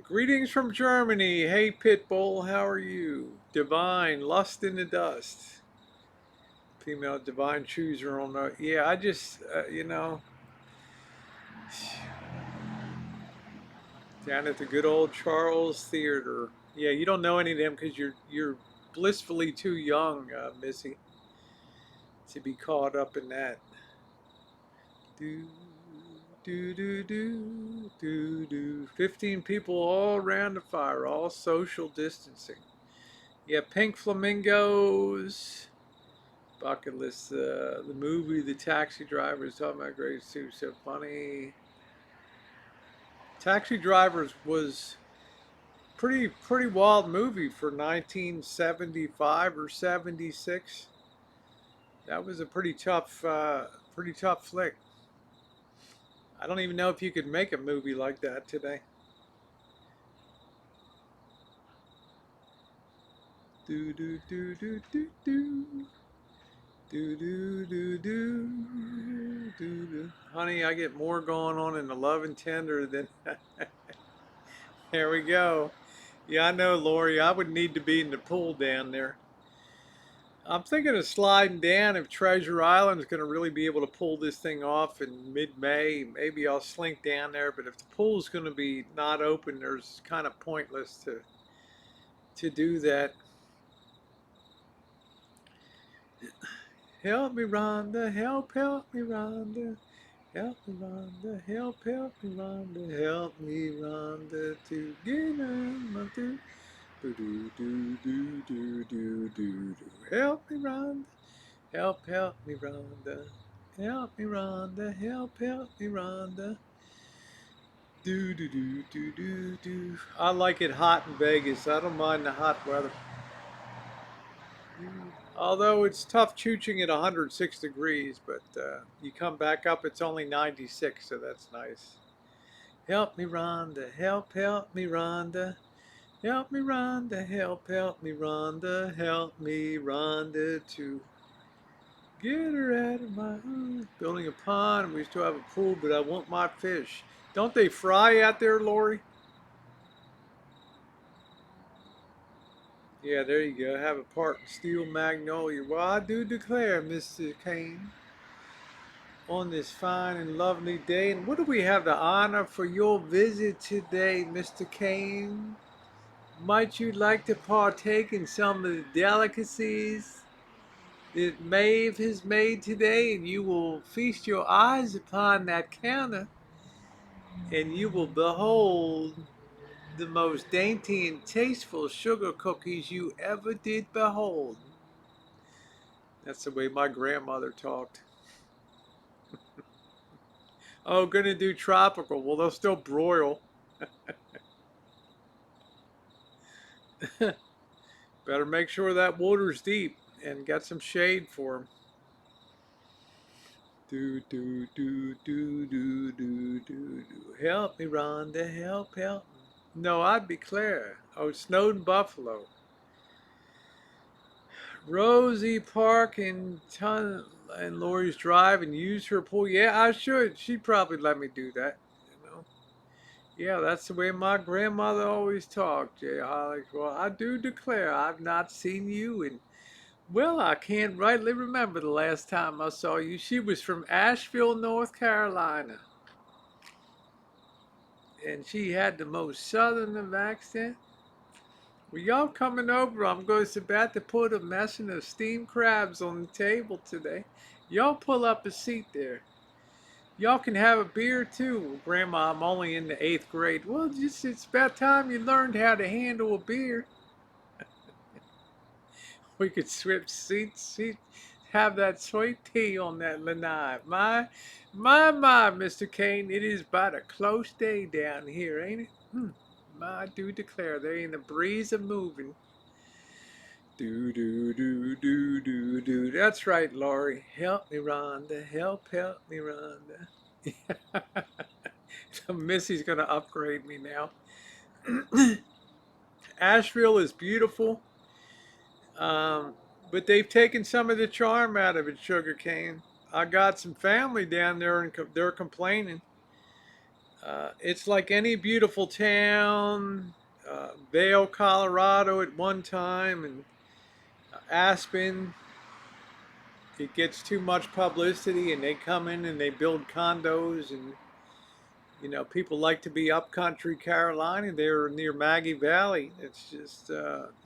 Greetings from Germany. Hey, Pitbull, how are you? Divine, Lust in the Dust. Female Divine Chooser on the. Yeah, I just, down at the good old Charles Theater. Yeah, you don't know any of them because you're blissfully too young, Missy, to be caught up in that. Do, do. 15 people all around the fire, all social distancing. Yeah, Pink Flamingos. Bucket list. The movie, The Taxi Driver is talking about great too. So funny. Taxi Drivers was pretty wild movie for 1975 or 76. That was a pretty tough flick. I don't even know if you could make a movie like that today. Do do do do do do. Do do do do do do. Honey, I get more going on in the love and tender than. Here we go. Yeah, I know, Lori. I would need to be in the pool down there. I'm thinking of sliding down if Treasure Island's going to really be able to pull this thing off in mid-May. Maybe I'll slink down there, but if the pool's going to be not open, there's kind of pointless to do that. Help me, Rhonda. Help me, Rhonda. Help me, Rhonda. Help me, Rhonda. Help me, Rhonda, to get on my do. Do do do do do do do. Help me, Rhonda. Help me, Rhonda. Help me, Rhonda. Help me, Rhonda. Do do do do do do. I like it hot in Vegas. I don't mind the hot weather. Although it's tough chooching at 106 degrees, but you come back up, it's only 96, so that's nice. Help me, Rhonda. Help me, Rhonda. Help me, Rhonda. Help me, Rhonda. Help me, Rhonda, to get her out of my home. Building a pond. We still have a pool, but I want my fish. Don't they fry out there, Lori? Yeah, there you go. Have a part in Steel Magnolia. Well, I do declare, Mr. Kane, on this fine and lovely day. And what do we have the honor for your visit today, Mr. Kane? Might you like to partake in some of the delicacies that Maeve has made today? And you will feast your eyes upon that counter, and you will behold the most dainty and tasteful sugar cookies you ever did behold. That's the way my grandmother talked. Oh, gonna do tropical. Well, they'll still broil. Better make sure that water's deep and got some shade for them. Do do do do do do do do. Help me, Rhonda. Help me. No, I'd be Claire. Oh, Snowden Buffalo. Rosie Park and Lori's Drive and use her pool. Yeah, I should. She'd probably let me do that. You know. Yeah, that's the way my grandmother always talked, Jay Hollis. Well, I do declare I've not seen you in. Well, I can't rightly remember the last time I saw you. She was from Asheville, North Carolina. And she had the most southern of accent. Well, y'all coming over? I'm going to put a messing of steamed crabs on the table today. Y'all pull up a seat there. Y'all can have a beer too. Well, Grandma, I'm only in the 8th grade. Well, just it's about time you learned how to handle a beer. We could switch seats, have that sweet tea on that lanai. My, Mr. Kane, it is about a close day down here, ain't it? I do declare, there ain't a breeze of moving. Do do do do do do. That's right, Laurie. Help me, Rhonda. Help me, Rhonda. So Missy's gonna upgrade me now. Asheville is beautiful, um, but they've taken some of the charm out of it. Sugarcane. I got some family down there, and they're complaining. It's like any beautiful town, Vail, Colorado, at one time, and Aspen. It gets too much publicity, and they come in and they build condos, and people like to be upcountry Carolina. They're near Maggie Valley. It's just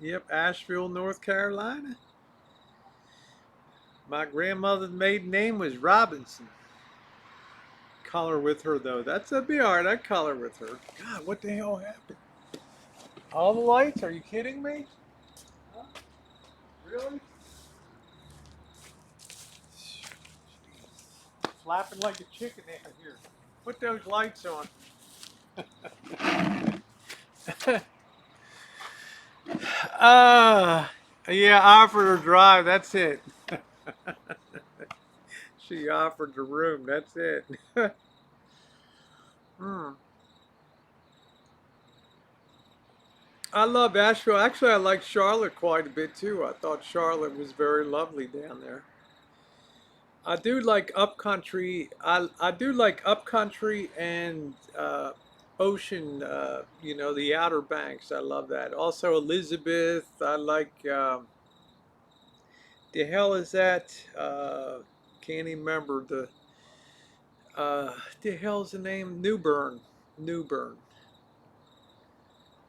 yep, Asheville, North Carolina. My grandmother's maiden name was Robinson. Color with her though. That'd be all right. I'd color with her. God, what the hell happened? All the lights? Are you kidding me? Huh? Really? Flapping like a chicken out here. Put those lights on. uh, yeah, offered her drive. That's it. She offered the room. That's it. Hmm. I love Asheville. Actually, I like Charlotte quite a bit too. I thought Charlotte was very lovely down there. I do like upcountry. I do like upcountry and ocean. The Outer Banks. I love that. Also Elizabeth. I like. The hell is that? Can't even remember the hell's the name? New Bern. New Bern.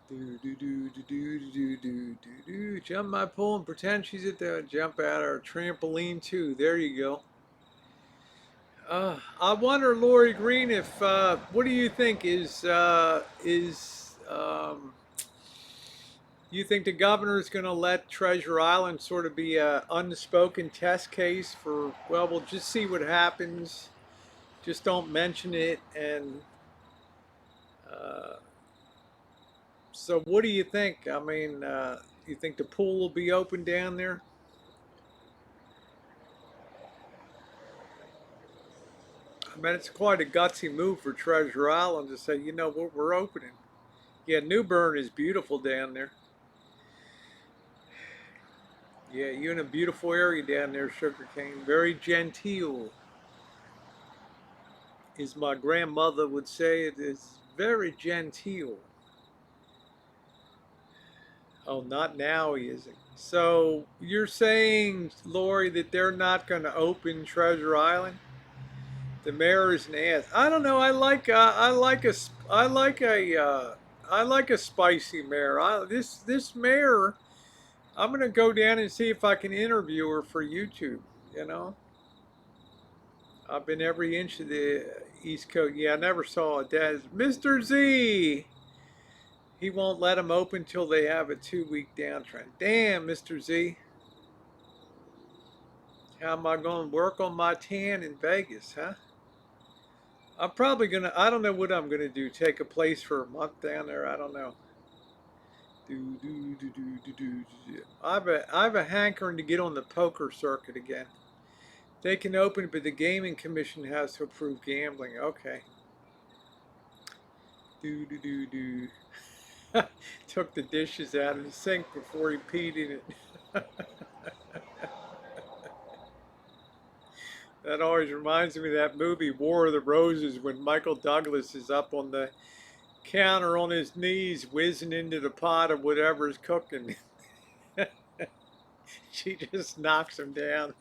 Do do do do do do do do do. Jump my pole and pretend she's at the jump out or trampoline too. There you go. I wonder, Lori Green, if what do you think you think the governor is going to let Treasure Island sort of be a unspoken test case for? Well, we'll just see what happens. Just don't mention it. And uh, so, what do you think? I mean, you think the pool will be open down there? I mean, it's quite a gutsy move for Treasure Island to say, we're opening. Yeah, New Bern is beautiful down there. Yeah, you're in a beautiful area down there, Sugarcane. Very genteel, as my grandmother would say. It is very genteel. Oh, not now, he isn't. So you're saying, Lori, that they're not going to open Treasure Island? The mayor is an ass. I don't know. I like a spicy mayor. This mayor. I'm gonna go down and see if I can interview her for YouTube. You know, I've been every inch of the East Coast. Yeah, I never saw a dad. Mr. Z. He won't let them open till they have a 2 week downtrend. Damn, Mr. Z. How am I going to work on my tan in Vegas, huh? I'm probably gonna. I don't know what I'm gonna do. Take a place for a month down there. I don't know. Do do do do do do. I have a hankering to get on the poker circuit again. They can open, but the gaming commission has to approve gambling. Okay. Do do do do. Took the dishes out of the sink before he peed in it. That always reminds me of that movie War of the Roses when Michael Douglas is up on the counter on his knees whizzing into the pot of whatever's cooking. She just knocks him down.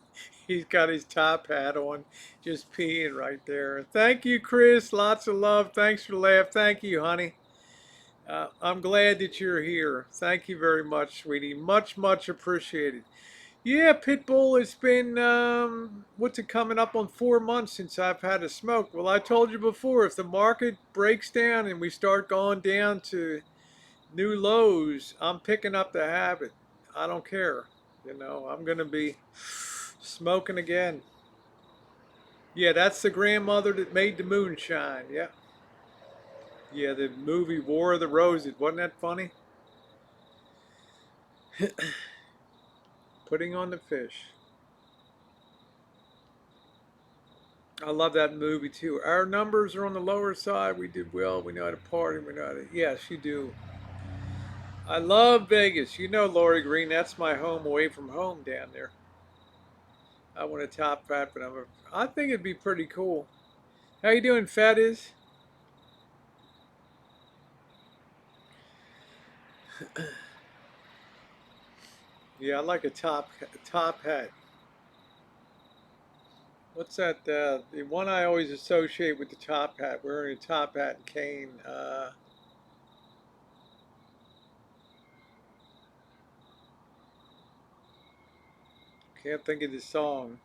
He's got his top hat on, just peeing right there. Thank you, Chris. Lots of love. Thanks for the laugh. Thank you, honey. I'm glad that you're here. Thank you very much, sweetie. Much, much appreciated. Yeah, Pitbull, it's been, what's it, coming up on 4 months since I've had a smoke. Well, I told you before, if the market breaks down and we start going down to new lows, I'm picking up the habit. I don't care. I'm going to be smoking again. Yeah, that's the grandmother that made the moonshine. Yeah. Yeah, the movie War of the Roses. Wasn't that funny? Putting on the fish. I love that movie too. Our numbers are on the lower side. We did well. We know how to party. We know how to. Yes, you do. I love Vegas. You know, Lori Green. That's my home away from home down there. I want a top fat, but I think it'd be pretty cool. How you doing, Fat is? Yeah, I like a top hat. What's that? The one I always associate with the top hat, wearing a top hat and cane. Can't think of the song.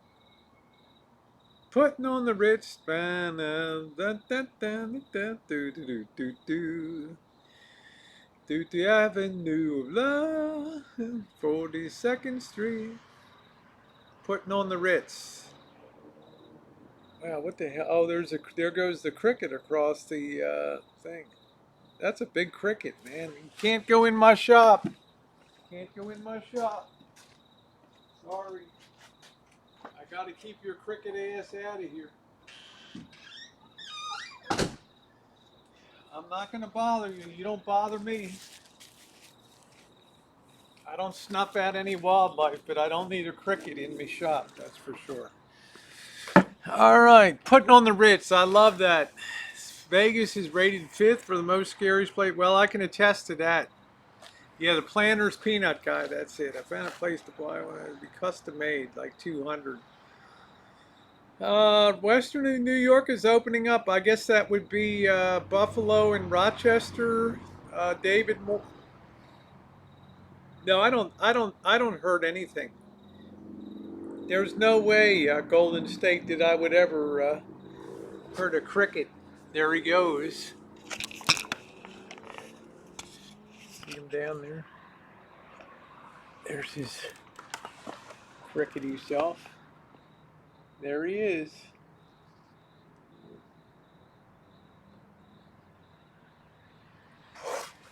Putting on the Ritz, dun, dun, dun, dun, dun, dun, do, do, do, do, do. Through the Avenue of Love, 42nd Street. Putting on the Ritz. Wow, what the hell? Oh, there goes the cricket across the thing. That's a big cricket, man. You can't go in my shop. Can't go in my shop. Sorry. I gotta keep your cricket ass out of here. I'm not gonna bother you. You don't bother me. I don't snuff out any wildlife, but I don't need a cricket in my shop, that's for sure. All right, putting on the Ritz. I love that. Vegas is rated 5th for the most scariest place. Well, I can attest to that. Yeah, the Planter's Peanut Guy, that's it. I found a place to buy one. It would be custom made, like 200. Western New York is opening up. I guess that would be Buffalo and Rochester. David Moore. No, I don't heard anything. There's no way Golden State that I would ever heard a cricket. There he goes. See him down there. There's his crickety self. There he is.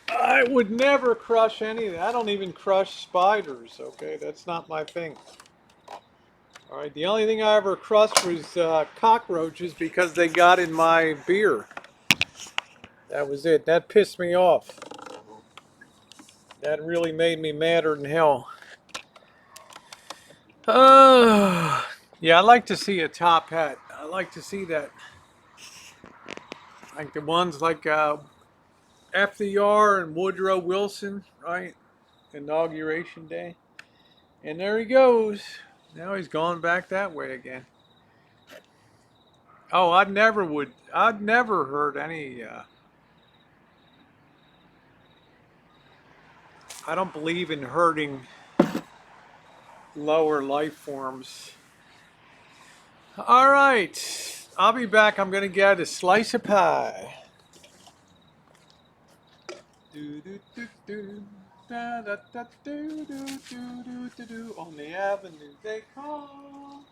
I would never crush anything. I don't even crush spiders, okay? That's not my thing. All right, the only thing I ever crushed was cockroaches because they got in my beer. That was it. That pissed me off. That really made me madder than hell. Yeah, I like to see a top hat. I like to see that. Like the ones like FDR and Woodrow Wilson, right? Inauguration day. And there he goes. Now he's going back that way again. Oh, I'd never heard any, I don't believe in hurting lower life forms. All right, I'll be back. I'm gonna get a slice of pie. Do, do, do, do. Da, da, da, do, do, do, do, do, do. On the avenue they call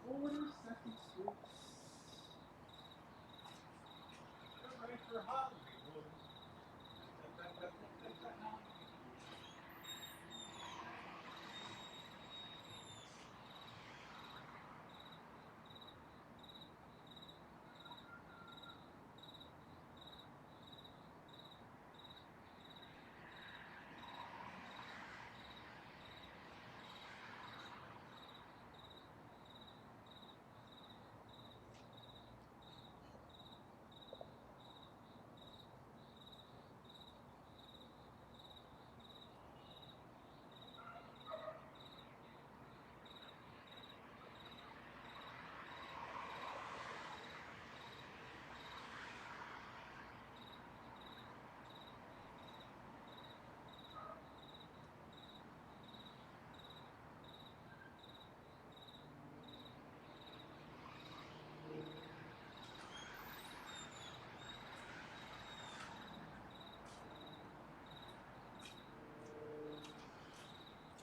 42nd Street. They're ready for Hollywood.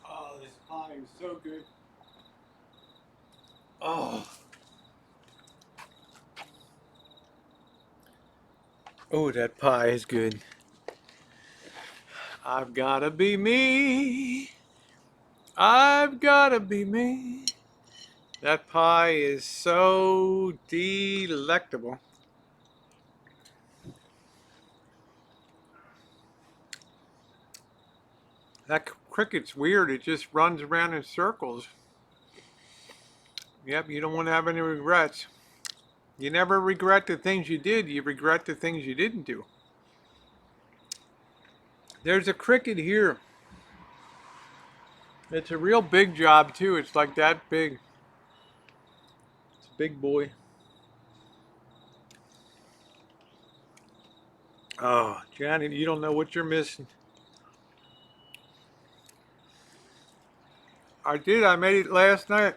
Oh, this pie is so good. Oh, oh, that pie is good. I've gotta be me. I've gotta be me. That pie is so delectable. That cricket's weird. It just runs around in circles. Yep, you don't want to have any regrets. You never regret the things you did. You regret the things you didn't do. There's a cricket here. It's a real big job too. It's like that big. It's a big boy. Oh, Johnny, you don't know what you're missing. I did. I made it last night.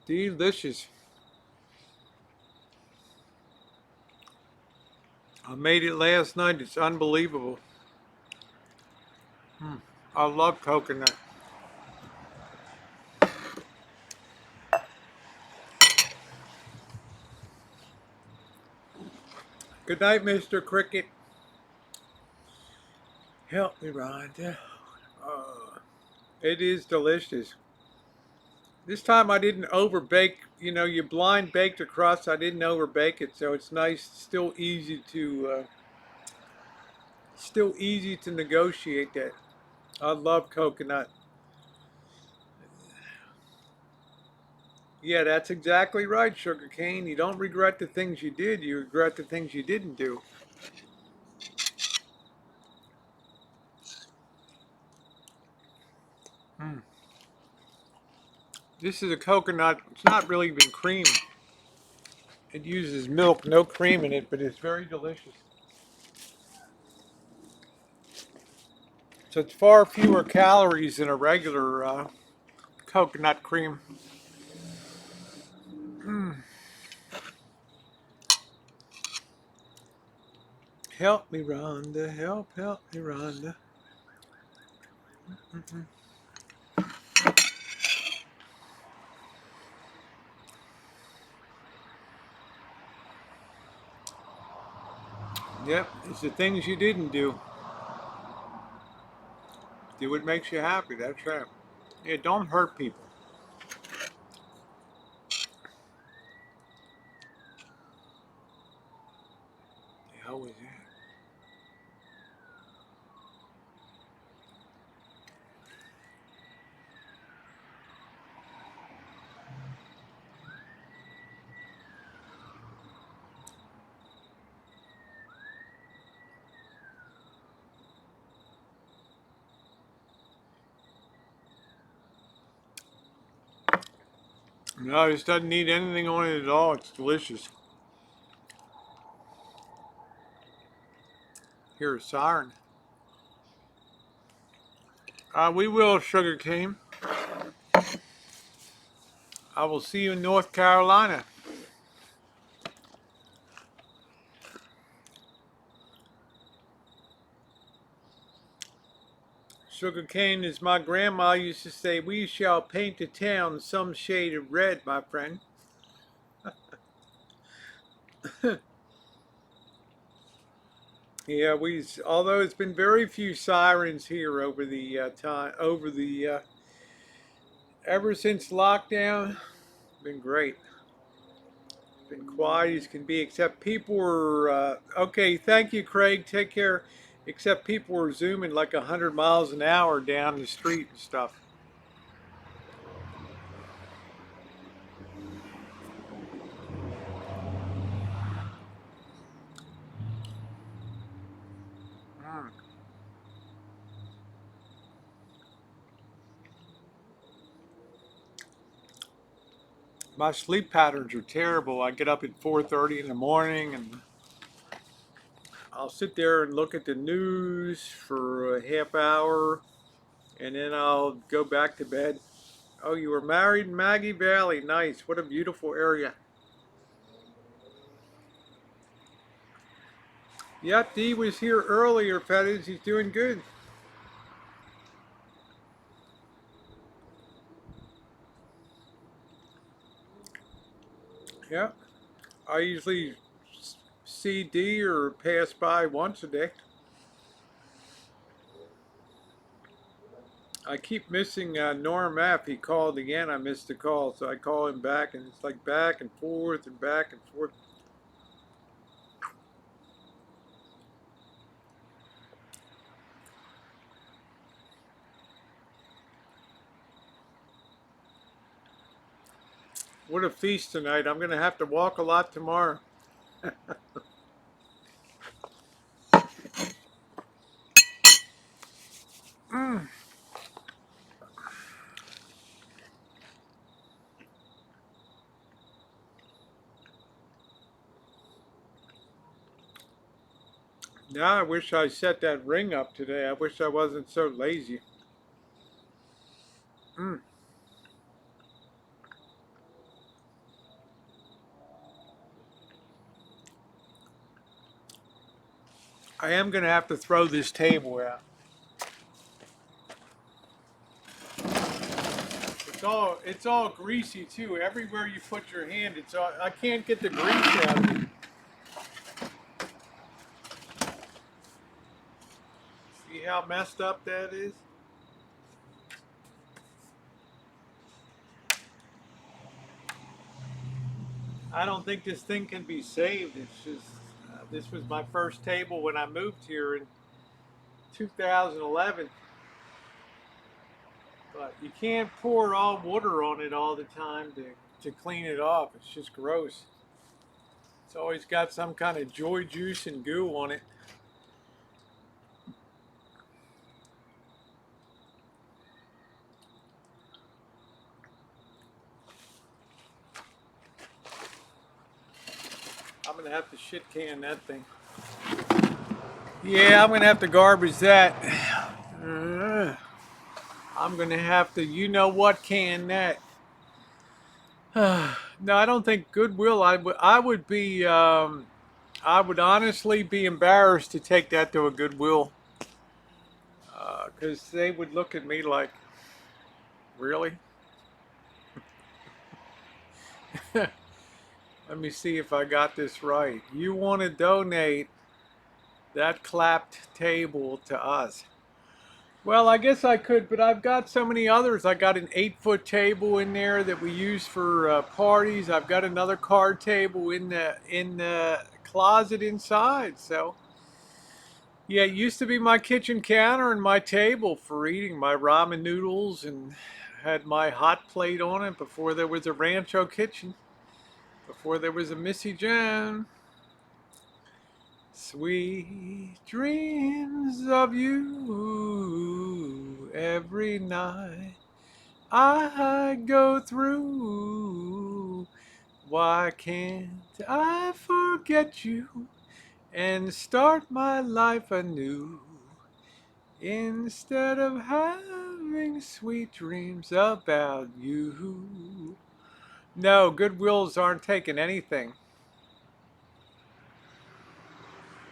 Delicious. I made it last night. It's unbelievable. I love coconut. Good night, Mr. Cricket. Help me, Rhonda. It is delicious. This time I didn't overbake. You know, you blind baked a crust. I didn't overbake it, so it's nice. Still easy to negotiate that. I love coconut. Yeah, that's exactly right, Sugar Cane. You don't regret the things you did. You regret the things you didn't do. Mm. This is a coconut. It's not really even cream. It uses milk, no cream in it, but it's very delicious. So it's far fewer calories than a regular coconut cream. Mm. Help me, Rhonda. Help me, Rhonda. Mm-mm. Yep, it's the things you didn't do. Do what makes you happy. That's right. Yeah, don't hurt people. The hell was that? No, this doesn't need anything on it at all. It's delicious. Here, a siren. We will, Sugar Cane. I will see you in North Carolina. Sugar cane, as my grandma used to say, we shall paint the town some shade of red, my friend. Yeah, although it's been very few sirens here over the ever since lockdown, been great. Been quiet as can be, except people were, okay, thank you, Craig, take care. Except people were zooming like 100 miles an hour down the street and stuff. Mm. My sleep patterns are terrible. I get up at 4:30 in the morning and I'll sit there and look at the news for a half hour and then I'll go back to bed. Oh, you were married in Maggie Valley. Nice. What a beautiful area. Yep, Dee was here earlier, Pettis. He's doing good. Yep. I usually see Dee or pass by once a day. I keep missing Norm F. He called again. I missed the call, so I call him back, and it's like back and forth and back and forth. What a feast tonight. I'm going to have to walk a lot tomorrow. Mm. Now I wish I set that ring up today. I wish I wasn't so lazy. Mm. I am going to have to throw this table out. It's all greasy too. Everywhere you put your hand, it's all, I can't get the grease out of it. See how messed up that is? I don't think this thing can be saved. It's just this was my first table when I moved here in 2011. But you can't pour all water on it all the time to clean it off. It's just gross. It's always got some kind of joy juice and goo on it. I'm gonna have to shit can that thing. Yeah, I'm gonna have to garbage that. I'm gonna have to, you know what, can that. No, I don't think Goodwill. I would be. I would honestly be embarrassed to take that to a Goodwill, because they would look at me like, really? Let me see if I got this right. You want to donate that clapped table to us? Well, I guess I could, but I've got so many others. I got an 8-foot table in there that we use for parties. I've got another card table in the closet inside. So, yeah, it used to be my kitchen counter and my table for eating my ramen noodles, and had my hot plate on it before there was a Rancho kitchen, before there was a Missy Joan. Sweet dreams of you every night I go through. Why can't I forget you and start my life anew instead of having sweet dreams about you? No, Goodwills aren't taking anything.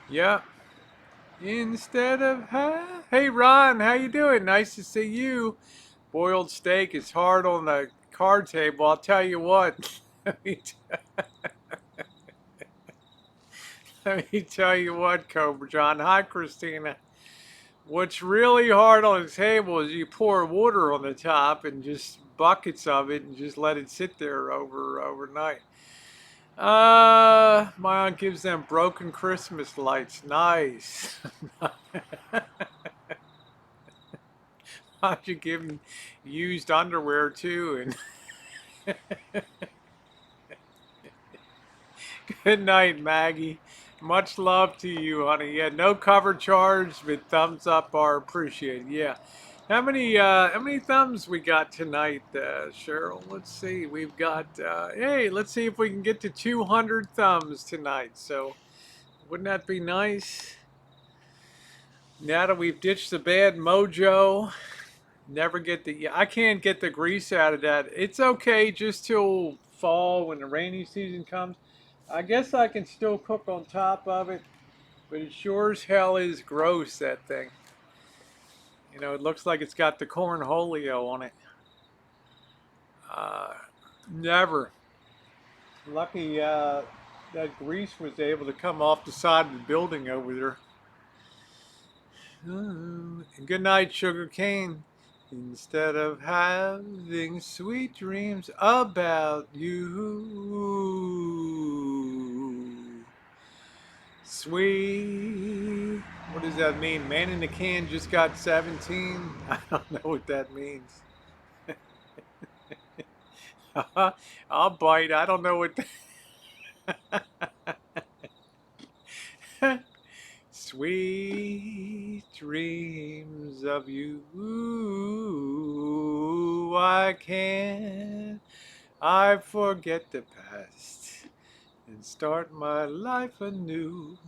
Yep. Instead of hey Ron, how you doing? Nice to see you. Boiled steak is hard on the card table. I'll tell you what. Let me, let me tell you what, Cobra John. Hi, Christina. What's really hard on the table is you pour water on the top and just buckets of it and just let it sit there overnight. My aunt gives them broken Christmas lights. Nice. Why'd you give them used underwear too? And good night, Maggie. Much love to you, honey. Yeah, no cover charge, but thumbs up are appreciated. Yeah. How many thumbs we got tonight, Cheryl? Let's see. We've got hey, let's see if we can get to 200 thumbs tonight. So, wouldn't that be nice? Now that we've ditched the bad mojo, never get the yeah, I can't get the grease out of that. It's okay just till fall when the rainy season comes. I guess I can still cook on top of it, but it sure as hell is gross, that thing. You know, it looks like it's got the cornholio on it. Uh, Never. Lucky that grease was able to come off the side of the building over there. Good night, Sugar Cane. Instead of having sweet dreams about you. Sweet. What does that mean? Man in the can just got 17? I don't know what that means. I'll bite. I don't know what. Sweet dreams of you. Why can't I forget the past and start my life anew?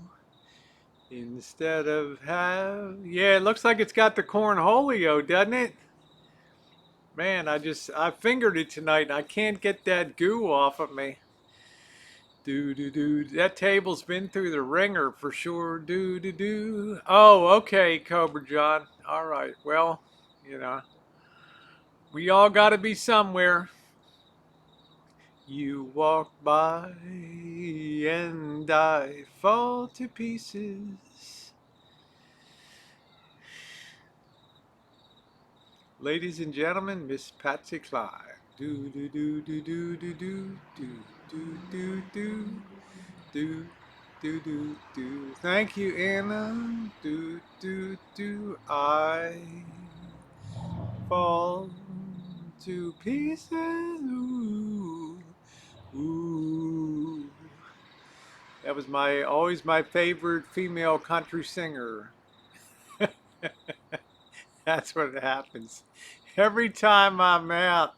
Instead of yeah, it looks like it's got the cornholio, doesn't it? Man, I fingered it tonight and I can't get that goo off of me. Do do do. That table's been through the ringer for sure. Do do do. Oh, okay, Cobra John. All right. Well, you know, we all got to be somewhere. You walk by and I fall to pieces. Ladies and gentlemen, Miss Patsy Cline. Do do do do do do do do do do do do do do do. Thank you, Anna. Do do do. I fall to pieces. Ooh, ooh. That was always my favorite female country singer. That's what happens. Every time I'm out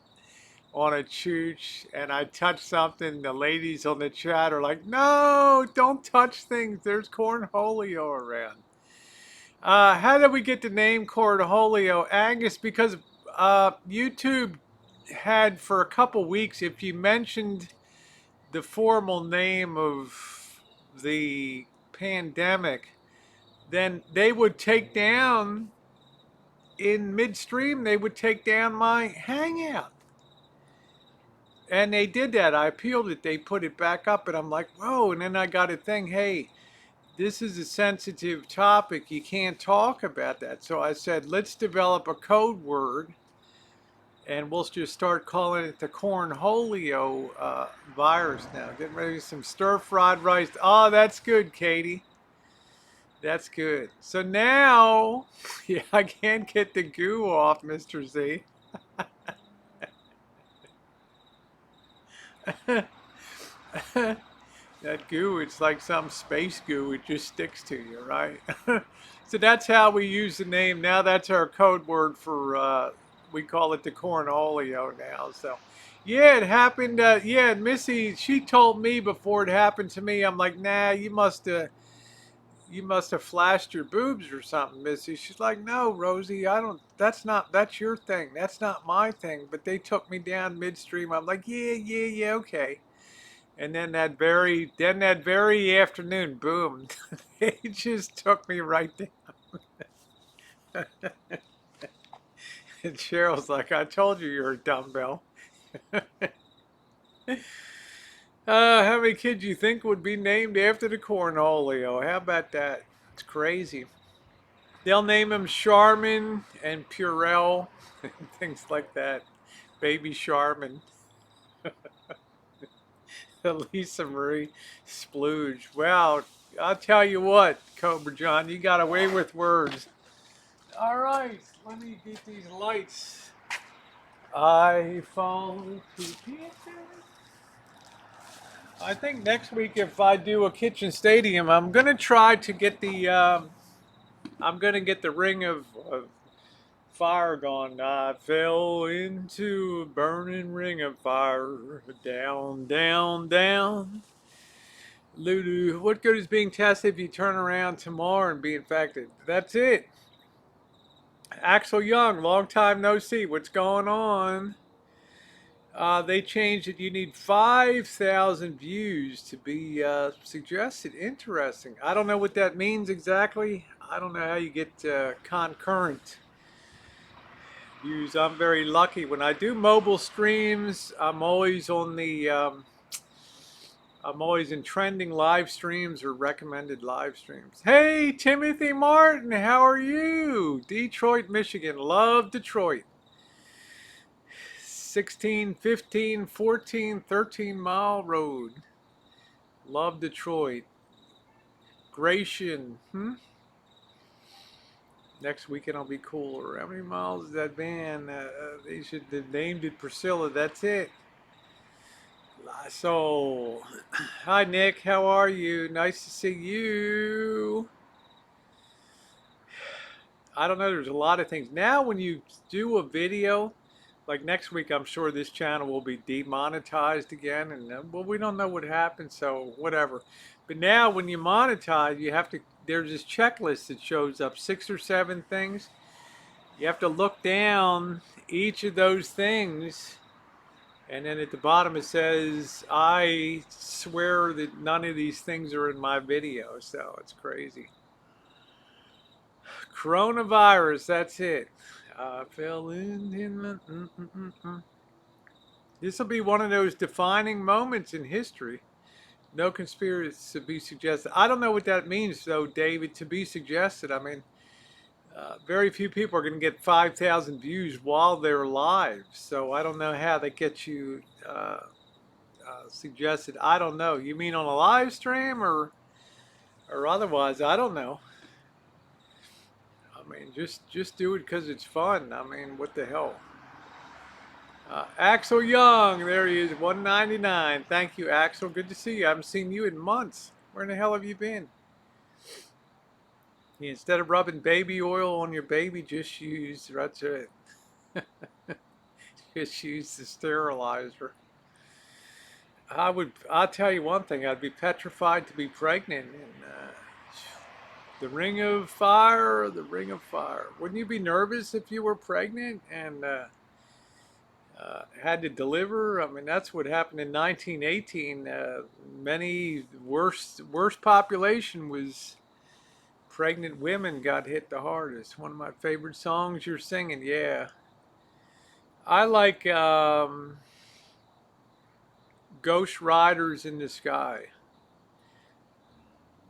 on a chooch and I touch something, the ladies on the chat are like, no, don't touch things. There's cornholio around. How did we get the name cornholio? Angus, because YouTube had for a couple weeks, if you mentioned the formal name of the pandemic, then they would take down, in midstream, they would take down my Hangout. And they did that. I appealed it. They put it back up, and I'm like, whoa. And then I got a thing, hey, this is a sensitive topic. You can't talk about that. So I said, let's develop a code word, and we'll just start calling it the cornholio virus now. Getting ready for some stir-fried rice. Oh, that's good, Katie. That's good. So now, yeah, I can't get the goo off, Mr. Z. That goo, it's like some space goo. It just sticks to you, right? So that's how we use the name. Now that's our code word for, we call it the cornholio now. So, yeah, it happened. Yeah, Missy, she told me before it happened to me. I'm like, nah, you must have flashed your boobs or something, Missy. She's like, no, Rosie, I don't, that's your thing. That's not my thing. But they took me down midstream. I'm like, yeah, okay. And then that very afternoon, boom, they just took me right down. And Cheryl's like, I told you you're a dumbbell. How many kids you think would be named after the cornholio? How about that? It's crazy. They'll name him Charmin and Purell and things like that. Baby Charmin. Lisa Marie Splooge. Wow, I'll tell you what, Cobra John, you got away with words. All right, let me get these lights. I fall to pieces. I think next week, if I do a kitchen stadium, I'm gonna try to get the. I'm gonna get the ring of fire going. I fell into a burning ring of fire. Down, down, down. Lulu, what good is being tested if you turn around tomorrow and be infected? That's it. Axel Young, long time no see. What's going on? They changed it. You need 5,000 views to be suggested. Interesting. I don't know what that means exactly. I don't know how you get concurrent views. I'm very lucky. When I do mobile streams, I'm always on the I'm always in trending live streams or recommended live streams. Hey, Timothy Martin, how are you? Detroit, Michigan. Love Detroit. 16, 15, 14, 13-mile road. Love Detroit. Gratian. Next weekend I'll be cooler. How many miles is that van? They should have named it Priscilla. That's it. So, hi Nick, how are you? Nice to see you. I don't know, there's a lot of things. Now when you do a video, like next week, I'm sure this channel will be demonetized again. And well, we don't know what happened, so whatever. But now when you monetize, you have to, there's this checklist that shows up, 6 or 7 things. You have to look down each of those things. And then at the bottom it says, I swear that none of these things are in my video. So it's crazy. Coronavirus, that's it. I fell in. This will be one of those defining moments in history. No conspiracy to be suggested. I don't know what that means, though, David, to be suggested. I mean, very few people are going to get 5,000 views while they're live. So I don't know how that gets you suggested. I don't know. You mean on a live stream or otherwise? I don't know. I mean, just do it because it's fun. I mean, what the hell? Axel Young, there he is, 199. Thank you, Axel. Good to see you. I haven't seen you in months. Where in the hell have you been? Instead of rubbing baby oil on your baby, just use, that's it. Just use the sterilizer. I'll tell you one thing, I'd be petrified to be pregnant. And the ring of fire, the ring of fire. Wouldn't you be nervous if you were pregnant and had to deliver? I mean, that's what happened in 1918. Many worst population was pregnant women got hit the hardest. One of my favorite songs you're singing, yeah. I like Ghost Riders in the Sky.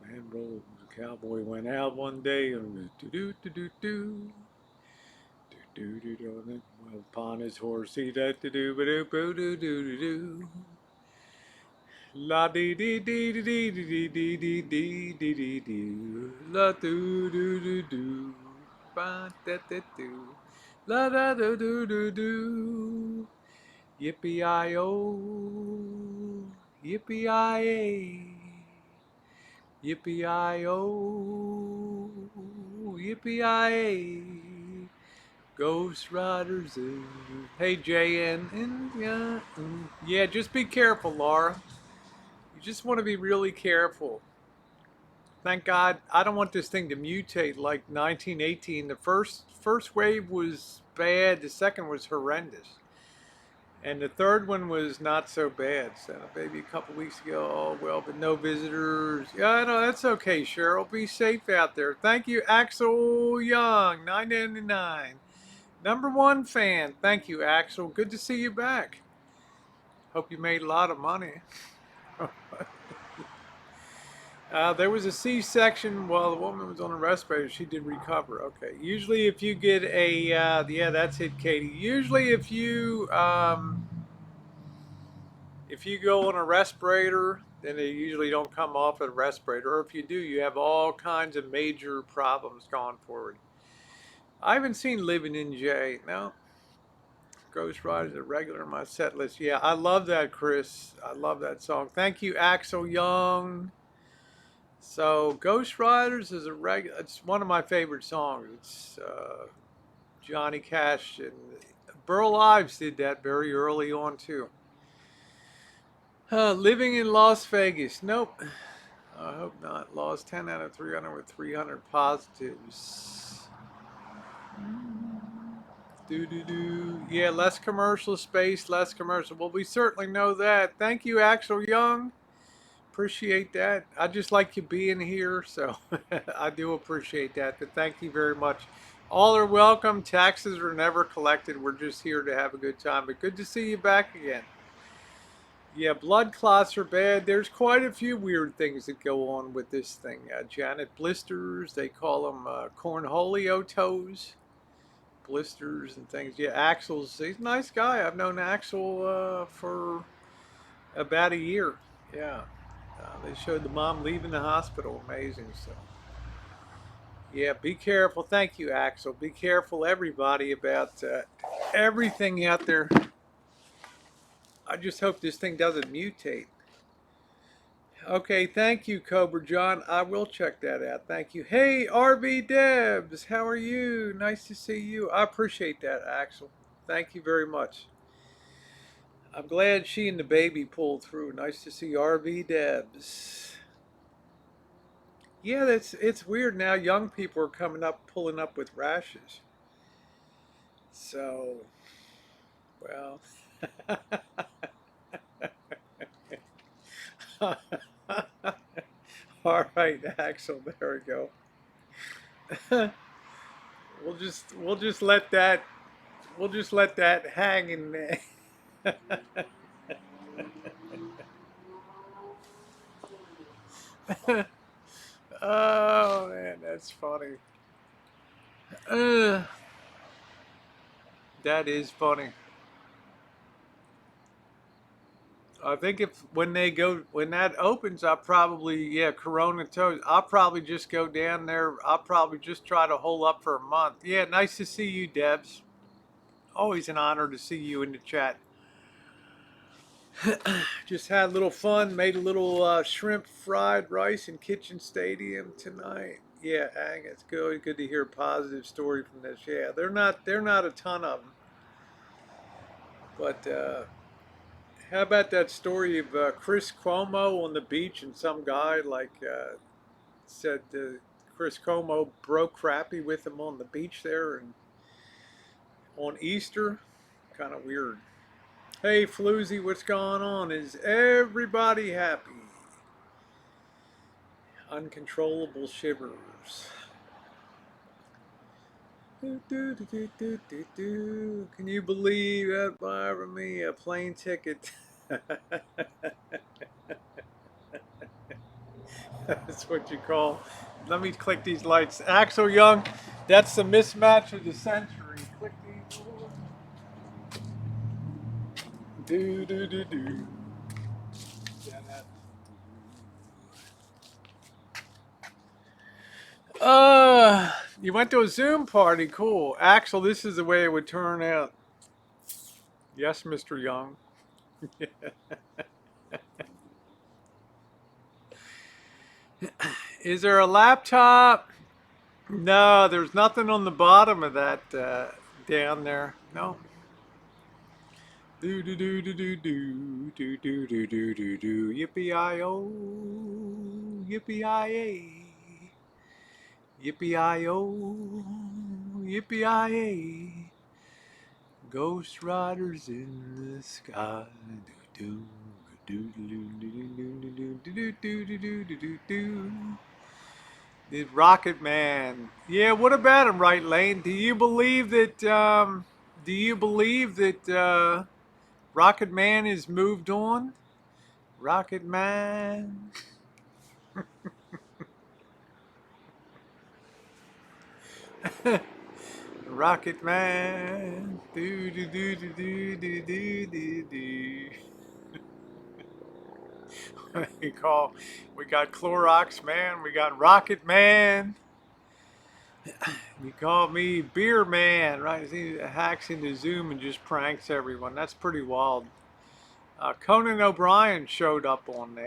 Man, bro, the cowboy went out one day and do upon his horse he da do do do do do do do la dee dee dee dee dee dee dee dee dee dee dee la do do do do ba da da do la da do do do do yippee-i-oh yippee-i-ay yippee-i-oh yippee-i-ay Ghost Riders. Hey, JN. Yeah, just be careful, Laura. You just want to be really careful. Thank God, I don't want this thing to mutate like 1918. The first wave was bad. The second was horrendous. And the third one was not so bad. So maybe a couple weeks ago, oh well, but no visitors. Yeah, I know, that's okay, Cheryl. Be safe out there. Thank you, Axel Young, 999. #1 fan. Thank you, Axel. Good to see you back. Hope you made a lot of money. There was a C-section while the woman was on a respirator. She did recover. Okay. Usually if you get a, yeah, that's it, Katie. Usually if you go on a respirator, then they usually don't come off a respirator. Or if you do, you have all kinds of major problems going forward. I haven't seen Living in J. No. Ghost Riders are regular in my set list. Yeah, I love that, Chris. I love that song. Thank you, Axel Young. So, Ghost Riders is a regular. It's one of my favorite songs. It's Johnny Cash and Burl Ives did that very early on too. Living in Las Vegas. Nope. I hope not. Lost 10 out of 300 with 300 positives. Yeah, less commercial space, less commercial. Well, we certainly know that. Thank you, Axel Young. Appreciate that. I just like you being here, so I do appreciate that. But thank you very much. All are welcome. Taxes are never collected. We're just here to have a good time. But good to see you back again. Yeah, blood clots are bad. There's quite a few weird things that go on with this thing. Janet blisters, they call them cornholio toes, blisters and things. Yeah, Axel's, he's a nice guy. I've known Axel for about a year. Yeah. They showed the mom leaving the hospital. Amazing. So, yeah, be careful. Thank you, Axel. Be careful, everybody, about everything out there. I just hope this thing doesn't mutate. Okay, thank you, Cobra John. I will check that out. Thank you. Hey, RB Debs, how are you? Nice to see you. I appreciate that, Axel. Thank you very much. I'm glad she and the baby pulled through. Nice to see RB Debs. Yeah, it's weird now. Young people are coming up, pulling up with rashes. So, well. All right, Axel. There we go. we'll just let that hang in there. Oh man, that's funny. Uh, that is funny. I think if when that opens, I'll probably Corona Toes. I'll probably just go down there. I'll probably just try to hole up for a month. Yeah, nice to see you, Debs. Always an honor to see you in the chat. Just had a little fun. Made a little shrimp fried rice in Kitchen Stadium tonight. Yeah, Ang, it's good to hear a positive story from this. Yeah, they're not a ton of them, but how about that story of Chris Cuomo on the beach and some guy said Chris Cuomo broke crappy with him on the beach there and on Easter? Kind of weird. Hey Floozy, what's going on? Is everybody happy? Uncontrollable shivers. Can you believe that buy me a plane ticket? That's what you call. Let me click these lights. Axel Young, that's the mismatch of the century. Click these. Do do do do. You went to a Zoom party. Cool. Axel, this is the way it would turn out. Yes, Mr. Young. Is there a laptop? No, there's nothing on the bottom of that down there. No. Do do do do do do do do do do do do yippee I o yippee I a yippee I o yippee I a ghost riders in the sky do do do do do do do do do do do do do. The Rocket Man. Yeah, what about him, Right Lane? Do you believe that? Do you believe that Rocket Man has moved on? Rocket Man. Rocket Man. Do do do do do do do do do. We got Clorox Man. We got Rocket Man. You call me Beer Man, right? He hacks into Zoom and just pranks everyone. That's pretty wild. Conan O'Brien showed up on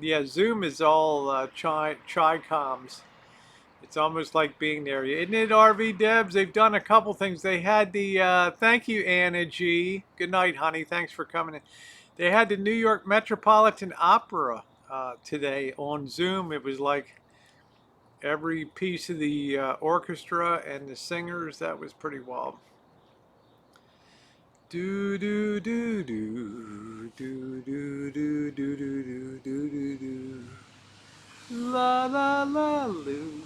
yeah, Zoom is all chai comms. It's almost like being there. Isn't it, RV Debs? They've done a couple things. They had thank you, Anna G. Good night, honey. Thanks for coming in. They had the New York Metropolitan Opera today on Zoom. It was like every piece of the orchestra and the singers. That was pretty wild. Do do do do do do do do do do do do. La la la loo.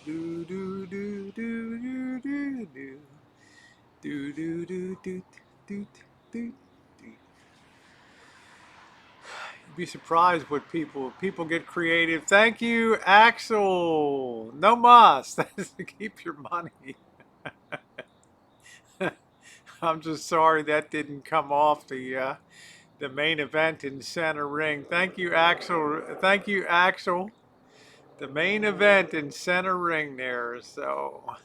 Do do do do do do do. Do do do do do do do. be surprised what people get creative. Thank you, Axel. No mas. That's to keep your money. I'm just sorry that didn't come off the main event in center ring. Thank you, Axel. Thank you, Axel. The main event in center ring there. So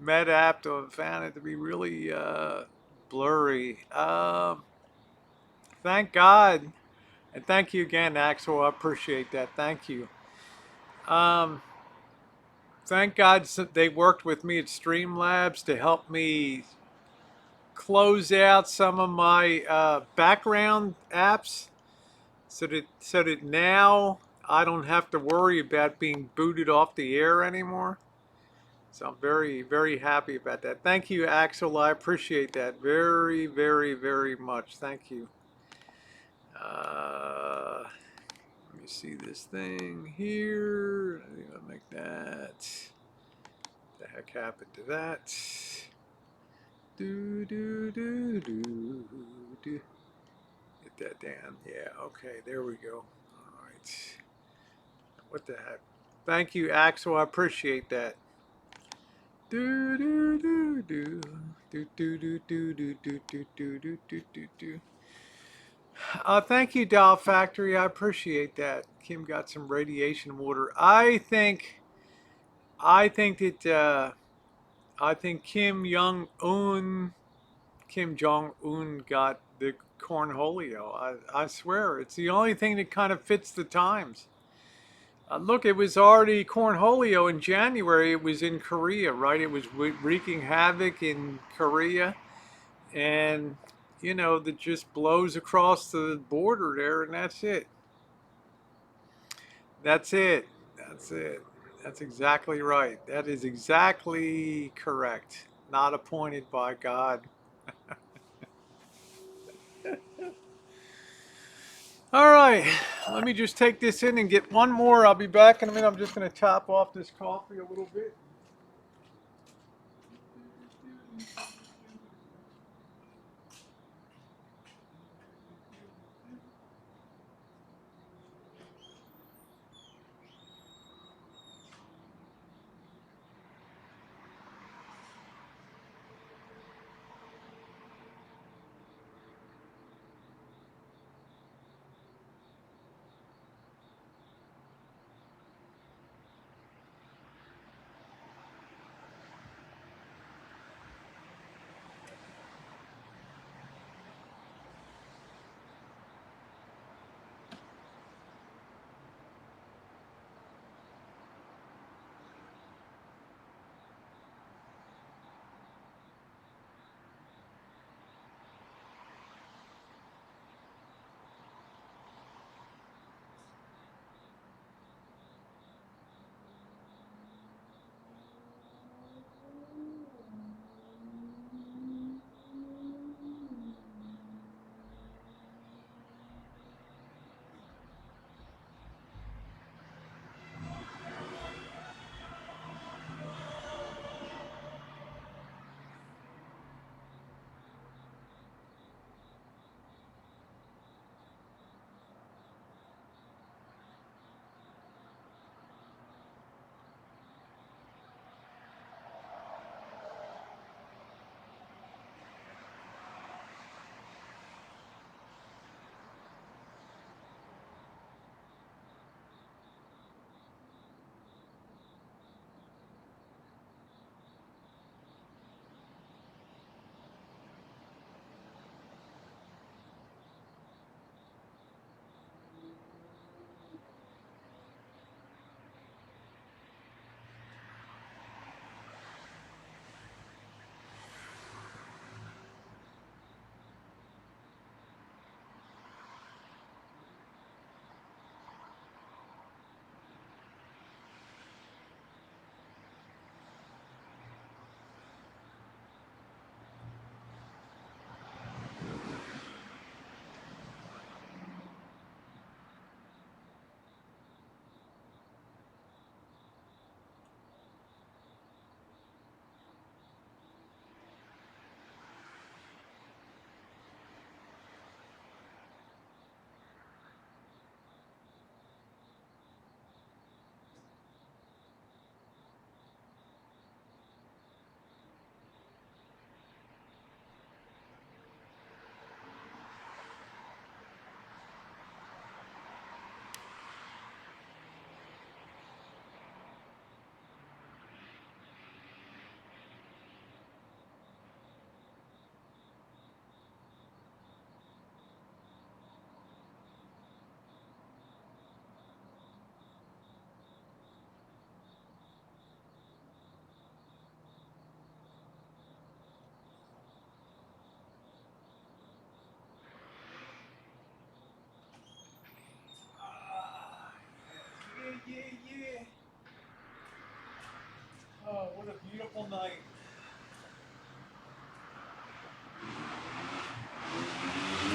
Med Apto found it to be really blurry. Thank God. And thank you again, Axel. I appreciate that. Thank you. Um, thank God they worked with me at Streamlabs to help me close out some of my background apps so that now I don't have to worry about being booted off the air anymore. So I'm very, very happy about that. Thank you, Axel. I appreciate that very, very, very much. Thank you. Let me see this thing here. I think I'll make that. The heck happened to that? Do, do, do, do, do. Get that down. Yeah, okay, there we go. All right. What the heck? Thank you, Axel. I appreciate that. Do, do, do, do. Do, do, do, do, do, do, do, do, do, do, do, do. Thank you, Doll Factory. I appreciate that. Kim got some radiation water. I think Kim Jong Un got the cornholio. I swear, it's the only thing that kind of fits the times. Look, it was already cornholio in January. It was in Korea, right? It was wreaking havoc in Korea, and that just blows across the border there, and that's it. That's it. That's it. That's exactly right. That is exactly correct. Not appointed by God. All right. Let me just take this in and get one more. I'll be back in a minute. I'm just going to top off this coffee a little bit. What a beautiful night.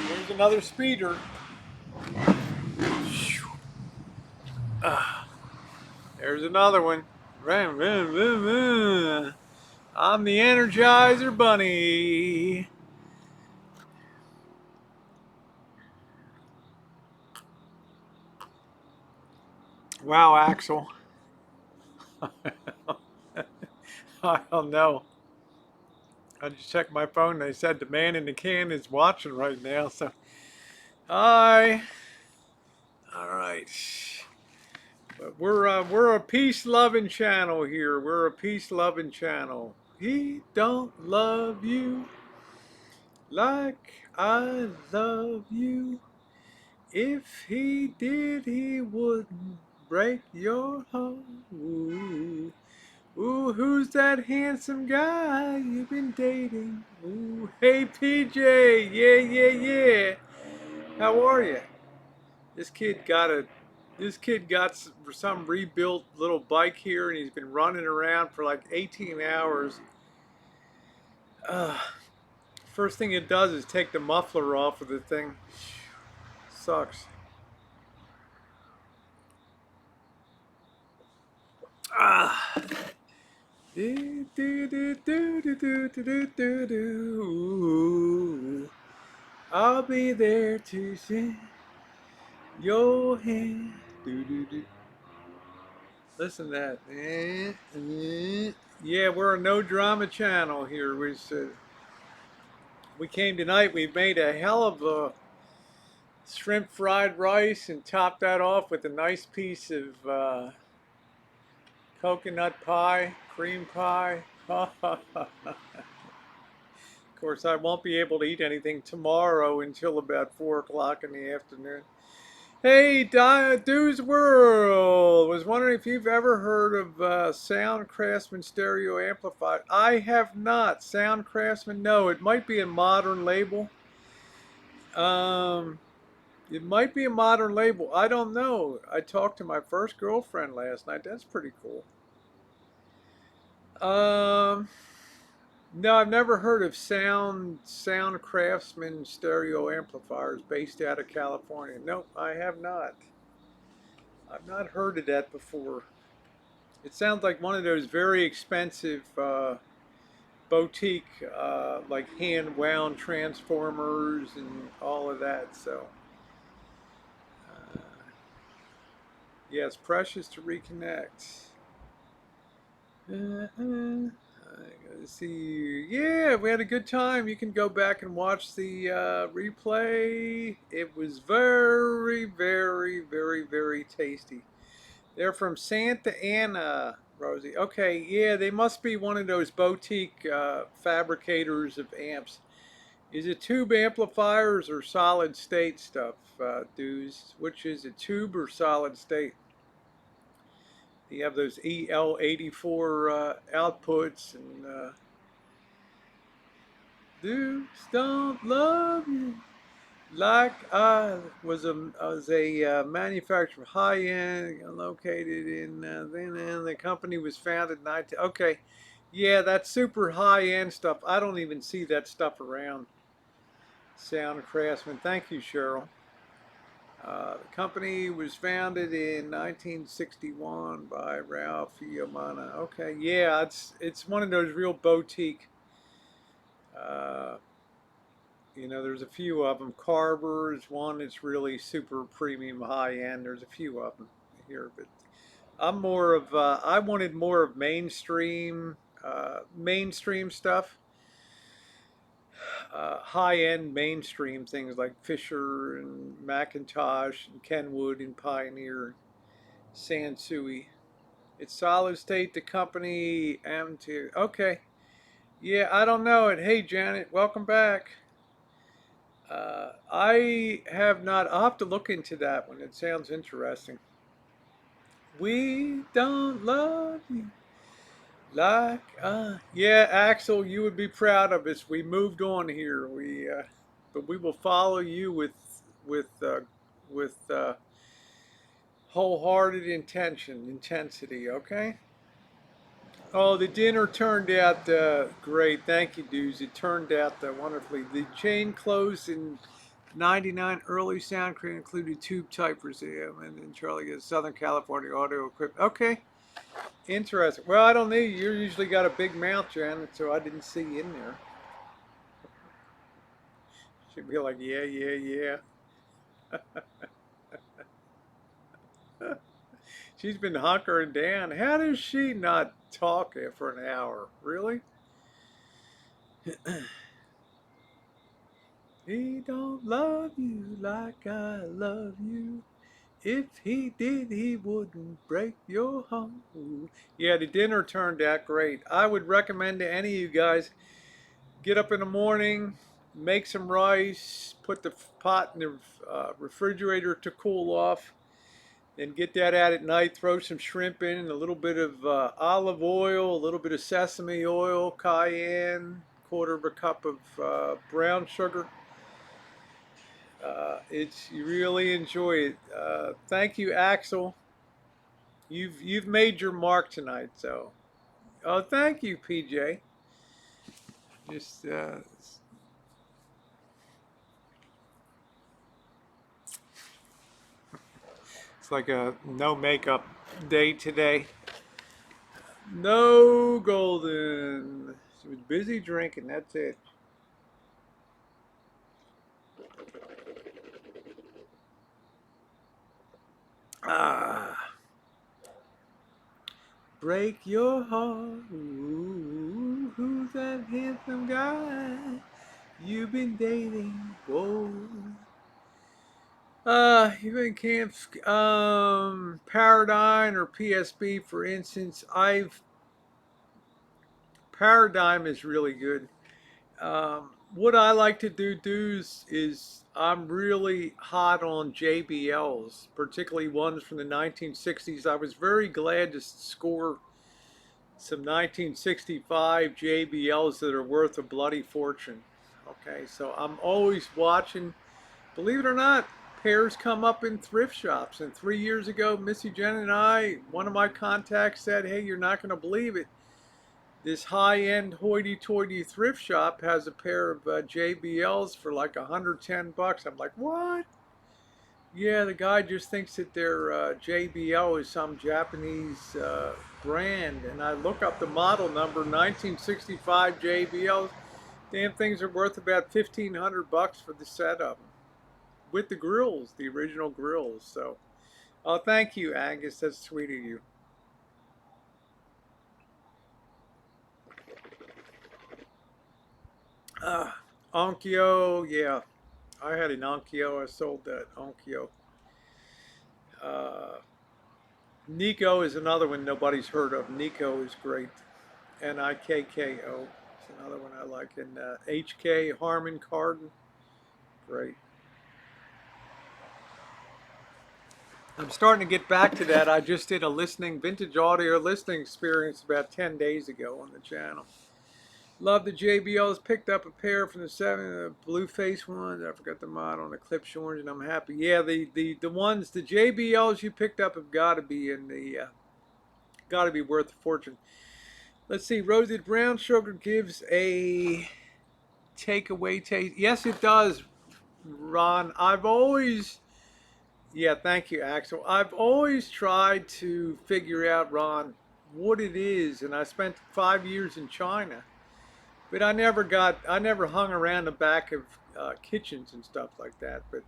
There's another speeder. There's another one. I'm the Energizer Bunny. Wow, Axel. I don't know. I just checked my phone and they said the man in the can is watching right now. So, hi. All right. But we're a peace loving channel here. We're a peace loving channel. He don't love you like I love you. If he did, he wouldn't break your heart. Ooh, ooh, who's that handsome guy you've been dating? Ooh, hey PJ, yeah. How are you? This kid got a, this kid got some rebuilt little bike here, and he's been running around for like 18 hours. Uh, First thing it does is take the muffler off of the thing. Sucks. Ah. Do, do, do, do, do, do, do, do, do. I'll be there to see your hand. Do, do, do. Listen to that. Yeah, we're a no drama channel here. We came tonight. We made a hell of a shrimp fried rice and topped that off with a nice piece of coconut pie, cream pie. Of course, I won't be able to eat anything tomorrow until about 4 o'clock in the afternoon. Hey, Dude's World! Was wondering if you've ever heard of Sound Craftsman Stereo Amplifier. I have not. Sound Craftsman, no. It might be a modern label. Um, it might be a modern label. I don't know. I talked to my first girlfriend last night. That's pretty cool. Um, no, I've never heard of Sound Craftsman Stereo Amplifiers based out of California. Nope, I have not. I've not heard of that before. It sounds like one of those very expensive boutique, like hand wound transformers and all of that. So, uh, yeah, it's precious to reconnect. Let's see. Yeah, we had a good time. You can go back and watch the replay. It was very tasty. They're from Santa Ana, Rosie. Okay, yeah, they must be one of those boutique fabricators of amps. Is it tube amplifiers or solid state stuff, dudes? Which is it, tube or solid state? You have those EL84 outputs, and dudes don't love you like I was a manufacturer, high end, located in then the company was founded in 19. Okay, yeah, that's super high end stuff. I don't even see that stuff around. Sound Craftsman, thank you, Cheryl. The company was founded in 1961 by Ralph Yamana. Okay, yeah, it's one of those real boutique. Uh, there's a few of them. Carver's one that's really super premium high end. There's a few of them here, but I'm more of I wanted more of mainstream stuff, high end mainstream things like Fisher and Macintosh and Kenwood and Pioneer, Sansui. It's solid state. The company M2. Okay, yeah, I don't know it. Hey Janet, welcome back. I have not. I'll have to look into that one. It sounds interesting. We don't love you like yeah, Axel, you would be proud of us. We moved on here. But we will follow you with uh, with wholehearted intensity. Okay. Oh, the dinner turned out great. Thank you, dudes. It turned out wonderfully. The chain closed in 99. Early sound cream included tube type for CM, and then Charlie gets Southern California audio equipment. Okay, interesting. Well, I don't need you. Usually got a big mouth, Janet, so I didn't see you in there. She'd be like, yeah, yeah, yeah. She's been hunkering down. How does she not talk for an hour? Really? He don't love you like I love you. If he did, he wouldn't break your heart. Yeah, the dinner turned out great. I would recommend to any of you guys get up in the morning, make some rice, put the pot in the refrigerator to cool off, then get that out at night. Throw some shrimp in, and a little bit of olive oil, a little bit of sesame oil, cayenne, quarter of a cup of brown sugar. It's you really enjoy it. Thank you, Axel. You've made your mark tonight. So, oh, thank you, PJ. Just it's like a no makeup day today. No golden. She was busy drinking. That's it. Ah, break your heart. Ooh, who's that handsome guy you've been dating? Whoa. You in camps, Paradigm or PSB, for instance. Paradigm is really good. What I like to do, dudes, is I'm really hot on JBLs, particularly ones from the 1960s. I was very glad to score some 1965 JBLs that are worth a bloody fortune. Okay, so I'm always watching. Believe it or not, pairs come up in thrift shops. And 3 years ago, Missy Jen and I, one of my contacts said, hey, you're not going to believe it. This high-end hoity-toity thrift shop has a pair of JBLs for like 110 bucks. I'm like, what? Yeah, the guy just thinks that their JBL is some Japanese brand. And I look up the model number, 1965 JBLs. Damn things are worth about 1,500 bucks for the set of them. With the grills, the original grills. So, oh, thank you, Angus. That's sweet of you. Onkyo, yeah. I had an Onkyo. I sold that Onkyo. Uh, Nico is another one nobody's heard of. Nico is great. Nikko. It's another one I like. And HK Harman Kardon. Great. I'm starting to get back to that. I just did a vintage audio listening experience about 10 days ago on the channel. Love the JBLs. Picked up a pair from the blue face ones. I forgot the model on the Eclipse orange, and I'm happy. Yeah, the ones, the JBLs you picked up have got to be in the got to be worth a fortune. Let's see. Roasted brown sugar gives a takeaway taste. Yes, it does, Ron. Yeah, thank you, Axel. I've always tried to figure out, Ron, what it is, and I spent 5 years in China. But I never hung around the back of kitchens and stuff like that. But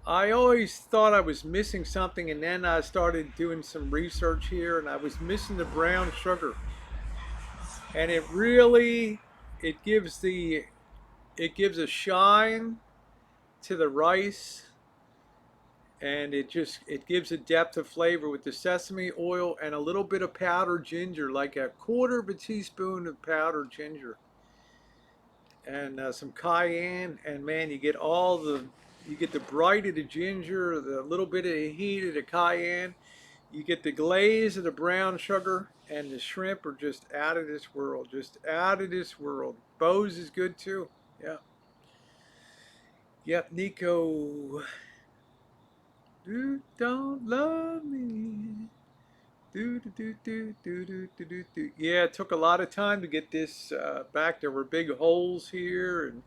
I always thought I was missing something, and then I started doing some research here, and I was missing the brown sugar. And it gives it gives a shine to the rice, and it gives a depth of flavor with the sesame oil and a little bit of powdered ginger, like a quarter of a teaspoon of powdered ginger. And some cayenne, and man, you get the bright of the ginger, the little bit of the heat of the cayenne, you get the glaze of the brown sugar, and the shrimp are just out of this world, just out of this world. Bose is good too. Yeah. Yep, Nico. You don't love me. Do, do, do, do, do, do, do, do, do. Yeah, it took a lot of time to get this back. There were big holes here and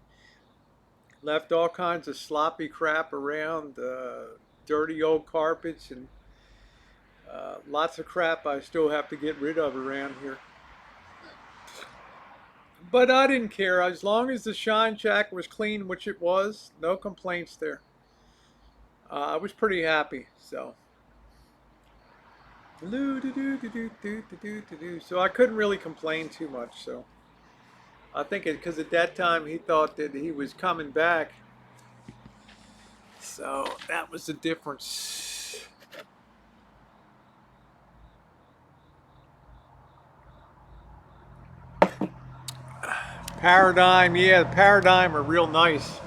left all kinds of sloppy crap around, dirty old carpets and lots of crap I still have to get rid of around here. But I didn't care as long as the shine shack was clean, which it was. No complaints there. I was pretty happy. So I couldn't really complain too much. So I think because at that time he thought that he was coming back. So that was the difference. Paradigm, yeah, the Paradigm are real nice.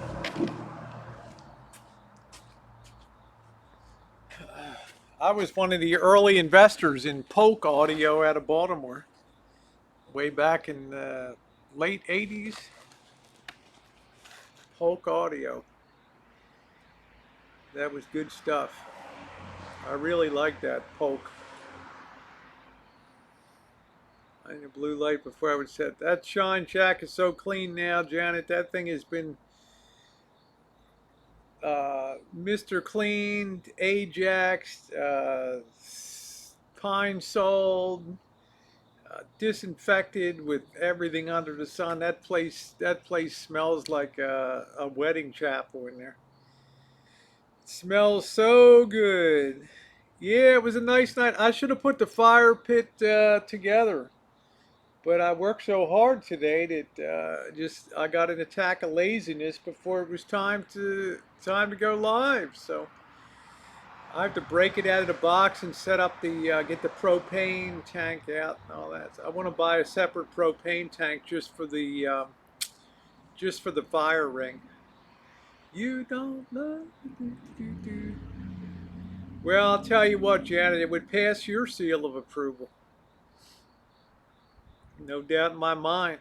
I was one of the early investors in Polk Audio out of Baltimore, way back in the late '80s. Polk Audio, that was good stuff. I really liked that Polk. I need a blue light before I would set. That shine shack is so clean now, Janet. That thing has been Mr. Cleaned, Ajaxed, Pine Soled, disinfected with everything under the sun. That place smells like a wedding chapel in there. It smells so good. Yeah, it was a nice night. I should have put the fire pit together, but I worked so hard today that just I got an attack of laziness before it was time to go live. So I have to break it out of the box and set up the get the propane tank out and all that. So I want to buy a separate propane tank just for the fire ring. You don't love. Do. Well, I'll tell you what, Janet, it would pass your seal of approval. No doubt in my mind.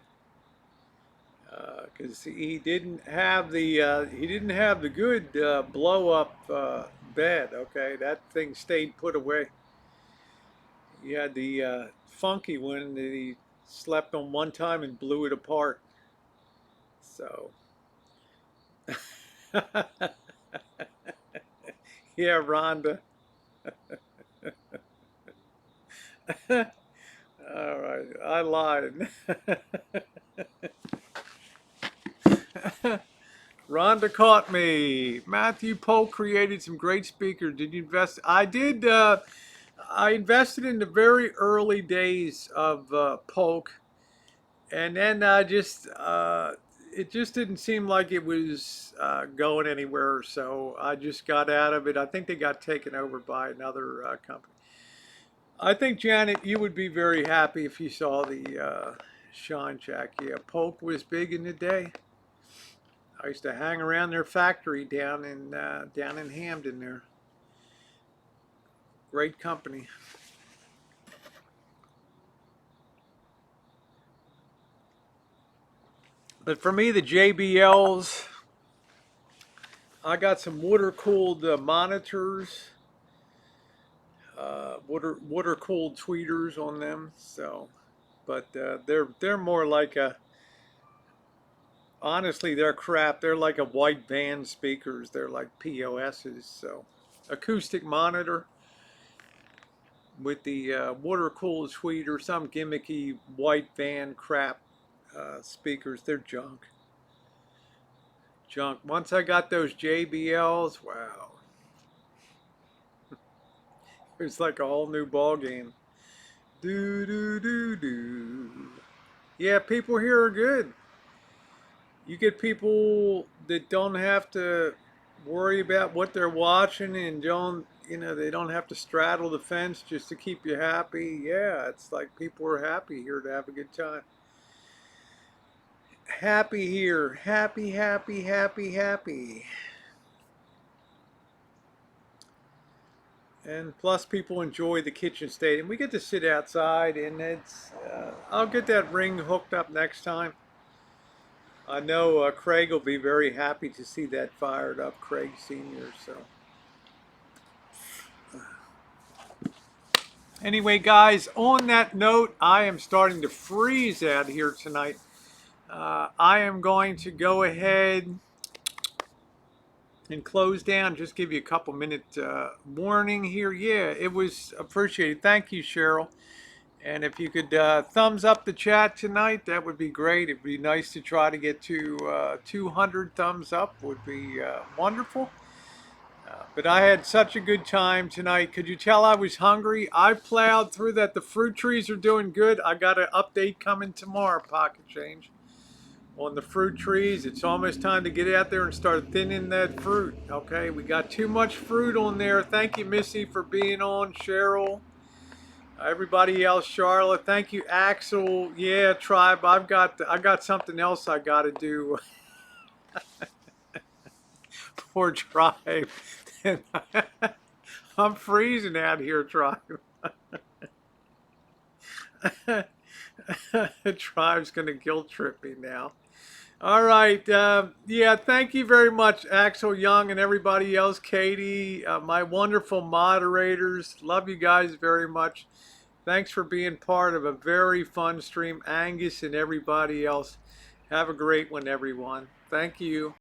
Because he didn't have the good blow up bed. Okay, that thing stayed put away. He had the funky one that he slept on one time and blew it apart. So yeah, Rhonda. All right, I lied. Rhonda caught me. Matthew Polk created some great speakers. Did you invest? I did. I invested in the very early days of Polk, and then it just didn't seem like it was going anywhere. So I just got out of it. I think they got taken over by another company. I think Janet, you would be very happy if you saw the Shine Shack. Yeah, Polk was big in the day. I used to hang around their factory down in Hamden there. Great company. But for me, the JBLs, I got some water cooled monitors, water cooled tweeters on them. So, but they're more like a honestly they're crap. They're like a white band speakers. They're like POSs. So, acoustic monitor with the water cooled tweeter, some gimmicky white band crap speakers. They're junk. Junk. Once I got those JBLs, wow, it was like a whole new ball game. Do do do do. Yeah, people here are good. You get people that don't have to worry about what they're watching and they don't have to straddle the fence just to keep you happy. Yeah, it's like people are happy here to have a good time. Happy here. Happy, happy, happy, happy. And plus people enjoy the kitchen state and we get to sit outside and I'll get that ring hooked up next time. I know Craig will be very happy to see that fired up, Craig Sr. So Anyway, guys, on that note, I am starting to freeze out here tonight. I am going to go ahead and close down. Just give you a couple minute warning here. Yeah, it was appreciated. Thank you, Cheryl. And if you could thumbs up the chat tonight, that would be great. It'd be nice to try to get to 200 thumbs up. Would be wonderful. But I had such a good time tonight. Could you tell I was hungry? I plowed through that. The fruit trees are doing good. I got an update coming tomorrow, Pocket Change, on the fruit trees. It's almost time to get out there and start thinning that fruit. Okay, we got too much fruit on there. Thank you, Missy, for being on. Cheryl, everybody else, Charlotte. Thank you, Axel. Yeah, Tribe. I got something else I got to do for Tribe. I'm freezing out here, Tribe. Tribe's gonna guilt trip me now. All right. Yeah, thank you very much, Axel Young and everybody else. Katie, my wonderful moderators. Love you guys very much. Thanks for being part of a very fun stream. Angus and everybody else. Have a great one, everyone. Thank you.